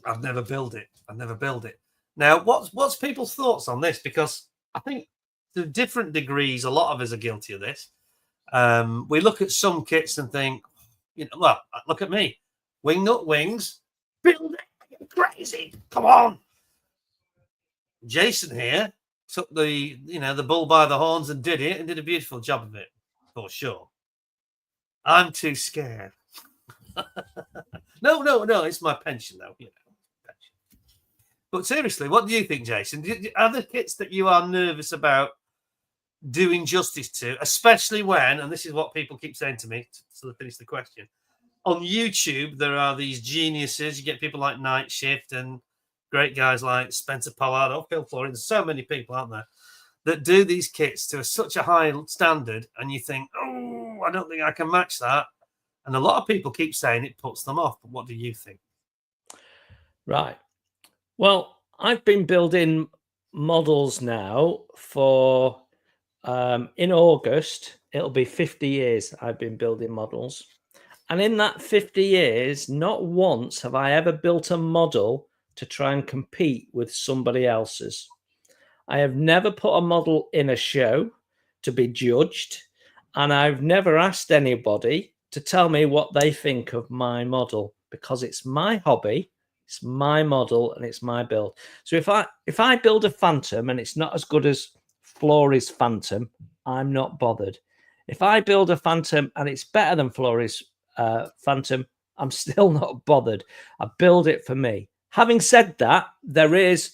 I've never built it. Now, what's people's thoughts on this? Because I think to different degrees, a lot of us are guilty of this. We look at some kits and think, well, look at me. Wingnut Wings, build it. You're crazy. Come on. Jason here took the bull by the horns and did it, and did a beautiful job of it, for sure. I'm too scared. No, it's my pension though. But seriously, what do you think, Jason? Are there kits that you are nervous about doing justice to, especially when, and this is what people keep saying to me, so to finish the question, on YouTube, there are these geniuses. You get people like Night Shift and great guys like Spencer Pollard or Phil Florin. There's so many people, aren't there, that do these kits to such a high standard, and you think, oh, I don't think I can match that. And a lot of people keep saying it puts them off. But what do you think? Right. Well, I've been building models now for, in August, it'll be 50 years I've been building models. And in that 50 years, not once have I ever built a model to try and compete with somebody else's. I have never put a model in a show to be judged, and I've never asked anybody to tell me what they think of my model, because it's my hobby, it's my model, and it's my build. So if I build a Phantom and it's not as good as Flory's Phantom, I'm not bothered. If I build a Phantom and it's better than Flory's Phantom, I'm still not bothered. I build it for me. Having said that, there is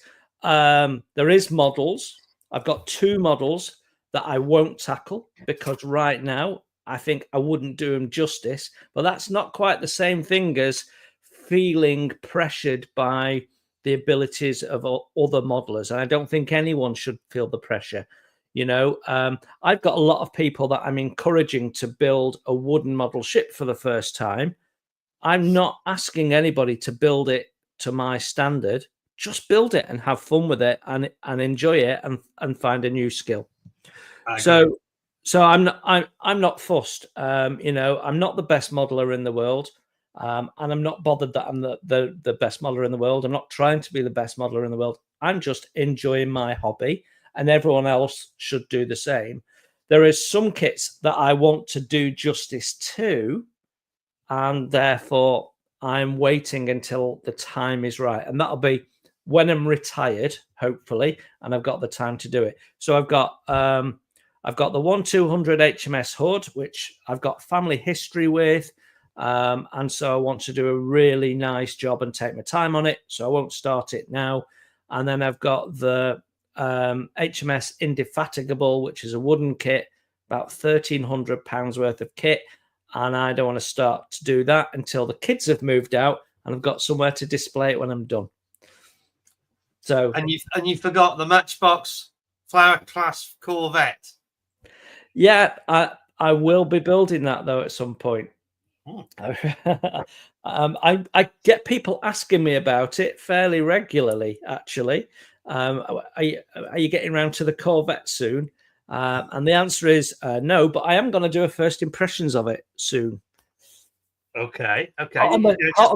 models. I've got 2 models that I won't tackle, because right now I think I wouldn't do them justice. But that's not quite the same thing as feeling pressured by the abilities of other modelers. And I don't think anyone should feel the pressure. I've got a lot of people that I'm encouraging to build a wooden model ship for the first time. I'm not asking anybody to build it to my standard. Just build it and have fun with it and enjoy it and find a new skill. So So I'm not fussed. You know, I'm not the best modeler in the world, and I'm not bothered that I'm the best modeler in the world. I'm not trying to be the best modeler in the world. I'm just enjoying my hobby, and everyone else should do the same. There is some kits that I want to do justice to, and therefore I'm waiting until the time is right, and that'll be when I'm retired, hopefully, and I've got the time to do it. So I've got the 1200 HMS hood, which I've got family history with, and so I want to do a really nice job and take my time on it. So I won't start it now. And then I've got the HMS Indefatigable, which is a wooden kit, about £1,300 worth of kit. And I don't want to start to do that until the kids have moved out and I've got somewhere to display it when I'm done. So and you forgot the Matchbox Flower Class Corvette. Yeah, I will be building that though at some point. I get people asking me about it fairly regularly, actually. Are you getting around to the Corvette soon? And the answer is no, but I am going to do a first impressions of it soon. Okay. Hot on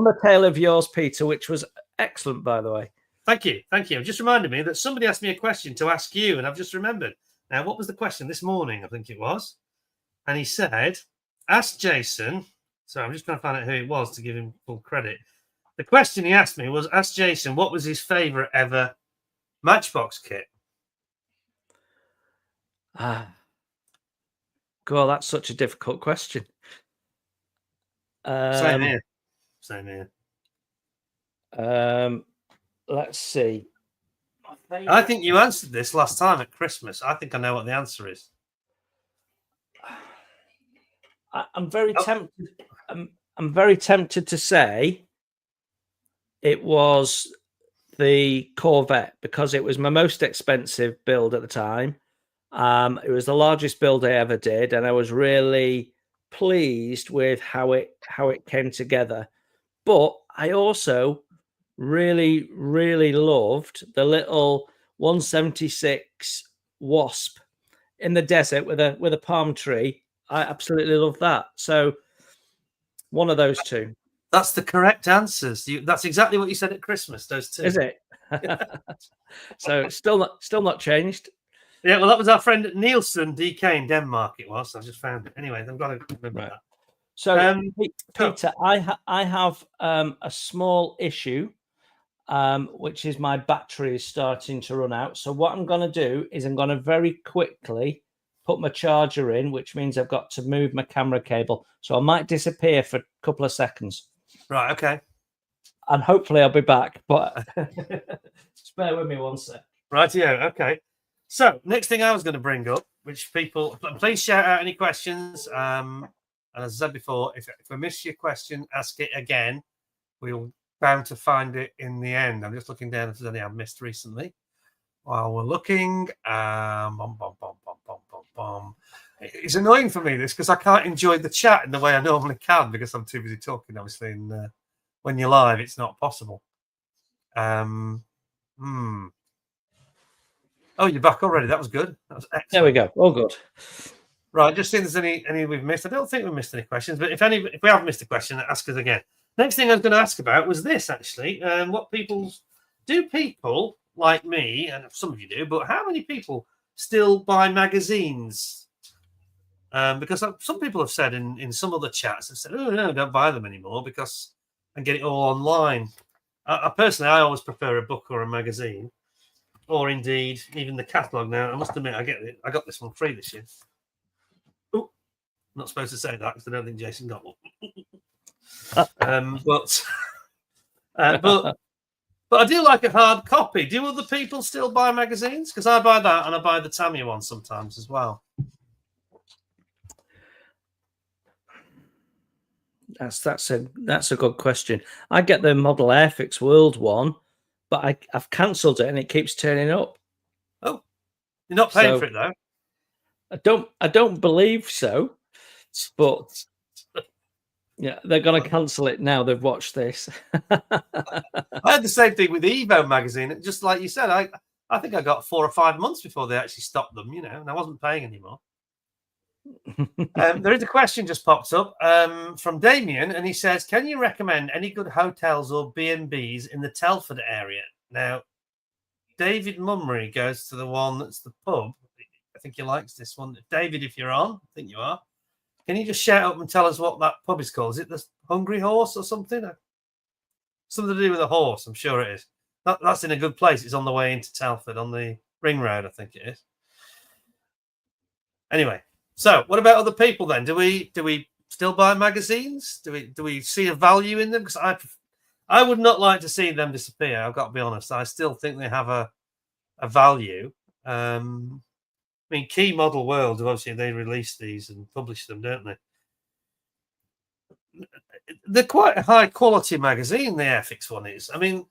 the tail of yours, Peter, which was excellent, by the way. Thank you. Just reminded me that somebody asked me a question to ask you, and I've just remembered. Now, what was the question this morning? I think it was. And he said, ask Jason. So I'm just going to find out who it was to give him full credit. The question he asked me was, ask Jason, what was his favourite ever Matchbox kit? God, that's such a difficult question. Same here. Let's see. I think you answered this last time at Christmas. I think I know what the answer is. I'm very tempted. I'm very tempted to say it was the Corvette because it was my most expensive build at the time. It was the largest build I ever did, and I was really pleased with how it came together. But I also really loved the little 176 Wasp in the desert with a palm tree. I absolutely love that. So one of those two. That's the correct answers. That's exactly what you said at Christmas. Those two. Is it? So still not changed. Yeah, well, that was our friend Nielsen DK in Denmark. It was. I just found it. Anyway, I've got to remember that. So, Peter, I have a small issue, which is my battery is starting to run out. So what I'm going to do is I'm going to very quickly put my charger in, which means I've got to move my camera cable. So I might disappear for a couple of seconds. Right, okay. And hopefully I'll be back, but just bear with me one sec. Right, yeah, okay. So next thing I was going to bring up, which people, please shout out any questions. And as I said before, if I miss your question, ask it again. We'll bound to find it in the end. I'm just looking down if there's any I've missed recently. While we're looking, it's annoying for me this because I can't enjoy the chat in the way I normally can because I'm too busy talking. Obviously, and when you're live, it's not possible. Oh, you're back already. That was good. That was excellent. There we go. All good. Right, just see if there's any we've missed. I don't think we've missed any questions, but if we have missed a question, ask us again. Next thing I was going to ask about was this actually. What people like me, and some of you do, but how many people still buy magazines? Because some people have said in some other chats, have said, "Oh no, don't buy them anymore because I get it all online." I personally, I always prefer a book or a magazine, or indeed even the catalogue. Now, I must admit, I got this one free this year. Oh, not supposed to say that because I don't think Jason got one. But I do like a hard copy. Do other people still buy magazines? Because I buy that and I buy the Tamiya one sometimes as well. That's a good question. I get the Model Airfix World one, but I've cancelled it and it keeps turning up. Oh, you're not paying for it though? I don't believe so, but yeah, they're going to cancel it now. They've watched this. I had the same thing with the Evo magazine. Just like you said, I think I got 4 or 5 months before they actually stopped them, and I wasn't paying anymore. There is a question just popped up from Damien, and he says, "Can you recommend any good hotels or B&Bs in the Telford area?" Now, David Mummery goes to the one that's the pub. I think he likes this one. David, if you're on, I think you are. Can you just shout up and tell us what that pub is called? Is it the Hungry Horse or something? Something to do with a horse, I'm sure it is. That's in a good place. It's on the way into Telford on the Ring Road, I think it is. Anyway, so what about other people then? Do we still buy magazines? Do we see a value in them? Because I would not like to see them disappear. I've got to be honest. I still think they have a value. I mean, Key Model World, obviously they release these and publish them, don't they? They're quite a high quality magazine, the Airfix one is. I mean,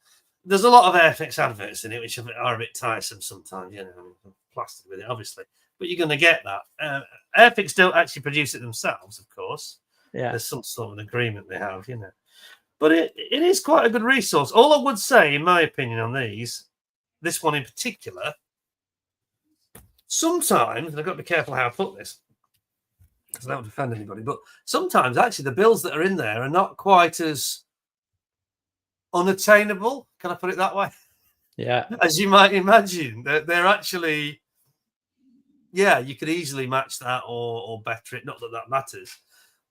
there's a lot of Airfix adverts in it, which are a bit tiresome sometimes, you know, plastered with it, obviously. But you're going to get that. Airfix don't actually produce it themselves, of course. Yeah. There's some sort of an agreement they have, you know. But it is quite a good resource. All I would say, in my opinion, on this one in particular, sometimes, and I've got to be careful how I put this, because I don't offend anybody, but sometimes actually the bills that are in there are not quite as unattainable. Can I put it that way? Yeah. As you might imagine. They're actually, yeah, you could easily match that or better it. Not that that matters.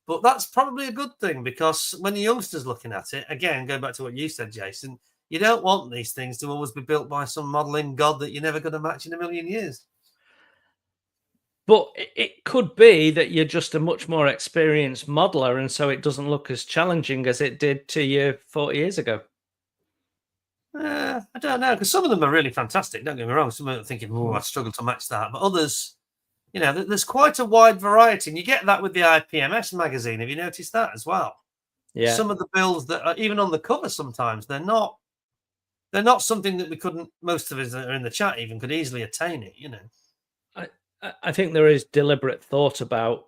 But that's probably a good thing, because when the youngster's looking at it, again, going back to what you said, Jason, you don't want these things to always be built by some modelling god that you're never going to match in a million years. But it could be that you're just a much more experienced modeler, and so it doesn't look as challenging as it did to you 40 years ago. I don't know, because some of them are really fantastic. Don't get me wrong. Some are thinking, "Oh, I struggle to match that," but others, you know, there's quite a wide variety, and you get that with the IPMS magazine. Have you noticed that as well? Yeah. Some of the builds that are even on the cover, sometimes they're not something that we couldn't. Most of us that are in the chat even could easily attain it. You know. I think there is deliberate thought about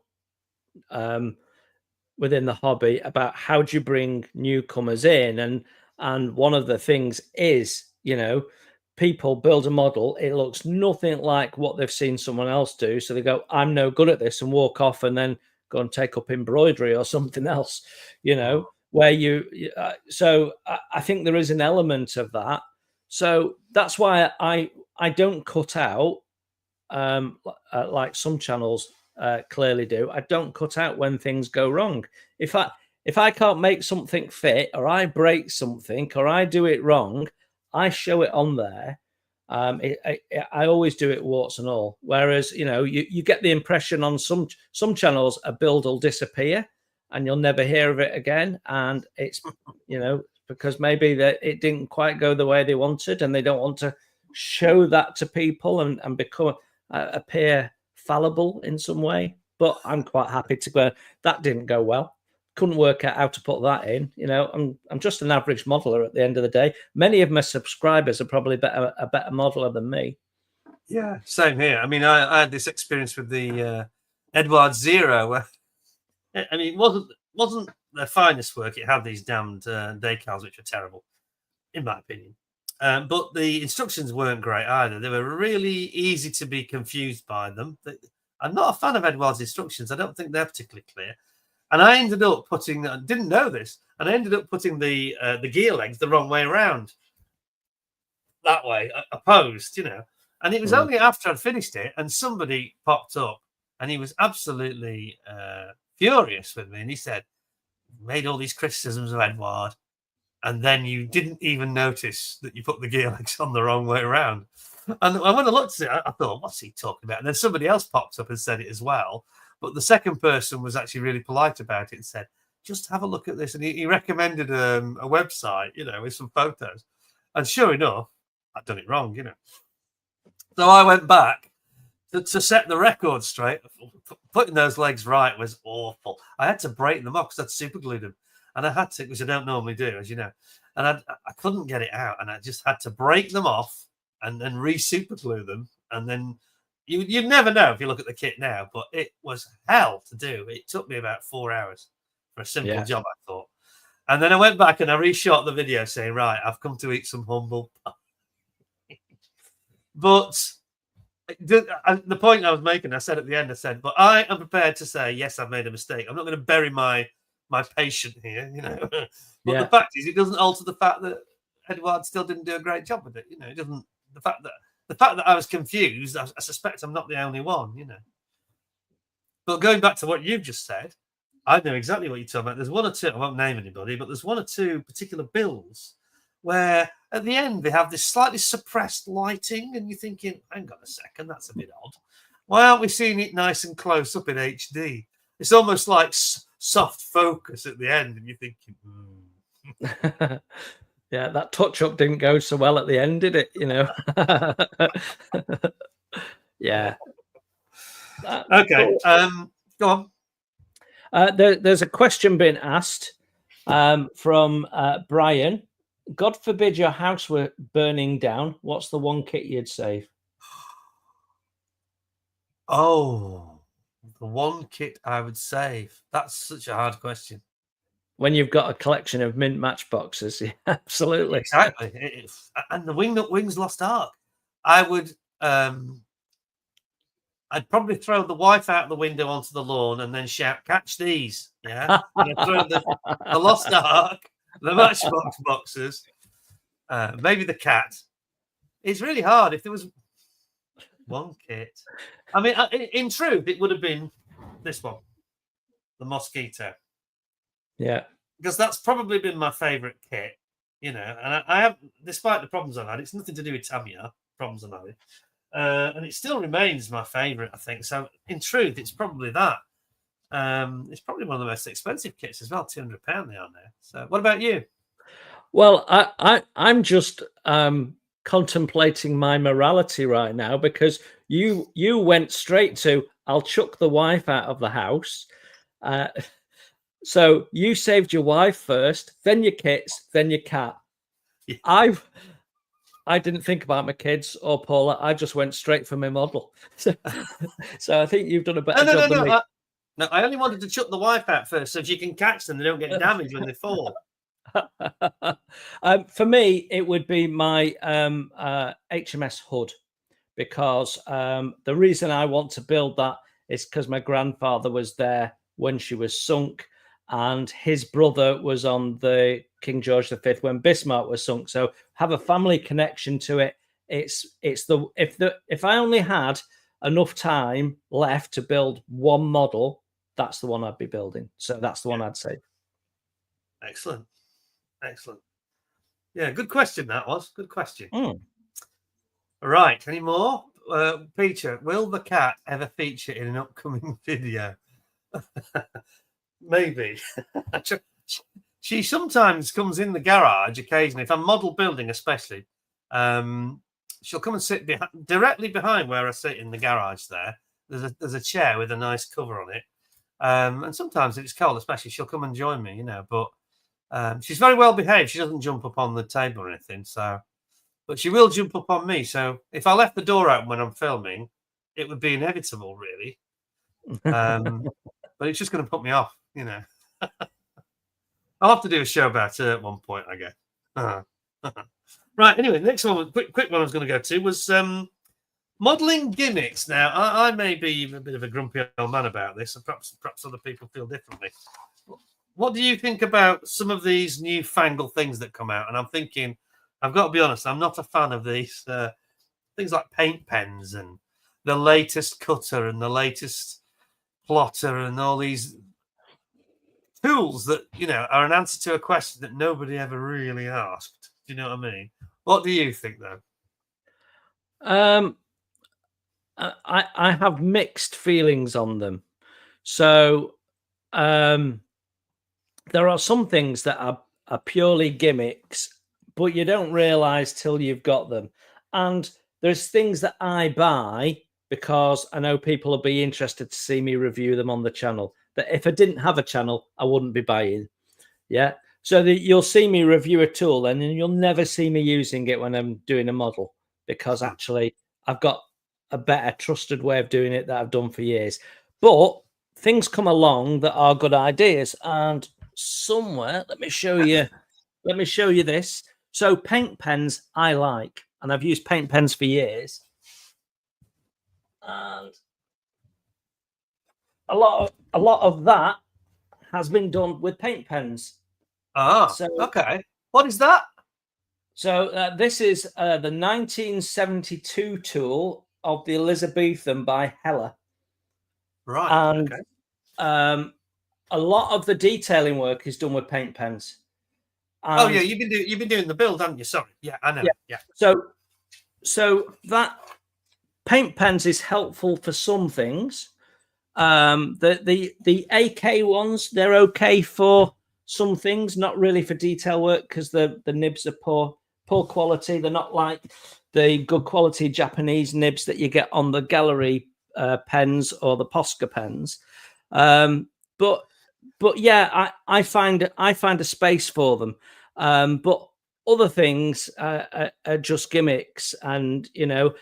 within the hobby about how do you bring newcomers in, and one of the things is, you know, people build a model, it looks nothing like what they've seen someone else do, so they go, I'm no good at this, and walk off and then go and take up embroidery or something else, you know, where so I think there is an element of that. So that's why I don't cut out like some channels clearly do. I don't cut out when things go wrong. If I can't make something fit, or I break something, or I do it wrong, I show it on there. I always do it warts and all. Whereas, you know, you get the impression on some channels a build will disappear and you'll never hear of it again, and it's, you know, because maybe that it didn't quite go the way they wanted, and they don't want to show that to people and become appear fallible in some way. But I'm quite happy to go, that didn't go well, couldn't work out how to put that in. You know, I'm just an average modeler at the end of the day. Many of my subscribers are probably a better modeler than me. Yeah, same here. I mean, I had this experience with the Edward Zero, where, I mean, it wasn't their finest work. It had these damned decals, which are terrible, in my opinion. But the instructions weren't great either. They were really easy to be confused by them. I'm not a fan of Edward's instructions. I don't think they're particularly clear. And I ended up putting, I didn't know this, and I ended up putting the gear legs the wrong way around. That way, opposed, you know. And it was only after I'd finished it, and somebody popped up, and he was absolutely furious with me. And he said, made all these criticisms of Edward, and then you didn't even notice that you put the gear legs on the wrong way around. And when I looked at it, I thought, what's he talking about? And then somebody else popped up and said it as well. But the second person was actually really polite about it and said, just have a look at this. And he recommended a website, you know, with some photos. And sure enough, I'd done it wrong, you know. So I went back to set the record straight. Putting those legs right was awful. I had to break them off because I'd super glued them. And I had to, which I don't normally do, as you know. And I couldn't get it out. And I just had to break them off and then re-super glue them. And then you'd never know if you look at the kit now, but it was hell to do. It took me about 4 hours for a simple job, I thought. And then I went back and I reshot the video saying, right, I've come to eat some humble pie. But The point I was making, I said at the end, I said, but I am prepared to say, yes, I've made a mistake. I'm not going to bury my patient here, but Yeah. the fact is, it doesn't alter the fact that Edward still didn't do a great job with it. It doesn't. The fact that I was confused, I suspect I'm not the only one. But going back to what you've just said, I know exactly what you're talking about. There's one or two, I won't name anybody, but there's one or two particular builds where at the end they have this slightly suppressed lighting, and you're thinking, hang on a second, that's a bit odd. Why aren't we seeing it nice and close up in HD? It's almost like soft focus at the end, and you're thinking, Yeah, that touch-up didn't go so well at the end, did it? Yeah. Okay. Go on. There's a question being asked from Brian. God forbid your house were burning down. What's the one kit you'd save? Oh, the one kit I would save. That's such a hard question. When you've got a collection of mint matchboxes, yeah, absolutely. Exactly. And the Wings Lost Ark. I would I'd probably throw the wife out the window onto the lawn and then shout, "Catch these!" Yeah, and I'd throw the Lost Ark, the Matchbox boxes, maybe the cat. It's really hard. If there was one kit, I mean, in truth, it would have been this one, the Mosquito. Yeah, because that's probably been my favorite kit. And I have, despite the problems I've had, it's nothing to do with Tamiya problems I've had. And it still remains my favorite, I think. So, in truth, it's probably that. It's probably one of the most expensive kits as well. £200 they are now. So, what about you? Well, I'm just contemplating my morality right now, because you went straight to, I'll chuck the wife out of the house. So you saved your wife first, then your kits, then your cat. Yeah. I didn't think about my kids or Paula. I just went straight for my model. So I think you've done a better job than me. No, I only wanted to chuck the wife out first so if you can catch them, they don't get damaged when they fall. For me, it would be my HMS Hood, because the reason I want to build that is because my grandfather was there when she was sunk, and his brother was on the King George V when Bismarck was sunk. So have a family connection to it. If I only had enough time left to build one model, that's the one I'd be building. So that's the one I'd save. Excellent. Yeah, good question that was. Good question. Right, any more? Peter, will the cat ever feature in an upcoming video? Maybe. She sometimes comes in the garage occasionally. If I'm model building, especially, she'll come and sit directly behind where I sit in the garage. There's a chair with a nice cover on it, and sometimes if it's cold, especially, she'll come and join me. But she's very well behaved. She doesn't jump up on the table or anything. So, but she will jump up on me. So if I left the door open when I'm filming, it would be inevitable, really. But it's just going to put me off. I'll have to do a show about her at one point, I guess. Right. Anyway, the next one, quick one I was going to go to was modelling gimmicks. Now, I may be a bit of a grumpy old man about this, and perhaps other people feel differently. What do you think about some of these newfangled things that come out? And I'm thinking, I've got to be honest, I'm not a fan of these things like paint pens and the latest cutter and the latest plotter and all these tools that are an answer to a question that nobody ever really asked. Do you know what I mean? What do you think, though? I have mixed feelings on them. So there are some things that are purely gimmicks, but you don't realize till you've got them. And there's things that I buy because I know people will be interested to see me review them on the channel, that if I didn't have a channel, I wouldn't be buying. Yeah. So you'll see me review a tool and then you'll never see me using it when I'm doing a model, because actually I've got a better trusted way of doing it that I've done for years. But things come along that are good ideas, and somewhere, let me show you this. So paint pens I like, and I've used paint pens for years. and a lot of that has been done with paint pens. So, okay. What is that? So this is the 1972 tool of the Elizabethan by Heller. Right. And okay. A lot of the detailing work is done with paint pens. Oh yeah, you've been doing the build, haven't you? Sorry. Yeah, I know. Yeah. So that paint pens is helpful for some things. The AK ones, they're okay for some things, not really for detail work because the nibs are poor quality. They're not like the good quality Japanese nibs that you get on the gallery pens or the Posca pens. But yeah, I find a space for them. But other things are just gimmicks, and a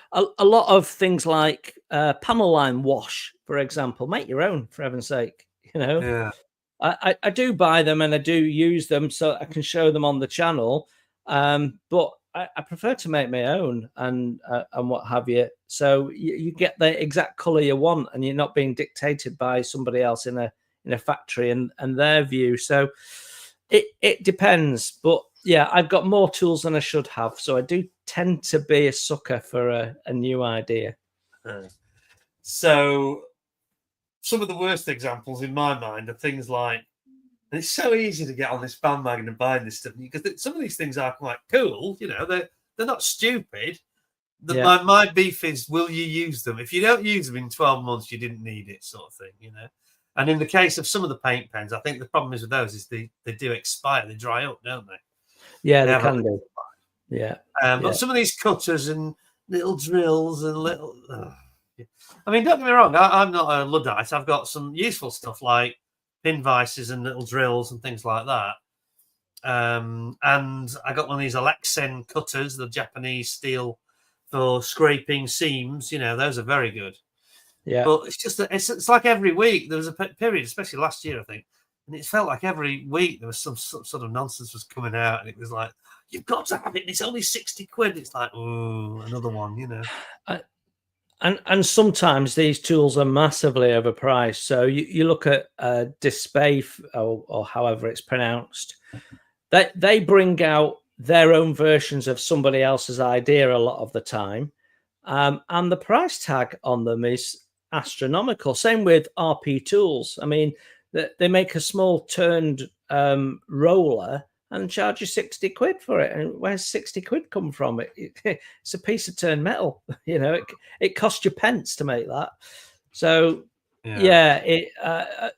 lot of things like panel line wash, for example, make your own, for heaven's sake. Yeah. I do buy them and I do use them so I can show them on the channel, but I prefer to make my own and what have you. So you get the exact color you want, and you're not being dictated by somebody else in a factory and their view. So it depends, but yeah, I've got more tools than I should have, so I do tend to be a sucker for a new idea. So some of the worst examples in my mind are things like, and it's so easy to get on this bandwagon and buy this stuff because some of these things are quite cool. They're not stupid. My beef is, will you use them? If you don't use them in 12 months, you didn't need it, sort of thing. And in the case of some of the paint pens, I think the problem is with those is they do expire, they dry up, don't they? Yeah, they can do. Yeah. But some of these cutters and little drills and little. I mean, don't get me wrong, I'm not a Luddite. I've got some useful stuff like pin vices and little drills and things like that. And I got one of these Alexen cutters, the Japanese steel for scraping seams. Those are very good. Yeah. But it's just that it's like every week there was a period, especially last year, I think, and it felt like every week there was some sort of nonsense was coming out, and it was like, you've got to have it, and it's only 60 quid. It's like, oh, another one, And sometimes these tools are massively overpriced. So you look at Display or however it's pronounced. They bring out their own versions of somebody else's idea a lot of the time, and the price tag on them is astronomical. Same with RP Tools. I mean, they make a small turned roller and charge you 60 quid for it. And where's 60 quid come from? It's a piece of turned metal. It costs you pence to make that. So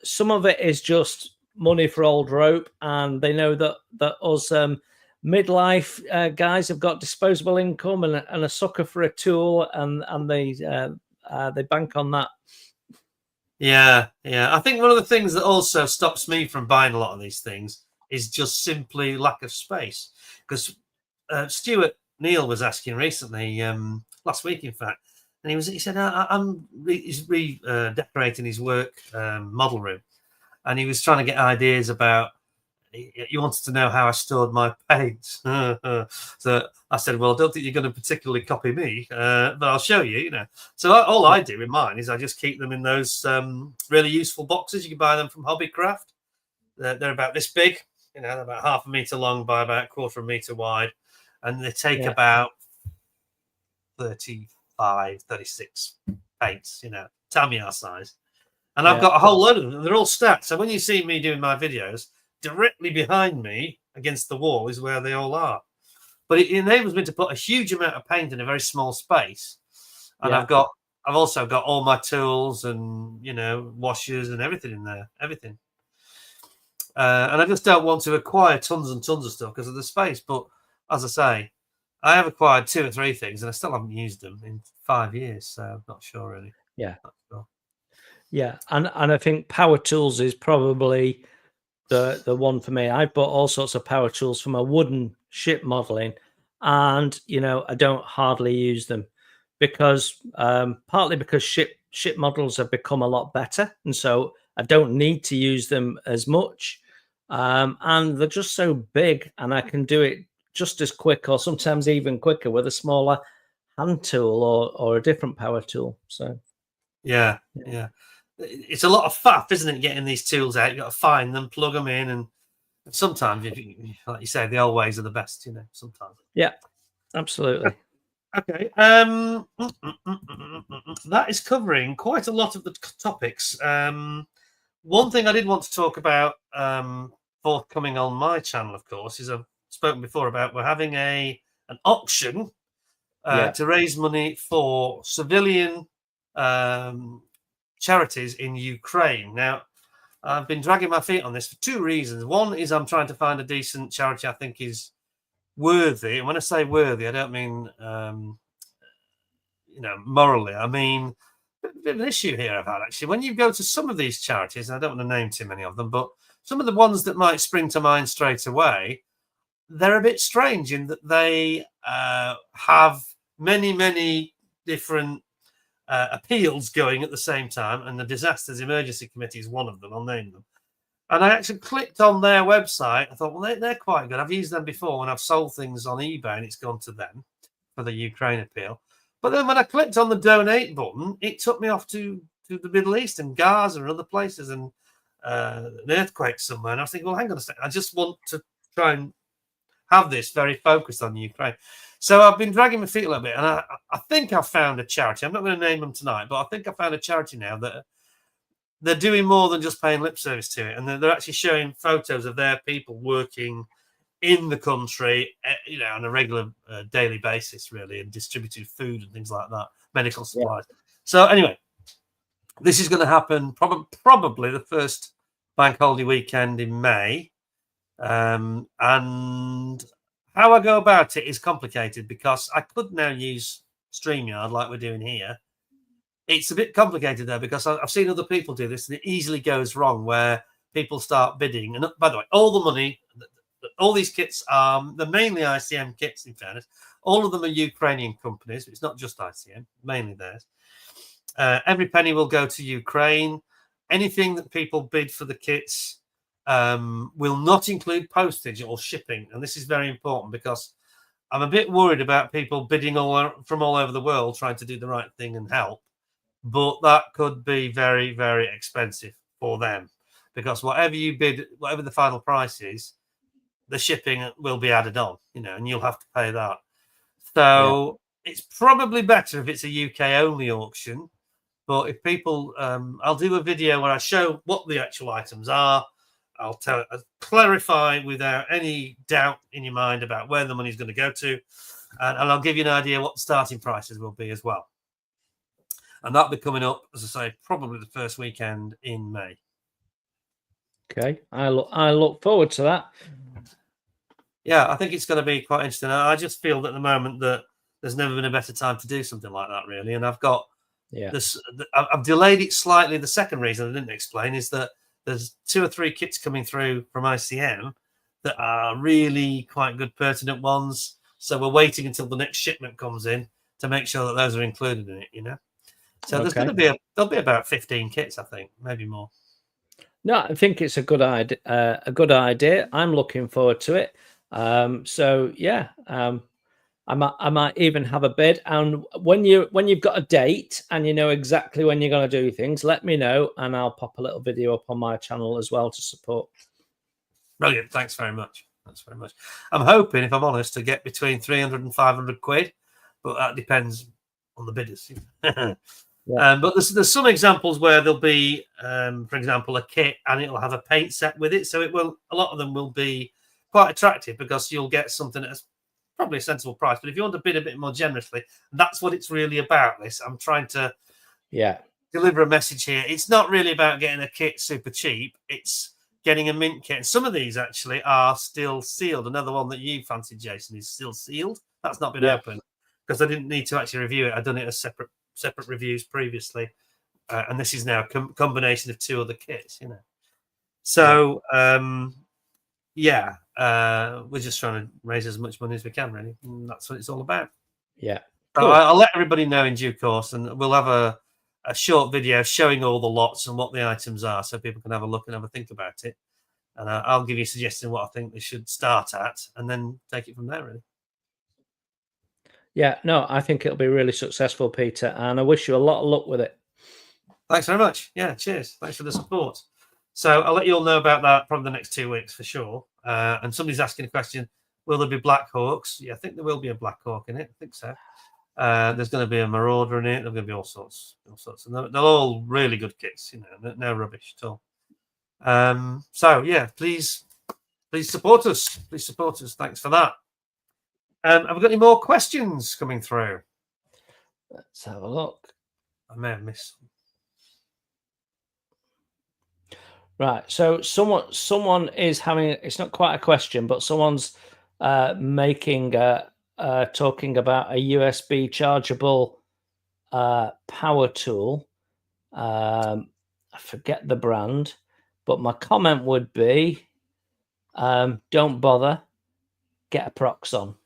some of it is just money for old rope, and they know that us midlife guys have got disposable income and a sucker for a tool, and they bank on that. Yeah. I think one of the things that also stops me from buying a lot of these things is just simply lack of space. Because Stuart Neal was asking recently, last week in fact, and he said, he's redecorating his work model room, and he was trying to get ideas about. He wanted to know how I stored my paints. So I said, well, I don't think you're going to particularly copy me, but I'll show you, So all I do in mine is I just keep them in those really useful boxes. You can buy them from Hobbycraft. They're about this big, they're about half a meter long by about a quarter of a meter wide. And they take about 35, 36 paints, Tamiya size. And I've got a whole load of them. They're all stacked. So when you see me doing my videos, directly behind me against the wall is where they all are. But it enables me to put a huge amount of paint in a very small space. And I've also got all my tools and, washers and everything in there. Everything. And I just don't want to acquire tons and tons of stuff because of the space. But as I say, I have acquired 2 or 3 things and I still haven't used them in 5 years. So I'm not sure really. Yeah. Not sure. Yeah. And I think power tools is probably the one for me. I bought all sorts of power tools for my wooden ship modeling, and I don't hardly use them because partly because ship models have become a lot better, and so I don't need to use them as much, and they're just so big, and I can do it just as quick or sometimes even quicker with a smaller hand tool or a different power tool. So Yeah, yeah. It's a lot of faff, isn't it? Getting these tools out, you got to find them, plug them in, and sometimes, like you say, the old ways are the best. Sometimes. Yeah, absolutely. Okay. That is covering quite a lot of the topics. One thing I did want to talk about, forthcoming on my channel, of course, is I've spoken before about we're having an auction to raise money for civilian charities in Ukraine. Now, I've been dragging my feet on this for two reasons. One is I'm trying to find a decent charity I think is worthy. And when I say worthy, I don't mean morally. I mean a bit of an issue here I've had actually. When you go to some of these charities, and I don't want to name too many of them, but some of the ones that might spring to mind straight away, they're a bit strange in that they have many different appeals going at the same time, and the Disasters Emergency Committee is one of them. I'll name them. And I actually clicked on their website. I thought, well, they're quite good. I've used them before when I've sold things on eBay, and it's gone to them for the Ukraine appeal. But then when I clicked on the donate button, it took me off to the Middle East and Gaza and other places, and an earthquake somewhere. And I was thinking, well, hang on a second. I just want to try and have this very focused on Ukraine. So I've been dragging my feet a little bit, and I think I've found a charity. I'm not going to name them tonight, but I think I found a charity now that they're doing more than just paying lip service to it, and they're actually showing photos of their people working in the country, on a regular daily basis, really, and distributing food and things like that, medical supplies. Yeah. So anyway, this is going to happen probably the first bank holiday weekend in May. And how I go about it is complicated because I could now use StreamYard like we're doing here. It's a bit complicated though because I've seen other people do this and it easily goes wrong where people start bidding. And by the way, all the money, all these kits they're mainly ICM kits, in fairness. All of them are Ukrainian companies. It's not just ICM, mainly theirs. Every penny will go to Ukraine. Anything that people bid for the kits will not include postage or shipping. And this is very important because I'm a bit worried about people bidding from all over the world trying to do the right thing and help. But that could be very, very expensive for them because whatever you bid, whatever the final price is, the shipping will be added on, and you'll have to pay that. So it's probably better if it's a UK only auction. But if people, I'll do a video where I show what the actual items are. I'll clarify without any doubt in your mind about where the money's going to go to. And I'll give you an idea what the starting prices will be as well. And that'll be coming up, as I say, probably the first weekend in May. Okay, I look forward to that. Yeah, I think it's going to be quite interesting. I just feel that at the moment that there's never been a better time to do something like that, really. And I've got this. I've delayed it slightly. The second reason I didn't explain is that there's 2 or 3 kits coming through from ICM that are really quite good, pertinent ones. So we're waiting until the next shipment comes in to make sure that those are included in it. So there's going to be there'll be about 15 kits, I think, maybe more. No, I think it's a good idea. I'm looking forward to it. So yeah, I might even have a bid. And when you've got a date and you know exactly when you're going to do things, let me know, and I'll pop a little video up on my channel as well to support. Brilliant. Thanks very much. Thanks very much. I'm hoping, if I'm honest, to get between 300 and 500 quid, but that depends on the bidders. But there's some examples where there'll be, for example, a kit and it'll have a paint set with it. So a lot of them will be quite attractive because you'll get something that's probably a sensible price. But if you want to bid a bit more generously, that's what it's really about. I'm trying to deliver a message here. It's not really about getting a kit super cheap. It's getting a mint kit. And some of these actually are still sealed. Another one that you fancied, Jason, is still sealed. That's not been opened because I didn't need to actually review it. I'd done it as separate reviews previously, and this is now a combination of 2 other kits. So we're just trying to raise as much money as we can, really, and that's what it's all about. Cool. So I'll let everybody know in due course, and we'll have a short video showing all the lots and what the items are, so people can have a look and have a think about it. And I'll give you a suggestion what I think they should start at, and then take it from there, really. Yeah, no, I think it'll be really successful, Peter, and I wish you a lot of luck with it. Thanks very much. Yeah, cheers. Thanks for the support. So I'll let you all know about that probably the next 2 weeks for sure. And somebody's asking a question: will there be Black Hawks? Yeah, I think there will be a Black Hawk in it. I think so. There's going to be a Marauder in it. There's going to be all sorts. And they're all really good kits. You know, no rubbish at all. So yeah, please support us. Please support us. Thanks for that. Have we got any more questions coming through? Let's have a look. I may have missed some. Right. So someone is having, it's not quite a question, but someone's talking about a USB chargeable power tool. I forget the brand, but my comment would be, don't bother, get a Proxon,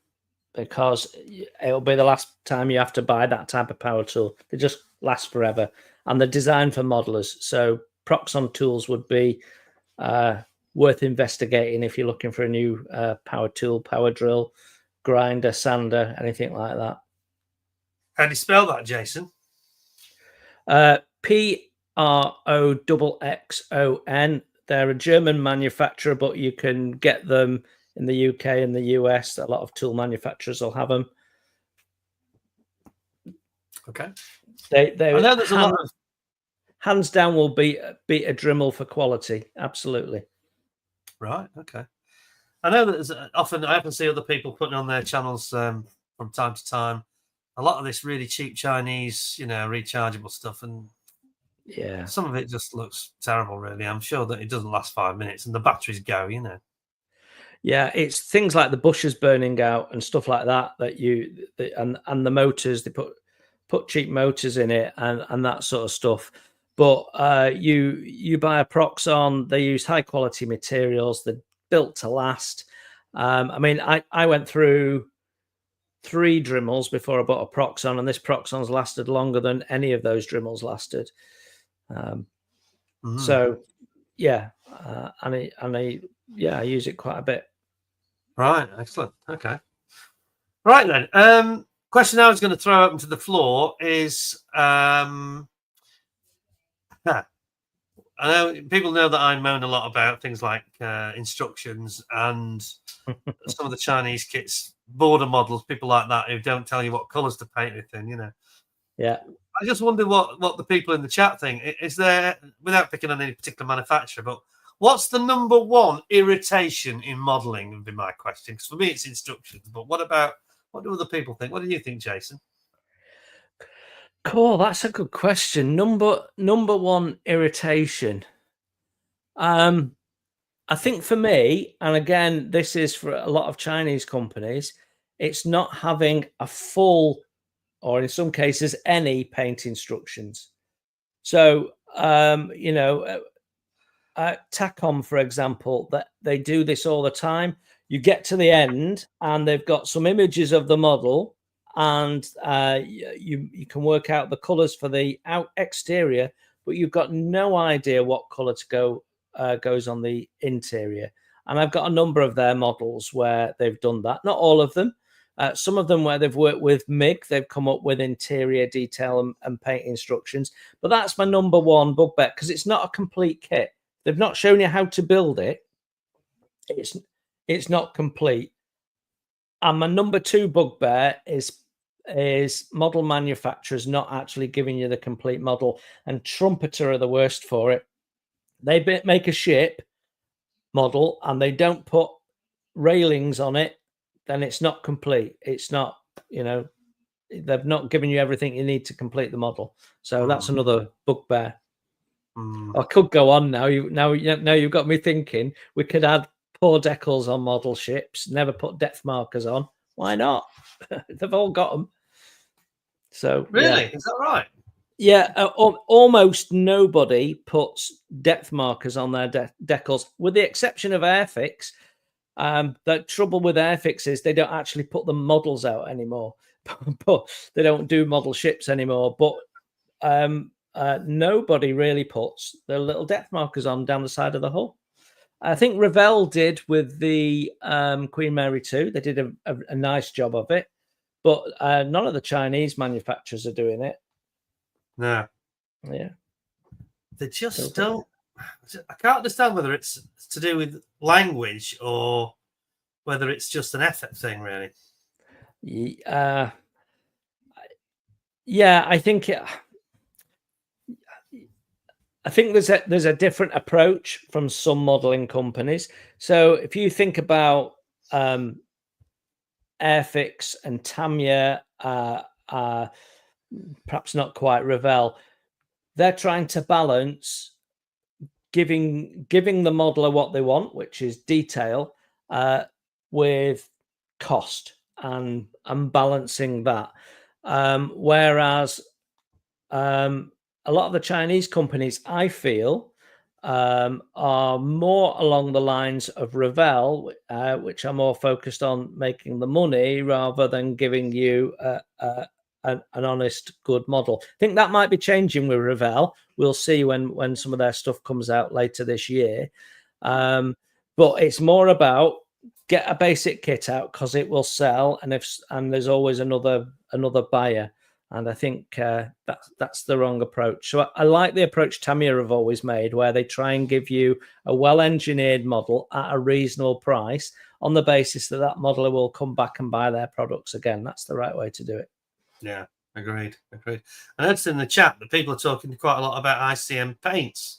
because it'll be the last time you have to buy that type of power tool. They just last forever, and they're designed for modelers. So Proxon tools would be worth investigating if you're looking for a new power tool, power drill, grinder, sander, anything like that. How do you spell that, Jason? Proxxon. They're a German manufacturer, but you can get them in the UK and the US. A lot of tool manufacturers will have them. Okay. They I know there's a lot of... hands down will beat a Dremel for quality. Absolutely. Right. Okay. I know that I often see other people putting on their channels from time to time a lot of this really cheap Chinese, rechargeable stuff, and yeah, some of it just looks terrible. Really, I'm sure that it doesn't last 5 minutes and the batteries go. Yeah, it's things like the bushes burning out and stuff like that and the motors, they put cheap motors in it and that sort of stuff. But you buy a Proxon, they use high quality materials, they're built to last. I mean, I went through 3 Dremels before I bought a Proxon, and this Proxon's lasted longer than any of those Dremels lasted. So yeah, I use it quite a bit. Right, excellent. Okay. Right then. Question I was going to throw open to the floor is I know people know that I moan a lot about things like instructions and some of the Chinese kits, border models, people like that who don't tell you what colours to paint it in, Yeah. I just wonder what the people in the chat think. Is there, without picking on any particular manufacturer, but what's the number one irritation in modelling would be my question. Because for me, it's instructions. But what do other people think? What do you think, Jason? Cool, that's a good question. Number one irritation. I think for me, and again, this is for a lot of Chinese companies, it's not having a full, or in some cases, any paint instructions. So, Tacom, for example, that they do this all the time. You get to the end and they've got some images of the model, and you can work out the colors for the exterior, but you've got no idea what color to goes on the interior. And I've got a number of their models where they've done that. Not all of them. Some of them where they've worked with MIG, they've come up with interior detail and paint instructions. But that's my number one bugbear, because it's not a complete kit. They've not shown you how to build it. It's not complete. And my number two bugbear is model manufacturers not actually giving you the complete model. And Trumpeter are the worst for it. They make a ship model and they don't put railings on it, then it's not complete. It's not, they've not given you everything you need to complete the model. So that's another bugbear. I could go on now. Now you've got me thinking. We could add poor decals on model ships, never put depth markers on. Why not? They've all got them. So really, is that right? Yeah, almost nobody puts depth markers on their decals, with the exception of Airfix. The trouble with Airfix is they don't actually put the models out anymore, but they don't do model ships anymore. But nobody really puts the little depth markers on down the side of the hull. I think Revell did with the Queen Mary 2. They did a nice job of it, but none of the Chinese manufacturers are doing it. No. Yeah. they just don't. I can't understand whether it's to do with language or whether it's just an effort thing, really. Yeah, I think there's a different approach from some modeling companies. So if you think about Airfix and Tamiya, perhaps not quite Revell, they're trying to balance giving the modeler what they want, which is detail, with cost and balancing that. Whereas a lot of the Chinese companies, I feel, are more along the lines of Revell, which are more focused on making the money rather than giving you an honest, good model. I think that might be changing with Revell. We'll see when some of their stuff comes out later this year. But it's more about get a basic kit out because it will sell, and there's always another buyer. And I think that's the wrong approach. So I like the approach Tamiya have always made, where they try and give you a well-engineered model at a reasonable price on the basis that modeler will come back and buy their products again. That's the right way to do it. Yeah, agreed. I noticed in the chat that people are talking quite a lot about ICM paints.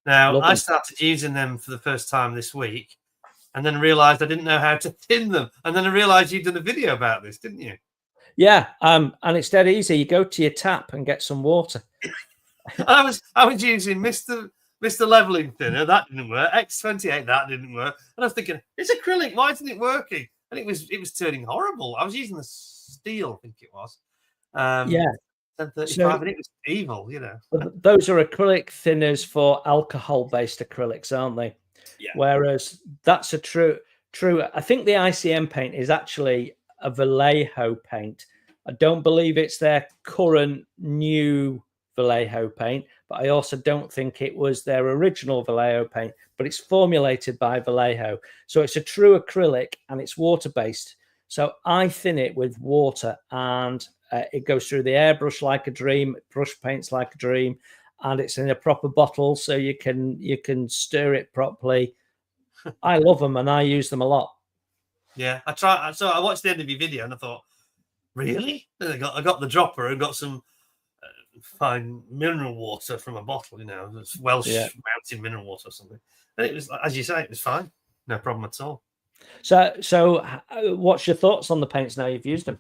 Now, I started using them for the first time this week and then realised I didn't know how to thin them. And then I realised you'd done a video about this, didn't you? Yeah, and it's dead easy. You go to your tap and get some water. I was using Mr. Leveling Thinner. That didn't work. X28, that didn't work. And I was thinking, it's acrylic. Why isn't it working? And it was turning horrible. I was using the steel, I think it was. Yeah. 1035, and it was evil, you know. Those are acrylic thinners for alcohol-based acrylics, aren't they? Yeah. Whereas that's a true. I think the ICM paint is actually a Vallejo paint. I don't believe it's their current new Vallejo paint, but I also don't think it was their original Vallejo paint, but it's formulated by Vallejo. So it's a true acrylic and it's water-based. So I thin it with water and it goes through the airbrush like a dream, brush paints like a dream, and it's in a proper bottle so you can stir it properly. I love them and I use them a lot. Yeah, I tried. So I watched the end of your video and I thought, really? And I got the dropper and got some fine mineral water from a bottle, you know, it's Welsh mountain mineral water or something. And it was, as you say, it was fine, no problem at all. So what's your thoughts on the paints now you've used them?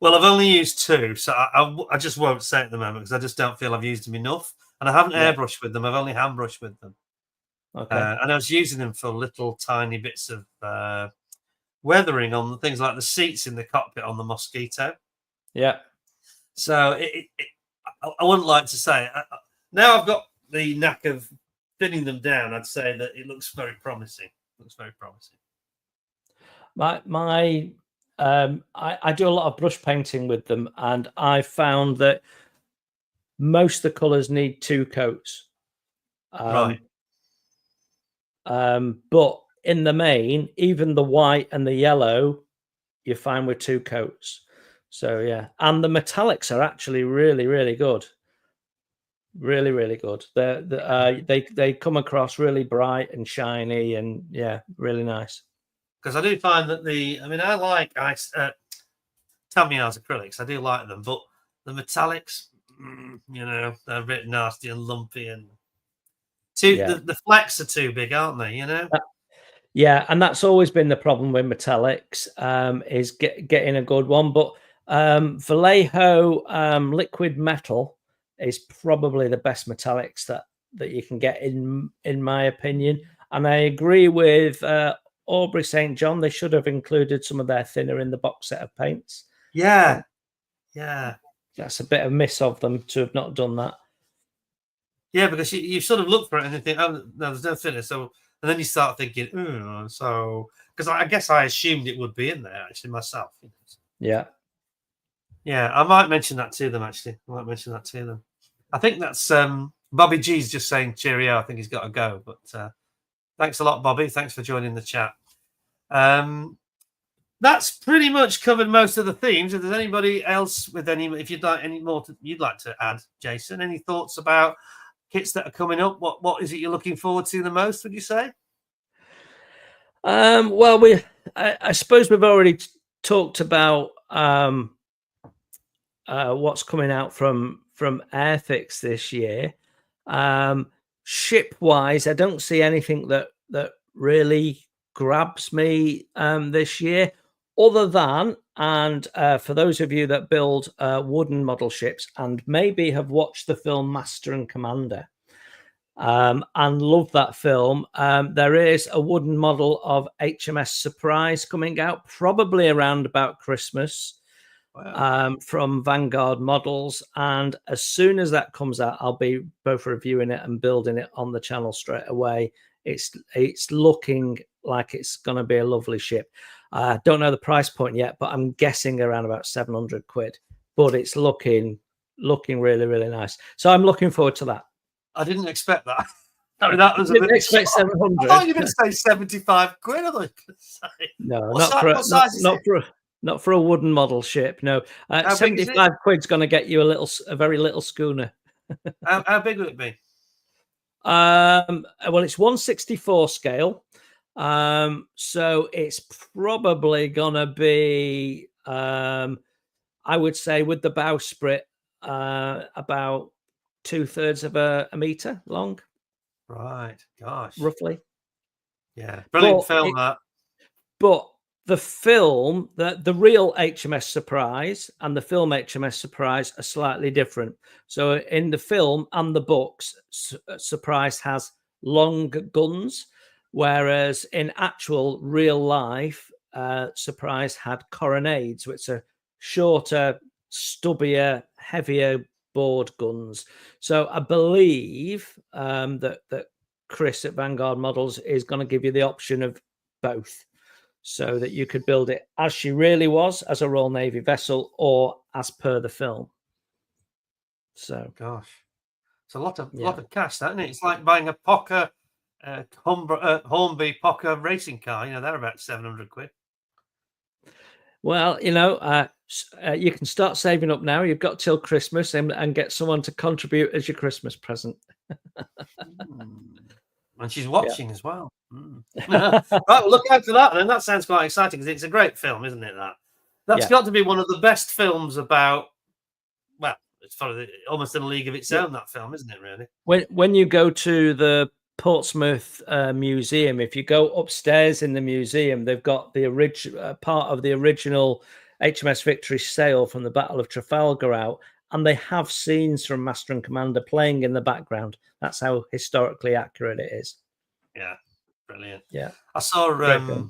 Well, I've only used two, so I just won't say at the moment because I just don't feel I've used them enough. And I haven't airbrushed with them. I've only hand brushed with them. Okay. And I was using them for little tiny bits of weathering on the things like the seats in the cockpit on the Mosquito. Yeah. So I wouldn't like to say. Now I've got the knack of thinning them down. I'd say that it looks very promising. I do a lot of brush painting with them, and I found that most of the colours need two coats. Right. But in the main, even the white and the yellow, you're fine with two coats. So yeah, and the metallics are actually really, really good. Really, really good. They come across really bright and shiny, and yeah, really nice. Because I do find that I like Tamiya's acrylics. I do like them, but the metallics, you know, they're a bit nasty and lumpy, and the flecks are too big, aren't they? You know. Yeah, and that's always been the problem with metallics, is getting a good one. But Vallejo liquid metal is probably the best metallics that you can get in my opinion. And I agree with Aubrey St. John. They should have included some of their thinner in the box set of paints. Yeah. That's a bit of miss of them to have not done that. Yeah, because you sort of look for it and you think, oh, no, there's no thinner. So, and then you start thinking, because I guess I assumed it would be in there actually myself. Yeah. Yeah, I might mention that to them actually. I think that's Bobby G's just saying cheerio. I think he's got to go, but thanks a lot, Bobby. Thanks for joining the chat. That's pretty much covered most of the themes. If there's anybody else with if you'd like any more you'd like to add, Jason, any thoughts about kits that are coming up? What is it you're looking forward to the most, would you say? Well, I suppose we've already talked about what's coming out from Airfix this year. Ship wise, I don't see anything that really grabs me this year, other than, and for those of you that build wooden model ships and maybe have watched the film Master and Commander and love that film, there is a wooden model of HMS Surprise coming out probably around about Christmas. Wow. From Vanguard Models, and as soon as that comes out, I'll be both reviewing it and building it on the channel straight away. It's looking like it's going to be a lovely ship. Don't know the price point yet, but I'm guessing around about 700 quid. But it's looking really, really nice. So I'm looking forward to that. I didn't expect that. I mean, that was didn't expect 700. I thought you were going to say 75 quid. I was going to say. No, not for a wooden model ship. No, 75 quid's going to get you a very little schooner. How big will it be? Well, it's 1/64 scale, so it's probably going to be, I would say, with the bowsprit, about 2/3 of a meter long. Right, gosh, roughly. Yeah, brilliant film that. But the film, the real HMS Surprise and the film HMS Surprise are slightly different. So in the film and the books, Surprise has long guns, whereas in actual real life, Surprise had carronades, which are shorter, stubbier, heavier board guns. So I believe that Chris at Vanguard Models is going to give you the option of both, so that you could build it as she really was, as a Royal Navy vessel, or as per the film. So, gosh, it's a lot of cash, that, isn't it? It's like buying a Pocker, Hornby Pocker racing car. You know, they're about 700 quid. Well, you know, you can start saving up now. You've got till Christmas, and get someone to contribute as your Christmas present. And she's watching as well. Right, well, look out for that. And that sounds quite exciting, because it's a great film, isn't it? That's got to be one of the best films about. Well, it's almost in a league of its own. That film, isn't it? Really. When you go to the Portsmouth Museum, if you go upstairs in the museum, they've got the original part of the original HMS Victory sail from the Battle of Trafalgar out, and they have scenes from Master and Commander playing in the background. That's how historically accurate it is. Yeah, brilliant. Yeah, I saw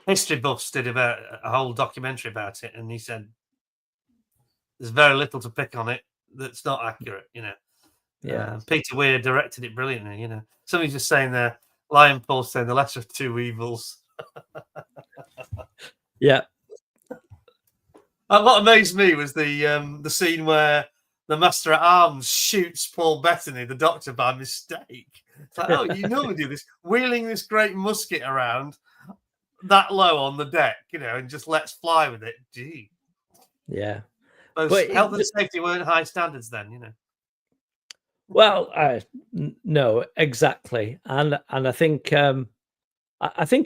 History Buffs did about a whole documentary about it, and he said there's very little to pick on it that's not accurate. You know. Yeah, Peter Weir directed it brilliantly. You know, somebody's just saying there, Lion Paul saying the lesser of two evils. Yeah. And what amazed me was the scene where the Master at Arms shoots Paul Bettany, the Doctor, by mistake. It's like, oh, you normally do this, wheeling this great musket around that low on the deck, you know, and just let's fly with it. Gee. Yeah. But health and safety weren't high standards then, you know. Well, no, exactly, and I think it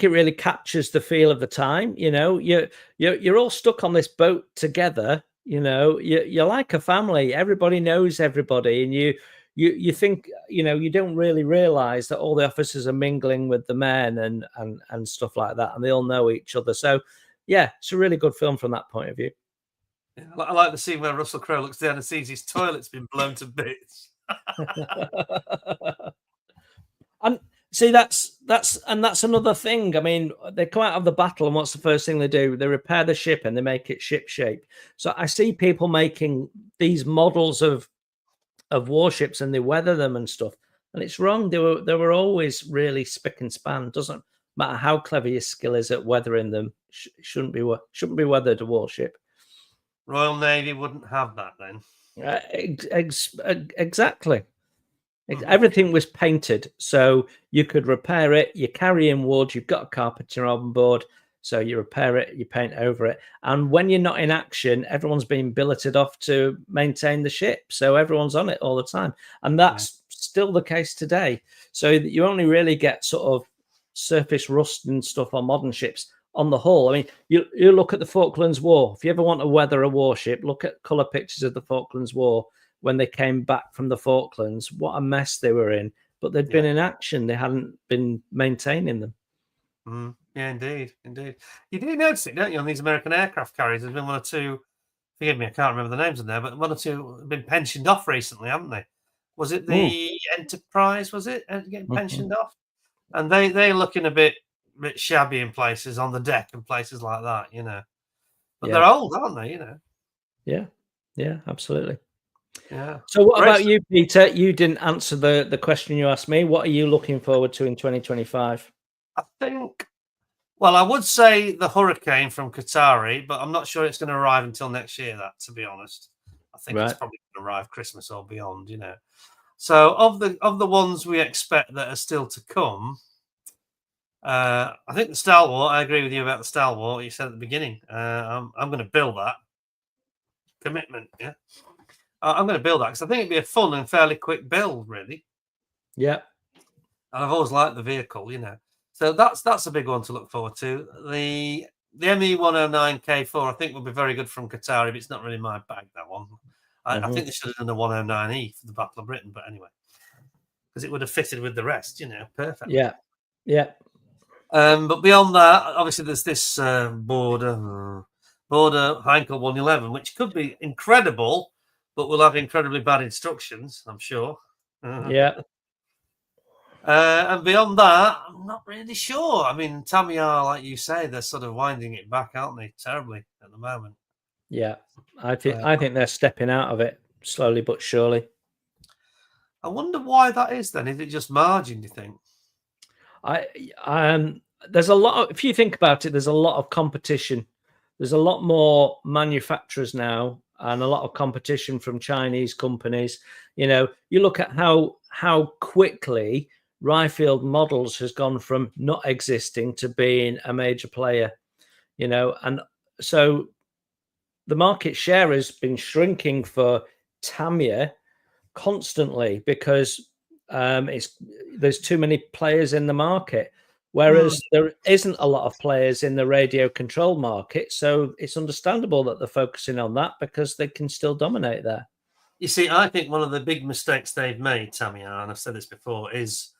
really captures the feel of the time. You know, you're all stuck on this boat together. You know, you're like a family. Everybody knows everybody, and you think, you know, you don't really realize that all the officers are mingling with the men and stuff like that, and they all know each other. So, yeah, it's a really good film from that point of view. Yeah, I like the scene where Russell Crowe looks down and sees his toilet's been blown to bits. And see, that's another thing. I mean, they come out of the battle, and what's the first thing they do? They repair the ship and they make it ship shape. So I see people making these models of warships, and they weather them and stuff, and it's wrong. They were always really spick and span. Doesn't matter how clever your skill is at weathering them. Shouldn't be weathered a warship. Royal Navy wouldn't have that then. Exactly. Everything was painted, so you could repair it. You carry in wood. You've got a carpenter on board, so you repair it. You paint over it, and when you're not in action, everyone's being billeted off to maintain the ship. So everyone's on it all the time, and that's still the case today. So you only really get sort of surface rust and stuff on modern ships on the whole. I mean, you look at the Falklands War. If you ever want to weather a warship, look at colour pictures of the Falklands War when they came back from the Falklands. What a mess they were in. But they'd been in action. They hadn't been maintaining them. Yeah, indeed. You do notice it, don't you, on these American aircraft carriers? There's been one or two, forgive me, I can't remember the names in there, but one or two have been pensioned off recently, haven't they? Was it the Enterprise, was it, getting pensioned off? And they're looking a bit shabby in places, on the deck and places like that, you know. But they're old, aren't they, you know? Yeah, absolutely. Yeah. So what about you, Peter? You didn't answer the question you asked me. What are you looking forward to in 2025? I think, well, I would say the Hurricane from Qatari, but I'm not sure it's going to arrive until next year, that, to be honest. I think it's probably going to arrive Christmas or beyond, you know. So of the ones we expect that are still to come, I think the Stalwart, I agree with you about the Stalwart, you said at the beginning. I'm going to build that. Commitment, yeah. I'm going to build that because I think it'd be a fun and fairly quick build, really. Yeah. And I've always liked the vehicle, you know. So that's a big one to look forward to. The ME109K4, I think, will be very good from Qatari, but it's not really my bag, that one. I think they should have done the 109E for the Battle of Britain, but anyway, because it would have fitted with the rest, you know, perfect. Yeah. But beyond that, obviously, there's this Border Heinkel 111, which could be incredible, but will have incredibly bad instructions, I'm sure. Yeah. And beyond that, I'm not really sure. I mean, Tamiya, like you say, they're sort of winding it back, aren't they? Terribly at the moment. Yeah, I think they're stepping out of it slowly but surely. I wonder why that is. Then is it just margin? Do you think? There's a lot of, if you think about it, there's a lot of competition. There's a lot more manufacturers now, and a lot of competition from Chinese companies. You know, you look at how quickly Ryfield Models has gone from not existing to being a major player, you know, and so the market share has been shrinking for Tamiya constantly because there's too many players in the market, whereas there isn't a lot of players in the radio control market. So it's understandable that they're focusing on that because they can still dominate there. You see, I think one of the big mistakes they've made, Tamiya, and I've said this before, is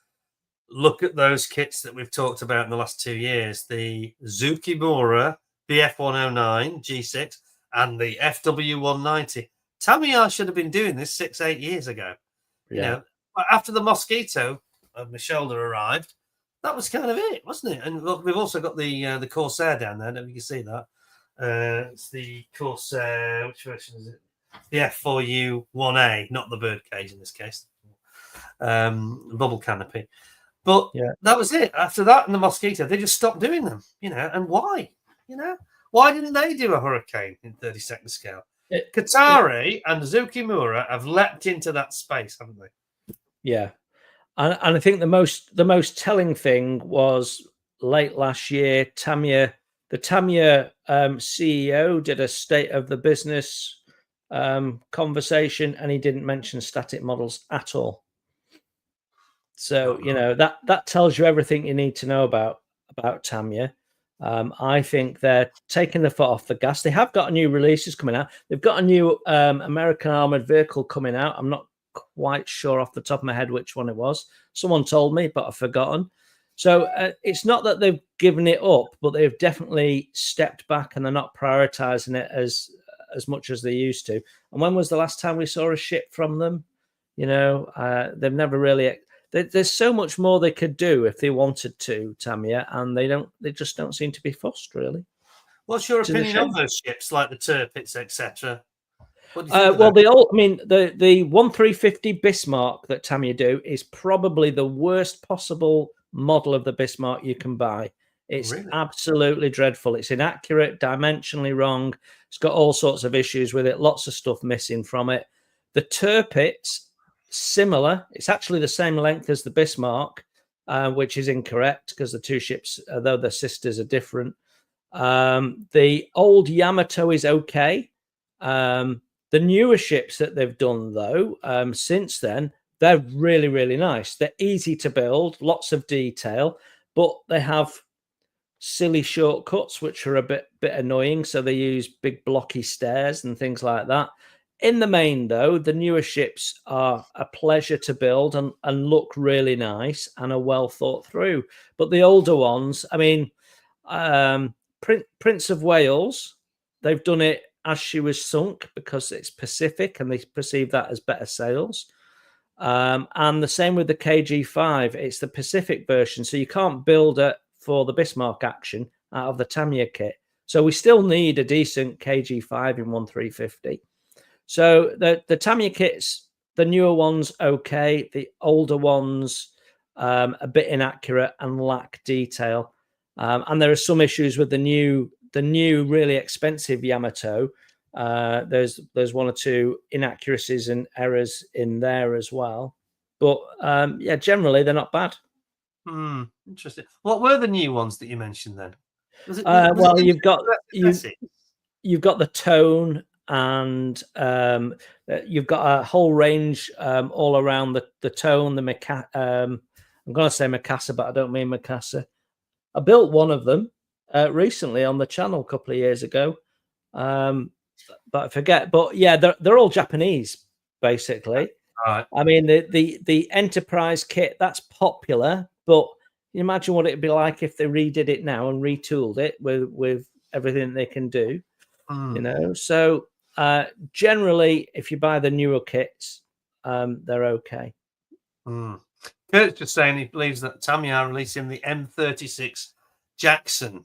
look at those kits that we've talked about in the last 2 years. The Zukimura, the F109 G6, and the FW190. Tamiya should have been doing this 6-8 years ago. You know, after the Mosquito of my shoulder arrived, that was kind of it, wasn't it? And look, we've also got the Corsair down there. I don't know if you can see that. It's the Corsair. Which version is it? The F4U1A, not the birdcage in this case. Bubble canopy. But that was it. After that and the Mosquito, they just stopped doing them, you know. And why? You know, why didn't they do a Hurricane in 32nd scale? Qatari and Zukimura have leapt into that space, haven't they? Yeah. And I think the most telling thing was late last year, the Tamiya CEO did a state of the business conversation, and he didn't mention static models at all. So, you know, that tells you everything you need to know about Tamiya. I think they're taking the foot off the gas. They have got new releases coming out. They've got a new American armored vehicle coming out. I'm not quite sure off the top of my head which one it was. Someone told me, but I've forgotten. So it's not that they've given it up, but they've definitely stepped back and they're not prioritizing it as much as they used to. And when was the last time we saw a ship from them? You know, they've never really. There's so much more they could do if they wanted to, Tamiya, and they just don't seem to be fussed, really. What's your opinion of those ships, like the Tirpitz, etc.? Well, the 1350 Bismarck that Tamiya do is probably the worst possible model of the Bismarck you can buy. It's absolutely dreadful. It's inaccurate, dimensionally wrong. It's got all sorts of issues with it, lots of stuff missing from it. The Tirpitz, similar. It's actually the same length as the Bismarck, which is incorrect because the two ships, though they're sisters, are different. The old Yamato is okay. The newer ships that they've done, though, since then, They're really, really nice. They're easy to build, lots of detail, but they have silly shortcuts which are a bit annoying. So they use big blocky stairs and things like that. In the main, though, the newer ships are a pleasure to build and look really nice and are well thought through. But the older ones, I mean, Prince of Wales, they've done it as she was sunk because it's Pacific and they perceive that as better sails. And the same with the KG5, it's the Pacific version, so you can't build it for the Bismarck action out of the Tamiya kit. So we still need a decent KG5 in 1350. So the Tamiya kits, the newer ones, okay. The older ones, a bit inaccurate and lack detail. And there are some issues with the new really expensive Yamato. There's one or two inaccuracies and errors in there as well. But yeah, generally they're not bad. Interesting. What were the new ones that you mentioned then? Well, you've got the tone, and you've got a whole range all around the tone. The I'm going to say Mikasa, but I don't mean Mikasa. I built one of them recently on the channel a couple of years ago, but I forget. But yeah, they're all Japanese basically. Right. I mean, the Enterprise kit, that's popular, but you imagine what it'd be like if they redid it now and retooled it with everything they can do, you know. So generally, if you buy the newer kits, they're okay. Kurt's just saying he believes that Tamiya are releasing the M36 Jackson.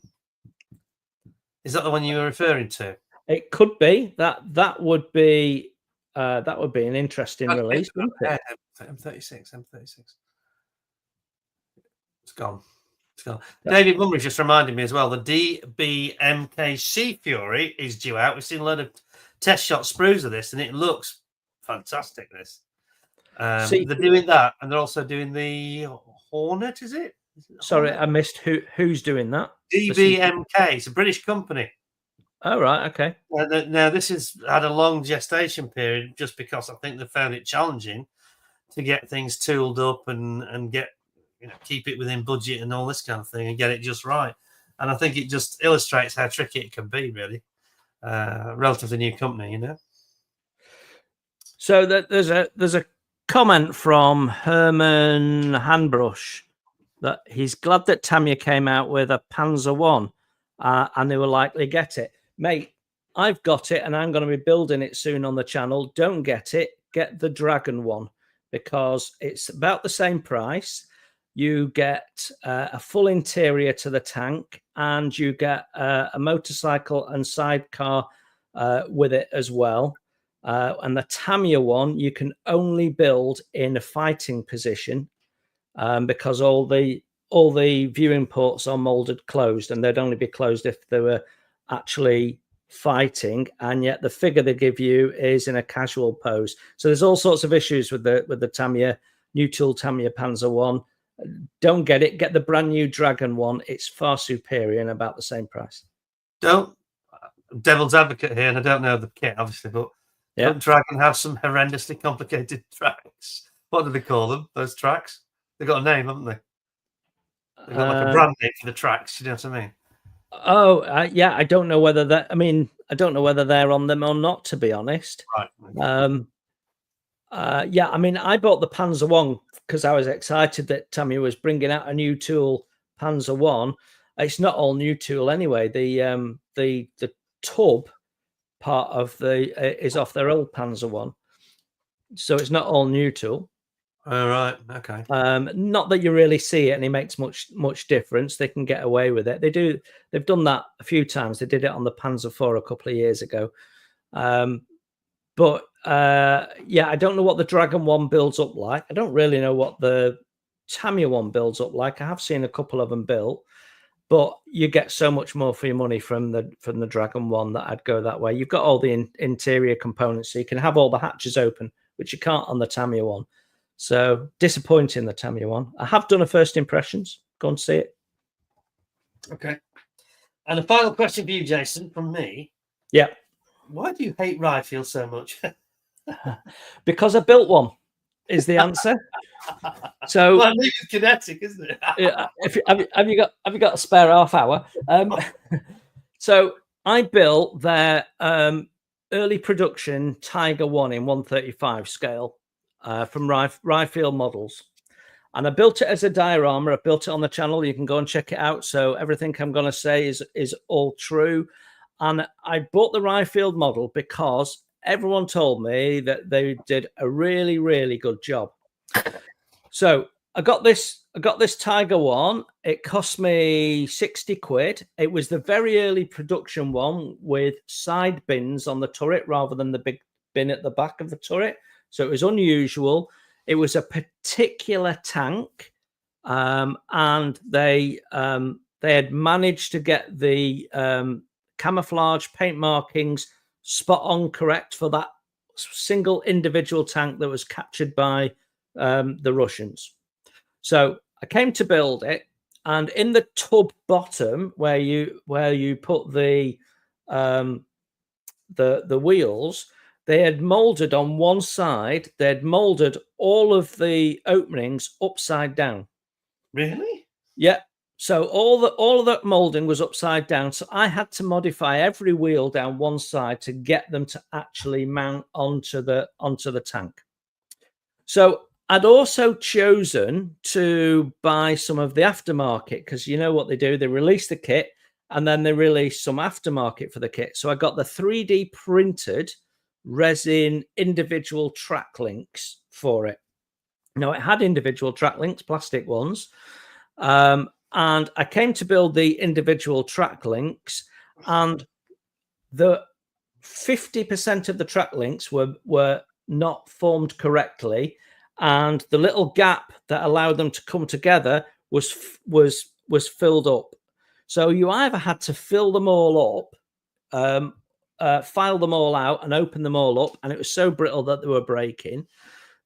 Is that the one you were referring to? It could be. That would be an interesting release, wouldn't it? M36. It's gone. David Mummery's just reminded me as well. The DBMK Sea Fury is due out. We've seen a lot of test shot sprues of this, and it looks fantastic. They're doing that, and they're also doing the Hornet. Is it? Sorry, I missed who's doing that. DBMK. It's a British company. Oh, right, okay. Now this has had a long gestation period, just because I think they found it challenging to get things tooled up and get, keep it within budget and all this kind of thing and get it just right. And I think it just illustrates how tricky it can be, really, relatively new company, So there's a comment from Herman Handbrush that he's glad that Tamiya came out with a Panzer One, and they will likely get it. Mate, I've got it, and I'm going to be building it soon on the channel. Don't get it. Get the Dragon one, because it's about the same price. You get a full interior to the tank, and you get a motorcycle and sidecar with it as well. And the Tamiya one, you can only build in a fighting position because all the viewing ports are molded closed, and they'd only be closed if they were actually fighting. And yet the figure they give you is in a casual pose. So there's all sorts of issues with the Tamiya, new tool Tamiya Panzer One. Don't get it. Get the brand new Dragon one. It's far superior and about the same price. Devil's advocate here, and I don't know the kit obviously, but don't Dragon have some horrendously complicated tracks? What do they call them? Those tracks? They've got a name, haven't they? They've got like a brand name for the tracks. You know what I mean? Oh, yeah. I don't know whether that. I mean, I don't know whether they're on them or not, to be honest. Right. Yeah. I mean, I bought the Panzer One because I was excited that Tamiya was bringing out a new tool, Panzer One. It's not all new tool anyway. The tub part of is off their old Panzer One, so it's not all new tool. All right. Okay. Not that you really see it and it makes much difference. They can get away with it. They've done that a few times. They did it on the Panzer IV a couple of years ago. But yeah, I don't know what the Dragon one builds up like. I don't really know what the Tamiya one builds up like. I have seen a couple of them built, but you get so much more for your money from the Dragon one that I'd go that way. You've got all the interior components, so you can have all the hatches open, which you can't on the Tamiya one. So disappointing, the Tamiya one. I have done a first impressions. Go and see it. Okay. And a final question for you, Jason, from me. Yeah. Why do you hate Ryefield so much? Because I built one. is the answer. So, well, I think it's kinetic, isn't it? have you got a spare half hour? So I built their early production Tiger 1 in 135 scale from Ryefield Models. And I built it as a diorama. I built it on the channel. You can go and check it out. So everything I'm going to say is all true. And I bought the Ryefield model because everyone told me that they did a really, really good job. So I got this Tiger 1. It cost me 60 quid. It was the very early production one with side bins on the turret rather than the big bin at the back of the turret. So it was unusual. It was a particular tank, and they had managed to get the camouflage paint markings spot on correct for that single individual tank that was captured by the Russians. So I came to build it, and in the tub bottom where you put the wheels, they had molded on one side. They had molded all of the openings upside down. Really? Yeah. So all of that molding was upside down. So I had to modify every wheel down one side to get them to actually mount onto the tank. So I'd also chosen to buy some of the aftermarket because you know what they do. They release the kit and then they release some aftermarket for the kit. So I got the 3D printed resin individual track links for it. Now, it had individual track links, plastic ones. And I came to build the individual track links, and the 50% of the track links were not formed correctly, and the little gap that allowed them to come together was filled up. So you either had to fill them all up, file them all out and open them all up, and it was so brittle that they were breaking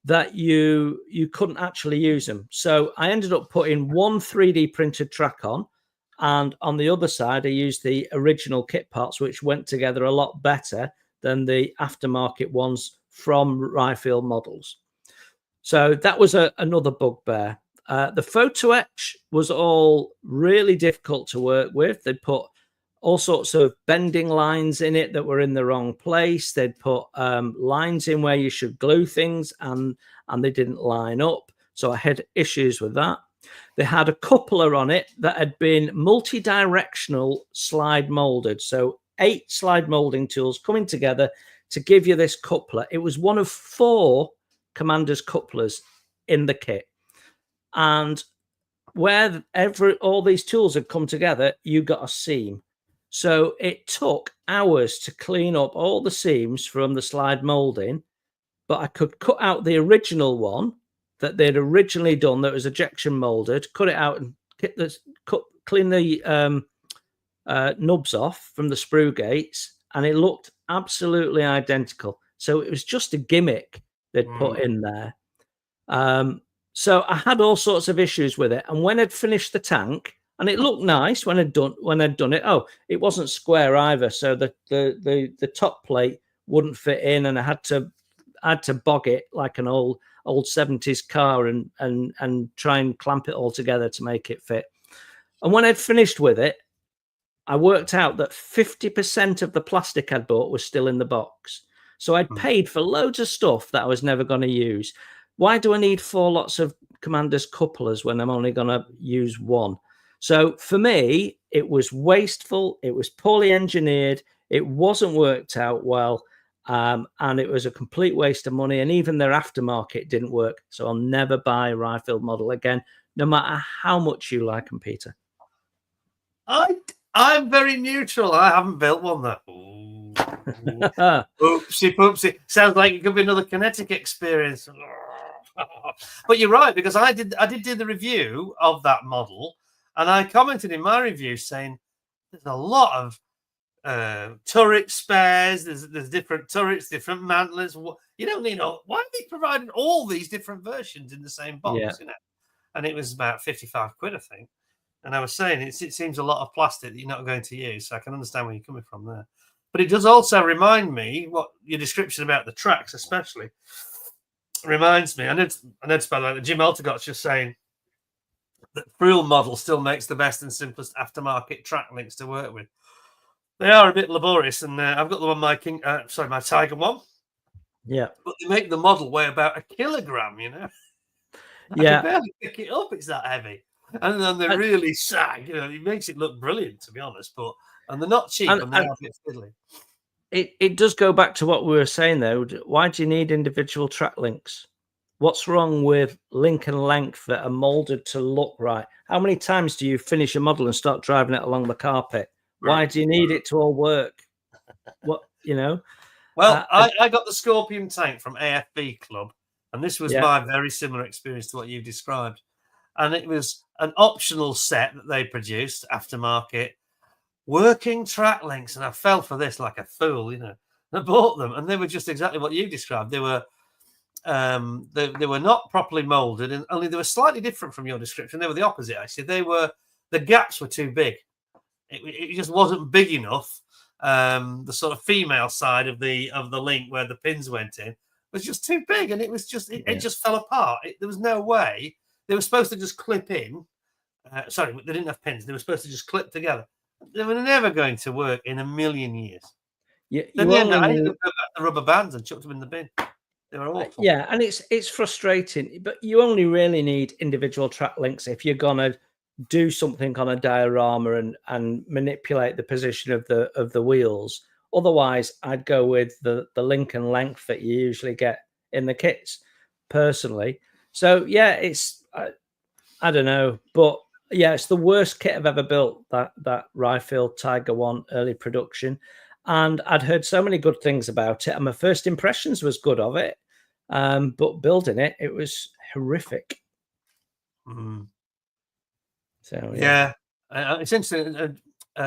that you couldn't actually use them. So I ended up putting one 3D printed track on, and on the other side I used the original kit parts, which went together a lot better than the aftermarket ones from Ryefield Models. So that was another bugbear. The photo etch was all really difficult to work with. They put all sorts of bending lines in it that were in the wrong place. They'd put lines in where you should glue things, and they didn't line up. So I had issues with that. They had a coupler on it that had been multi-directional slide molded. So 8 slide molding tools coming together to give you this coupler. It was one of 4 Commander's couplers in the kit. And where all these tools had come together, you got a seam. So it took hours to clean up all the seams from the slide molding, but I could cut out the original one that they'd originally done that was ejection molded, cut it out and clean the nubs off from the sprue gates, and it looked absolutely identical. So it was just a gimmick they'd put in there. So I had all sorts of issues with it, and when I'd finished the tank, and it looked nice when I'd done it. Oh, it wasn't square either, so the top plate wouldn't fit in, and I had to bog it like an old 70s car and try and clamp it all together to make it fit. And when I'd finished with it, I worked out that 50% of the plastic I'd bought was still in the box. So I'd paid for loads of stuff that I was never going to use. Why do I need 4 lots of Commander's couplers when I'm only going to use one? So for me, it was wasteful. It was poorly engineered. It wasn't worked out well. And it was a complete waste of money. And even their aftermarket didn't work. So I'll never buy a Ryefield model again, no matter how much you like them, Peter. I'm very neutral. I haven't built one that. Oopsie poopsie. Sounds like it could be another kinetic experience. But you're right, because I did do the review of that model, and I commented in my review saying there's a lot of turret spares. There's different turrets, different mantlets. You don't need why are they providing all these different versions in the same box? Yeah. You know? And it was about 55 quid, I think. And I was saying it seems a lot of plastic that you're not going to use. So I can understand where you're coming from there. But it does also remind me what your description about the tracks, especially, reminds me, I noticed by the way, that Jim Altergott's just saying that Friul model still makes the best and simplest aftermarket track links to work with. They are a bit laborious, and I've got them on my my Tiger one. Yeah, but they make the model weigh about 1 kilogram. You know, I yeah. can barely pick it up. It's that heavy, and then they really sag. You know, it makes it look brilliant, to be honest. And they're not cheap, and they are a bit fiddly. It does go back to what we were saying though. Why do you need individual track links? What's wrong with link and length that are molded to look right? How many times do you finish a model and start driving it along the carpet? Why do you need it to all work? What, you know? Well, I got the Scorpion tank from AFB Club, and this was my very similar experience to what you described. And it was an optional set that they produced, aftermarket, working track links. And I fell for this like a fool, you know. I bought them, and they were just exactly what you described. They were not properly molded, and only they were slightly different from your description. They were the opposite, actually. The gaps were too big. It just wasn't big enough. The sort of female side of the link where the pins went in was just too big, and it just fell apart. There was no way. They were supposed to just clip in. Sorry, they didn't have pins. They were supposed to just clip together. They were never going to work in a million years. I ended up going back to the rubber bands and chucked them in the bin. They were awful. Yeah, and it's frustrating, but you only really need individual track links if you're gonna do something on a diorama and manipulate the position of the wheels. Otherwise, I'd go with the link and length that you usually get in the kits, personally. So yeah, it's I don't know, but yeah, it's the worst kit I've ever built. That Ryefield Tiger One early production. And I'd heard so many good things about it, and my first impressions was good of it. But building it, it was horrific. So yeah. It's interesting.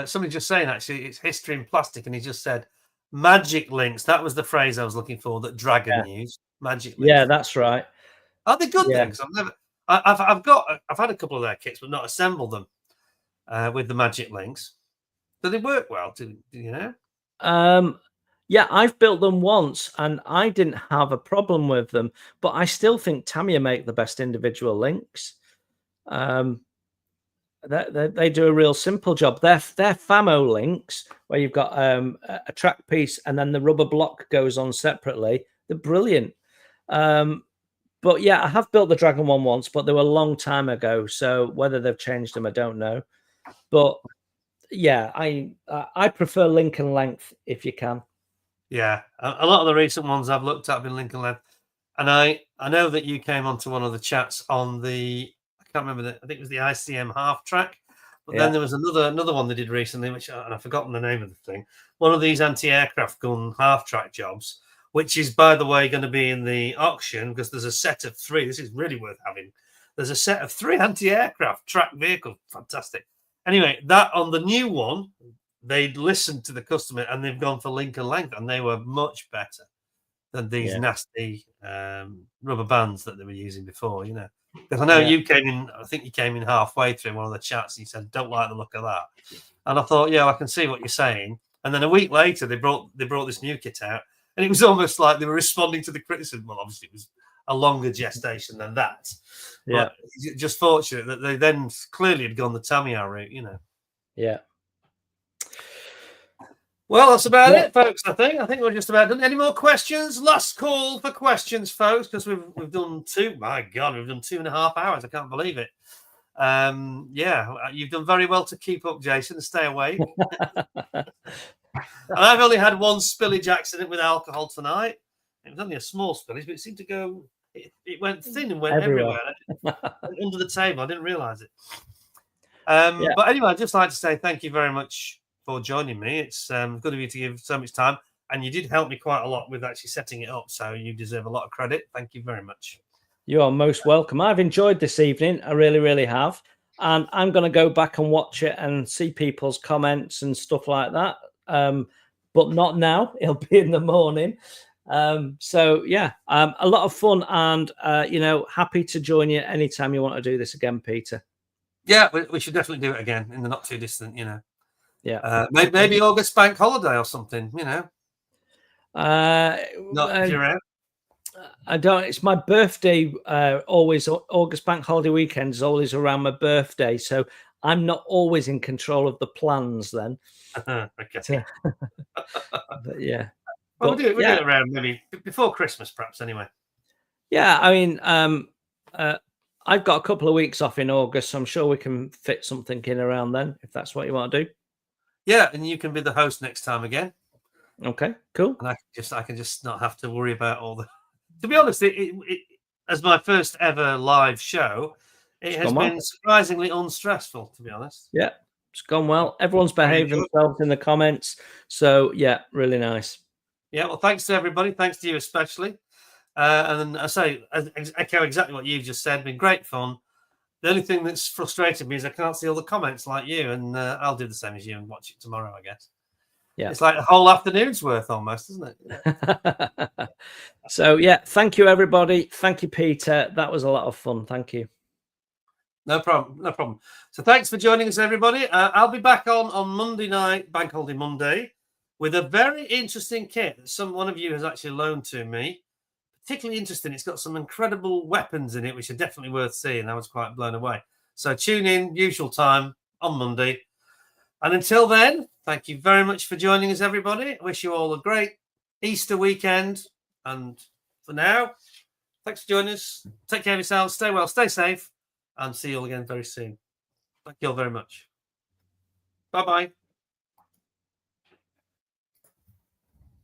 Somebody just saying actually, it's history in plastic, and he just said magic links. That was the phrase I was looking for that Dragon used. Magic links. Yeah, that's right. Are they good things? I've had a couple of their kits, but not assembled them with the magic links. Do they work well? Do you know? Yeah, I've built them once and I didn't have a problem with them, but I still think Tamiya make the best individual links. They do a real simple job. They're FAMO links where you've got a track piece and then the rubber block goes on separately. They're brilliant. But yeah, I have built the Dragon one once, but they were a long time ago. So whether they've changed them, I don't know. But yeah, I prefer link and length if you can. Yeah, a lot of the recent ones I've looked at have been link and length, and I know that you came onto one of the chats on the I can't remember I think it was the ICM half track, but then there was another one they did recently, which and I've forgotten the name of the thing. One of these anti-aircraft gun half track jobs, which is by the way going to be in the auction because there's a set of 3. This is really worth having. There's a set of 3 anti-aircraft track vehicles. Fantastic. Anyway, that on the new one, they'd listened to the customer and they've gone for link and length, and they were much better than these nasty rubber bands that they were using before, you know. Because I know you came in, I think you came in halfway through one of the chats and you said, don't like the look of that. And I thought, yeah, I can see what you're saying. And then a week later, they brought this new kit out, and it was almost like they were responding to the criticism. Well, obviously, it was a longer gestation than that. Yeah. But just fortunate that they then clearly had gone the Tamiya route, you know. Yeah. Well, that's about it, folks. I think we're just about done. Any more questions? Last call for questions, folks, because we've done 2. My God, we've done 2.5 hours. I can't believe it. Yeah, you've done very well to keep up, Jason, and stay awake. And I've only had one spillage accident with alcohol tonight. It was only a small spillage, but it seemed to go. It went thin and went everywhere. Under the table. I didn't realise it. But anyway, I'd just like to say thank you very much for joining me. It's good of you to give so much time, and you did help me quite a lot with actually setting it up, so you deserve a lot of credit. Thank you very much. You are most welcome. I've enjoyed this evening. I really, really have. And I'm going to go back and watch it and see people's comments and stuff like that. But not now. It'll be in the morning. So yeah, a lot of fun, and happy to join you anytime you want to do this again, Peter. Yeah, we should definitely do it again in the not too distant, Yeah, maybe August bank holiday or something, Not if you're out. I don't. It's my birthday. Always August bank holiday weekend is always around my birthday, so I'm not always in control of the plans then. Okay. But yeah, Well, but we'll do it around maybe before Christmas, perhaps. Anyway. yeah. I mean, I've got a couple of weeks off in August, so I'm sure we can fit something in around then if that's what you want to do. Yeah, and you can be the host next time again. Okay, cool. And I can just not have to worry about all the. To be honest, it as my first ever live show, it has been surprisingly unstressful. To be honest. Yeah, it's gone well. Everyone's behaved themselves in the comments, so yeah, really nice. Yeah, well, thanks to everybody. Thanks to you especially. And I say, echo exactly what you've just said. Been great fun. The only thing that's frustrated me is I can't see all the comments like you, and I'll do the same as you and watch it tomorrow, I guess. Yeah, it's like a whole afternoon's worth almost, isn't it? So yeah, thank you everybody. Thank you, Peter. That was a lot of fun. Thank you. No problem. No problem. So thanks for joining us, everybody. I'll be back on Monday night, Bank Holiday Monday, with a very interesting kit that one of you has actually loaned to me. Particularly interesting. It's got some incredible weapons in it, which are definitely worth seeing. I was quite blown away. So tune in, usual time on Monday. And until then, thank you very much for joining us, everybody. I wish you all a great Easter weekend. And for now, thanks for joining us. Take care of yourselves. Stay well, stay safe, and see you all again very soon. Thank you all very much. Bye-bye.